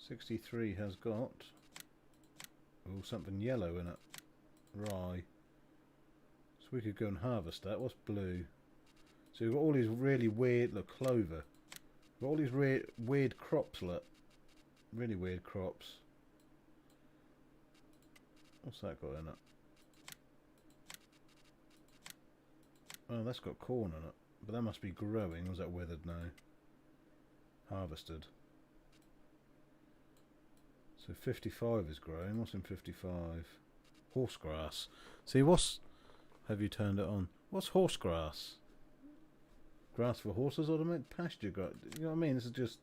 63 has got something yellow in it. Rye. So we could go and harvest that. What's blue? So we've got all these really weird, look, clover. We've got all these weird crops, look. Really weird crops. What's that got in it? Oh, that's got corn in it. But that must be growing. Or is that withered now? Harvested. So 55 is growing. What's in 55? Horse grass. See, what's... Have you turned it on? What's horse grass? Grass for horses or to make pasture grass? You know what I mean? This is just...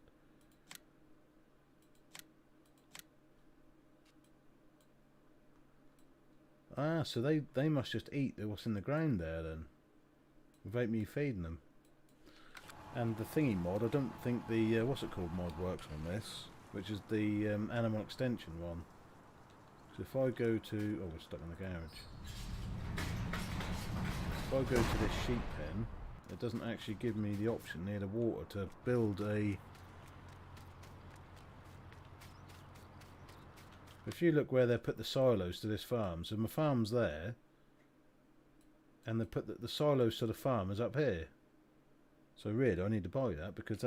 Ah, so they must just eat what's in the ground there then, without me feeding them. And the thingy mod, I don't think the what's it called mod works on this, which is the animal extension one. So if I go to, oh, we're stuck in the garage. If I go to this sheep pen, it doesn't actually give me the option near the water to build a... If you look where they put the silos to this farm, so my farm's there, and they put the silos to the farm is up here. So really I need to buy that because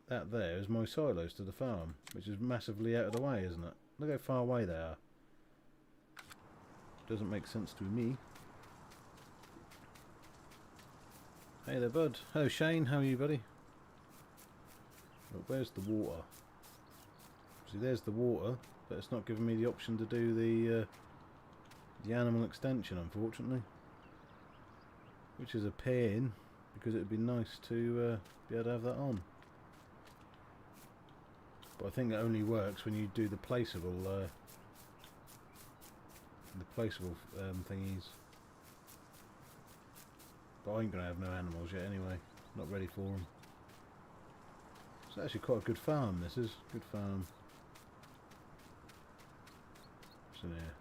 that there is my silos to the farm, which is massively out of the way, isn't it? Look how far away they are. Doesn't make sense to me. Hey there, bud. Hello, Shane. How are you, buddy? Look, where's the water? See, there's the water, but it's not giving me the option to do the animal extension, unfortunately. Which is a pain, because it would be nice to be able to have that on. But I think it only works when you do the placeable thingies. But I ain't gonna have no animals yet anyway. Not ready for them. It's actually quite a good farm. This is good farm. What's in here?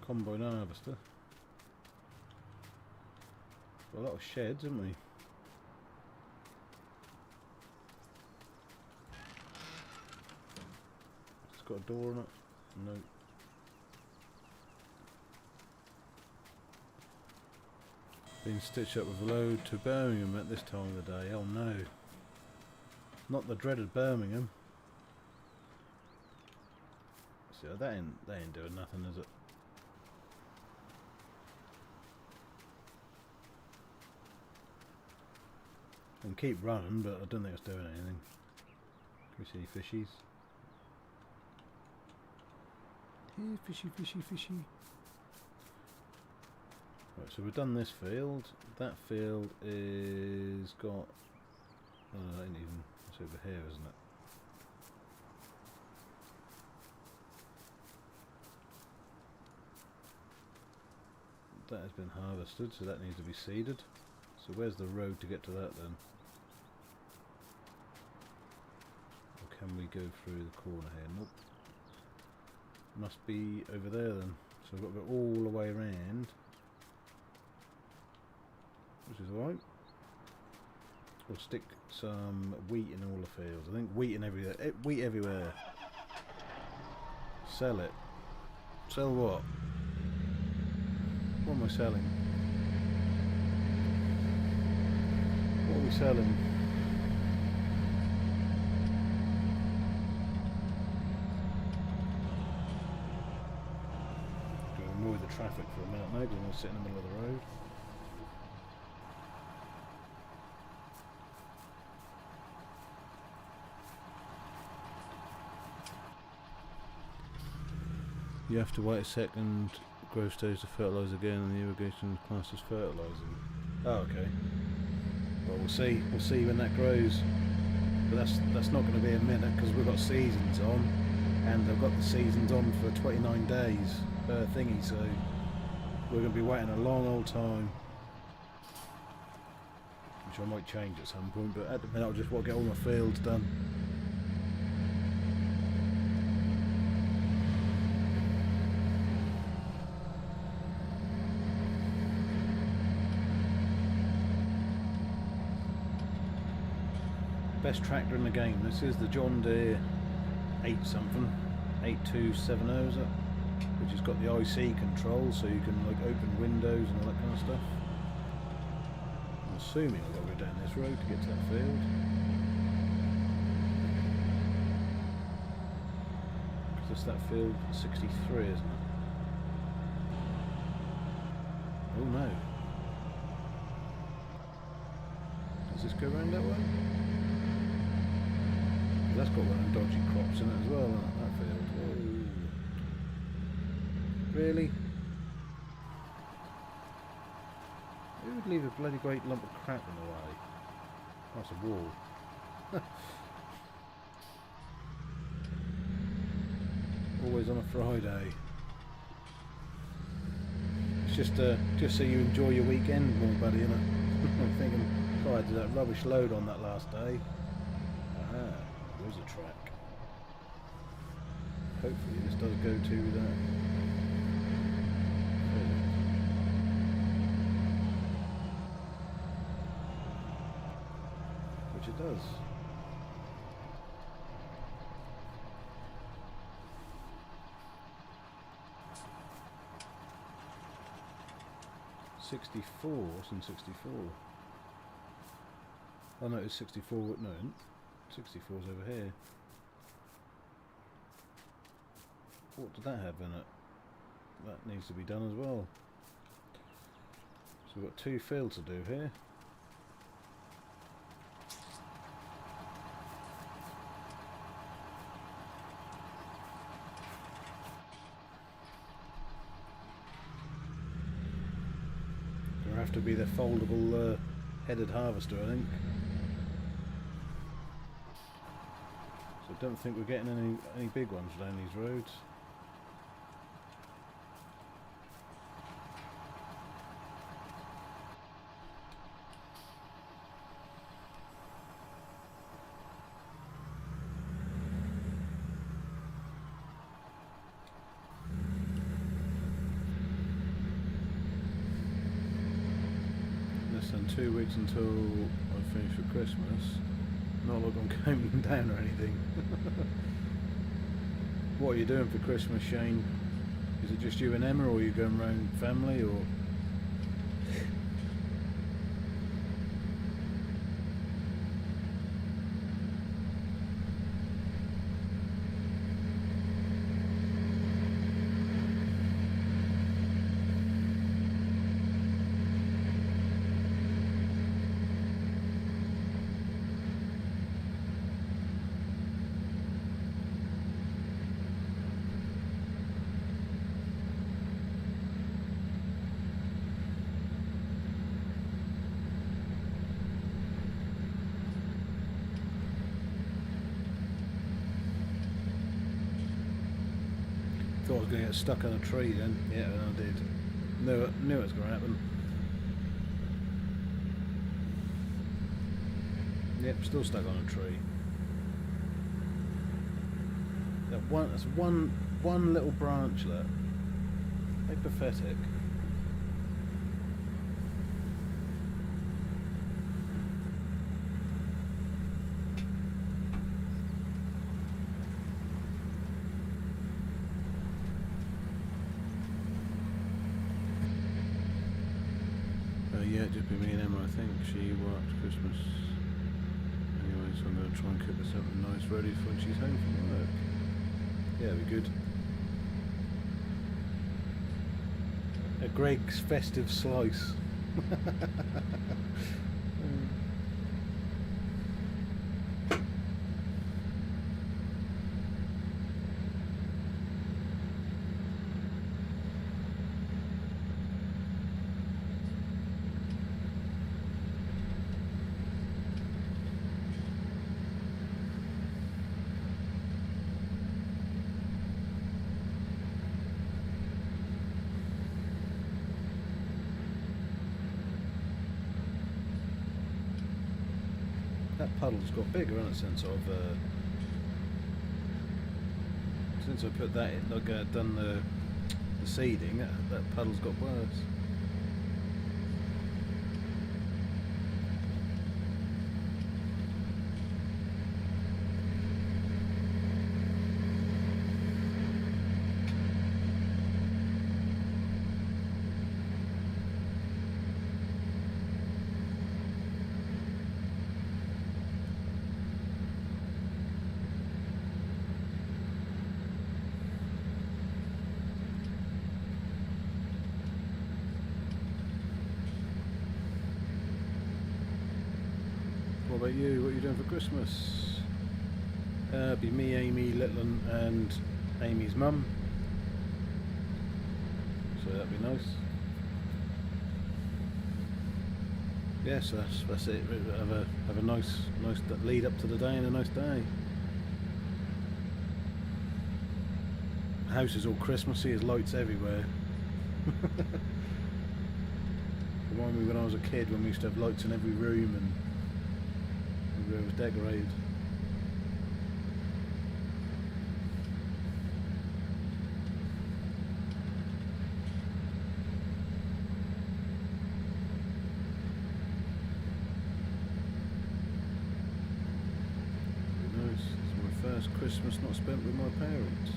Combine harvester. Got a lot of sheds, haven't we? It's got a door on it. No. Been stitched up with a load to Birmingham at this time of the day. Oh no. Not the dreaded Birmingham. So that ain't doing nothing, is it? I can keep running, but I don't think it's doing anything. Can we see any fishies? Yeah, fishy, fishy, fishy. Right, so we've done this field. That field is got... Oh, that ain't even... It's over here, isn't it? That has been harvested, so that needs to be seeded. So where's the road to get to that then? Or can we go through the corner here? Nope. Must be over there then. So we've got to go all the way around. Which is alright. We'll stick some wheat in all the fields. I think wheat in everywhere. Wheat everywhere. Sell it. Sell what? What am I selling? What are we selling? Going to avoid the traffic for a minute now because I'm going to sit in the middle of the road. You have to wait a second. Growth stage to fertilise again, and the irrigation class as fertilising. Oh, okay. Well, we'll see. We'll see when that grows. But that's not going to be a minute because we've got seasons on, and they've got the seasons on for 29 days per thingy. So we're going to be waiting a long old time, which I might change at some point. But at the minute, I just want to get all my fields done. Best tractor in the game. This is the John Deere 8270, is it? Which has got the IC control, so you can like open windows and all that kind of stuff. I'm assuming I've got to go down this road to get to that field. Because it's that field 63, isn't it? Oh no. Does this go around that way? That's got one of them dodgy crops in it as well, isn't it? That field. Whoa. Really? Who would leave a bloody great lump of crap in the way? That's a wall. Always on a Friday. It's just so you enjoy your weekend more, buddy, innit? I'm thinking, God, I did that rubbish load on that last day. Aha. There's a track. Hopefully this does go to that. Which it does. $64. What's in 64? Oh no, it's 64. No. 64's over here. What did that have in it? That needs to be done as well. So we've got 2 fields to do here. Gonna have to be the foldable headed harvester, I think. I don't think we're getting any big ones down these roads. Less than 2 weeks until I finish for Christmas. Not like I'm counting down or anything. What are you doing for Christmas, Shane? Is it just you and Emma, or are you going around family, or? Thought I was going to get stuck on a tree then. Yeah, and I did. Knew it was going to happen. Yep, still stuck on a tree. That's one little branchlet. How pathetic. Yeah, it'd just be me and Emma, I think. She worked Christmas. Anyway, so I'm going to try and cook her something nice ready for when she's home from work. Yeah, it'd be good. A Greg's festive slice. That puddle's got bigger, hasn't it, since I put that in, like done the seeding, that puddle's got worse. What about you? What are you doing for Christmas? Be me, Amy, Litland and Amy's mum. So that'd be nice. Yes, that's it. Have a nice lead up to the day and a nice day. The house is all Christmassy, there's lights everywhere. Remind me when I was a kid when we used to have lights in every room and everywhere was decorated. Very nice. It's my first Christmas not spent with my parents.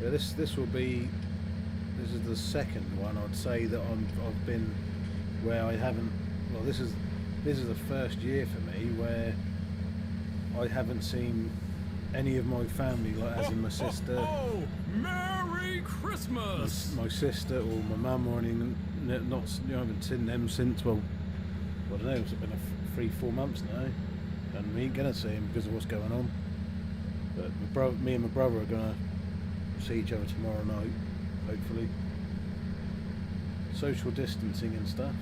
Yeah, this is the second one I'd say that I've been where I haven't. Well, this is the first year for me where I haven't seen any of my family, like as in my sister. Oh, Merry Christmas! My sister or my mum or anything. Not, I haven't seen them since, well, I don't know, it's been 3-4 months now, and we ain't gonna see them because of what's going on. But me and my brother are gonna see each other tomorrow night, hopefully. Social distancing and stuff.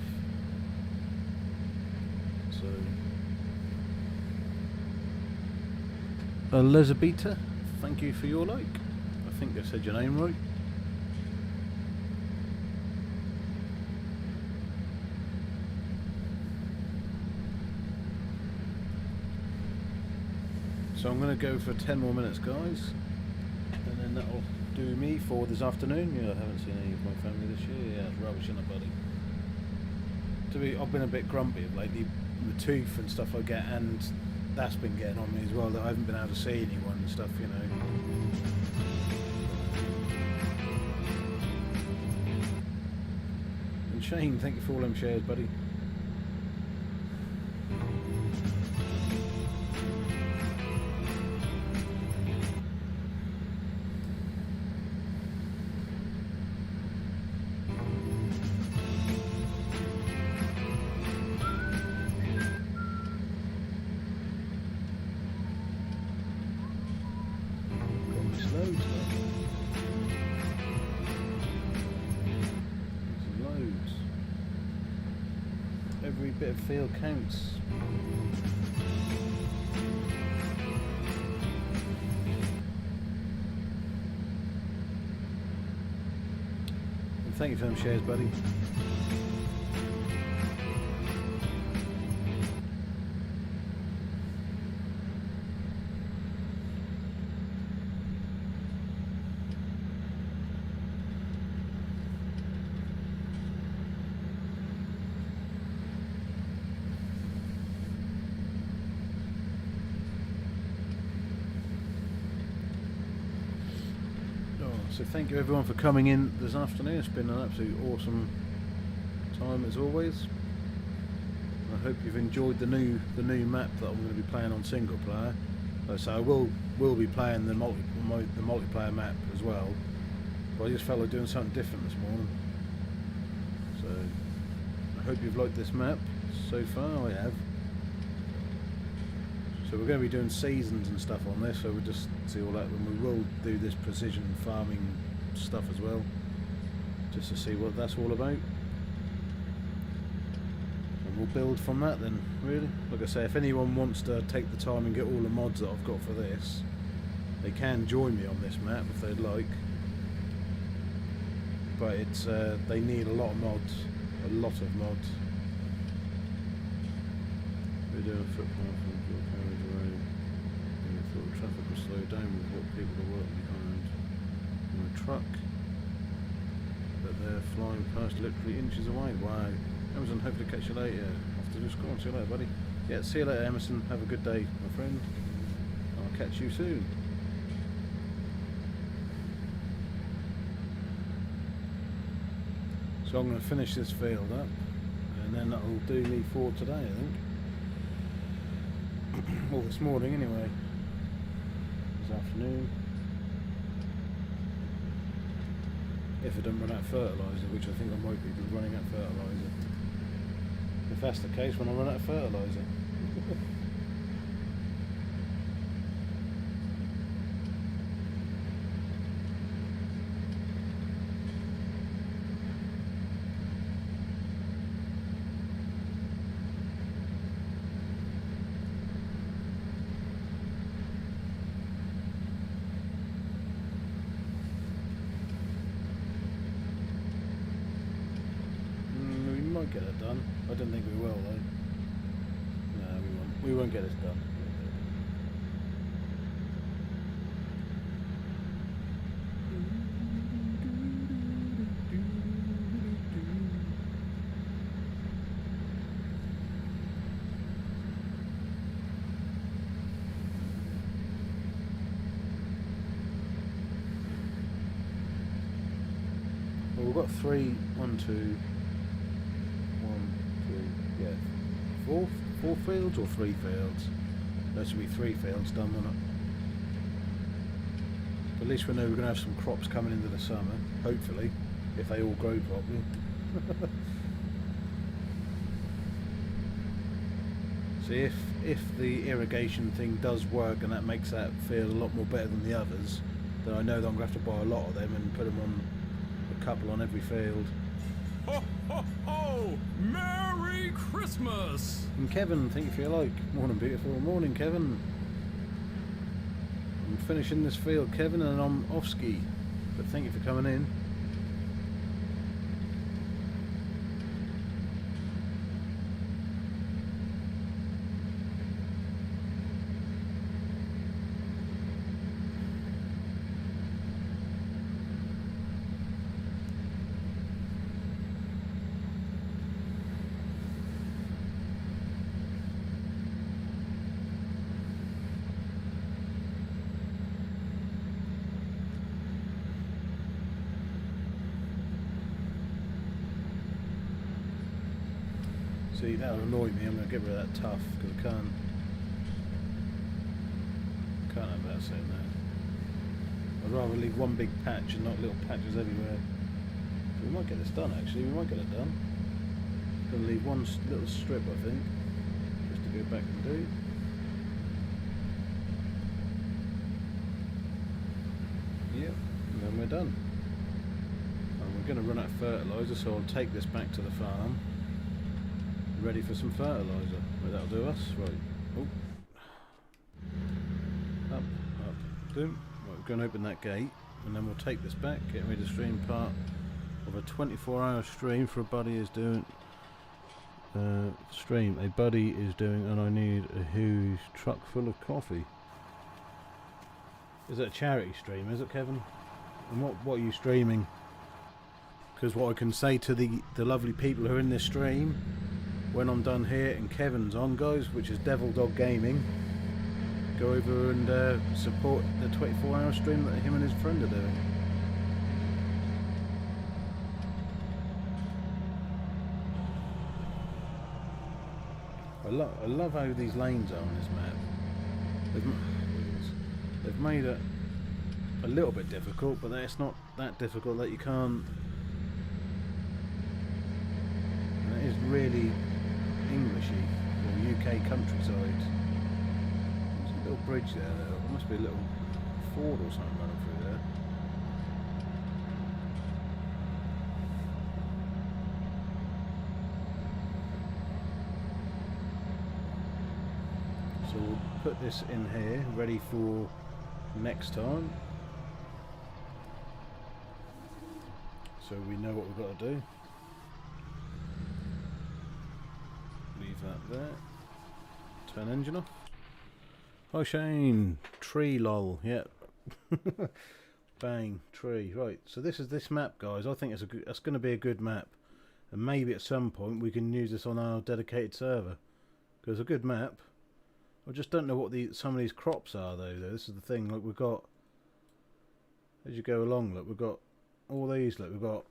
So, Elizabeth, thank you for your like. I think I said your name right. So I'm going to go for 10 more minutes, guys, and then that'll do me for this afternoon. Yeah, I haven't seen any of my family this year. Yeah, it's rubbish, isn't it, buddy? I've been a bit grumpy of lately, the tooth and stuff I get, and that's been getting on me as well, that I haven't been able to see anyone and stuff, you know. And Shane, thank you for all them shares, buddy. Every bit of field counts. Thank you for them shares, buddy. So thank you everyone for coming in this afternoon. It's been an absolutely awesome time as always. I hope you've enjoyed the new map that I'm going to be playing on single player. So I will be playing the multiplayer map as well. But I just felt like doing something different this morning. So I hope you've liked this map so far. I have. So we're going to be doing seasons and stuff on this, so we'll just see all that, and we will do this precision farming stuff as well, just to see what that's all about. And we'll build from that then, really. Like I say, if anyone wants to take the time and get all the mods that I've got for this, they can join me on this map if they'd like. But it's they need a lot of mods, a lot of mods. We're doing a footpath from your carriage away. And we thought traffic would slow down with what people are working behind in a truck. But they're flying past literally inches away. Wow. Emerson, hopefully catch you later. Off to the school. See you later, buddy. Yeah, see you later, Emerson. Have a good day, my friend. I'll catch you soon. So I'm going to finish this field up, and then that'll do me for today, I think. Well, this morning anyway. This afternoon. If I don't run out of fertiliser, which I think I might be running out of fertiliser. If that's the case, when I run out of fertiliser. Get it done. I don't think we will though. No, we won't. We won't get this done. Well, we've got 3, 1, 2. Four fields or 3 fields? There should be 3 fields done, won't it? But at least we know we're going to have some crops coming into the summer, hopefully, if they all grow properly. See, if the irrigation thing does work and that makes that field a lot more better than the others, then I know that I'm going to have to buy a lot of them and put them on a couple on every field. Ho, ho, ho! Merry Christmas! And Kevin, thank you for your like. Morning, beautiful. Morning, Kevin. I'm finishing this field, Kevin, and I'm off ski. But thank you for coming in. See, that'll annoy me. I'm going to get rid of that tough because I can't have that sitting there. I'd rather leave one big patch and not little patches everywhere. We might get this done actually, we might get it done. Going to leave one little strip I think, just to go back and do. Yep, and then we're done. And we're going to run out of fertiliser, so I'll take this back to the farm. Ready for some fertiliser. Well, that'll do us. Right. Oh. Up. Boom. Right, we're going to open that gate, and then we'll take this back, get rid of the stream part, of a 24-hour stream for a buddy is doing. Stream a buddy is doing, and I need a huge truck full of coffee. Is it a charity stream? Is it, Kevin? And what are you streaming? Because what I can say to the lovely people who are in this stream, when I'm done here and Kevin's on, guys, which is Devil Dog Gaming, go over and support the 24-hour stream that him and his friend are doing. I love how these lanes are on this map. They've made it a little bit difficult, but it's not that difficult that you can't. And it is really Englishy or UK countryside. There's a little bridge there. There must be a little ford or something running through there. So we'll put this in here, ready for next time. So we know what we've got to do. Leave that there. Turn engine off. Hi Shane. Tree lol. Yep. Bang. Tree. Right. So this is this map, guys. I think it's going to be a good map. And maybe at some point we can use this on our dedicated server. Because it's a good map. I just don't know what some of these crops are though. This is the thing. Look, we've got, as you go along, look, we've got all these. Look, we've got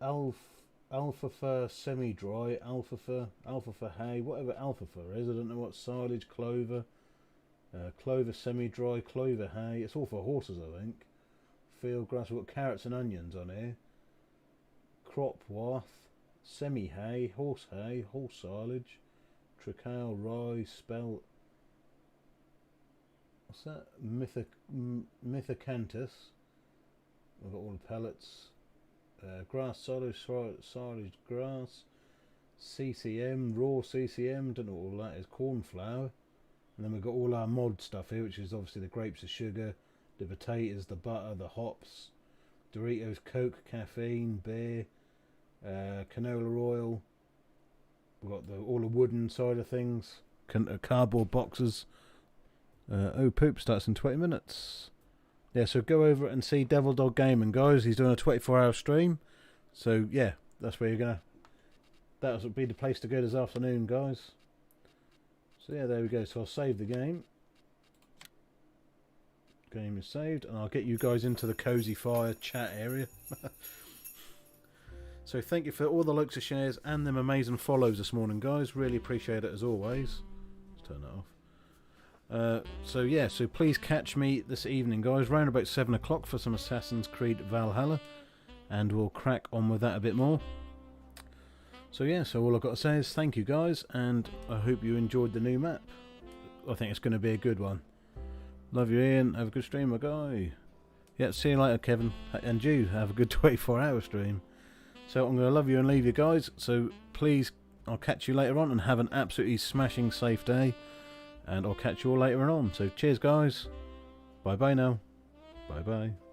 alpha fir semi-dry, alpha fir hay, whatever alpha fir is. I don't know what silage, clover, clover semi-dry, clover hay. It's all for horses, I think. Field grass. We've got carrots and onions on here. Crop wath, semi-hay, horse silage. Tricale, rye, spelt. What's that? Mythocanthus. We've got all the pellets. Grass, silage grass. CCM, raw CCM. Don't know what all that is. Cornflour. And then we've got all our mod stuff here, which is obviously the grapes of sugar, the potatoes, the butter, the hops, Doritos, Coke, caffeine, beer, canola oil. We've got all the wooden side of things, cardboard boxes. Oh, poop starts in 20 minutes. Yeah, so go over and see Devil Dog Gaming, guys. He's doing a 24-hour stream. So, yeah, that's where you're going to... That'll be the place to go this afternoon, guys. So, yeah, there we go. So, I'll save the game. Game is saved. And I'll get you guys into the Cozy Fire chat area. So thank you for all the likes and shares and them amazing follows this morning, guys. Really appreciate it as always. Let's turn that off. So yeah, so please catch me this evening, guys, round about 7 o'clock for some Assassin's Creed Valhalla, and we'll crack on with that a bit more. So yeah, so all I've got to say is thank you, guys, and I hope you enjoyed the new map. I think it's going to be a good one. Love you, Ian. Have a good stream, my guy. Yeah, see you later, Kevin, and you have a good 24-hour stream. So I'm going to love you and leave you, guys. So please, I'll catch you later on and have an absolutely smashing safe day. And I'll catch you all later on. So cheers, guys. Bye-bye now. Bye-bye.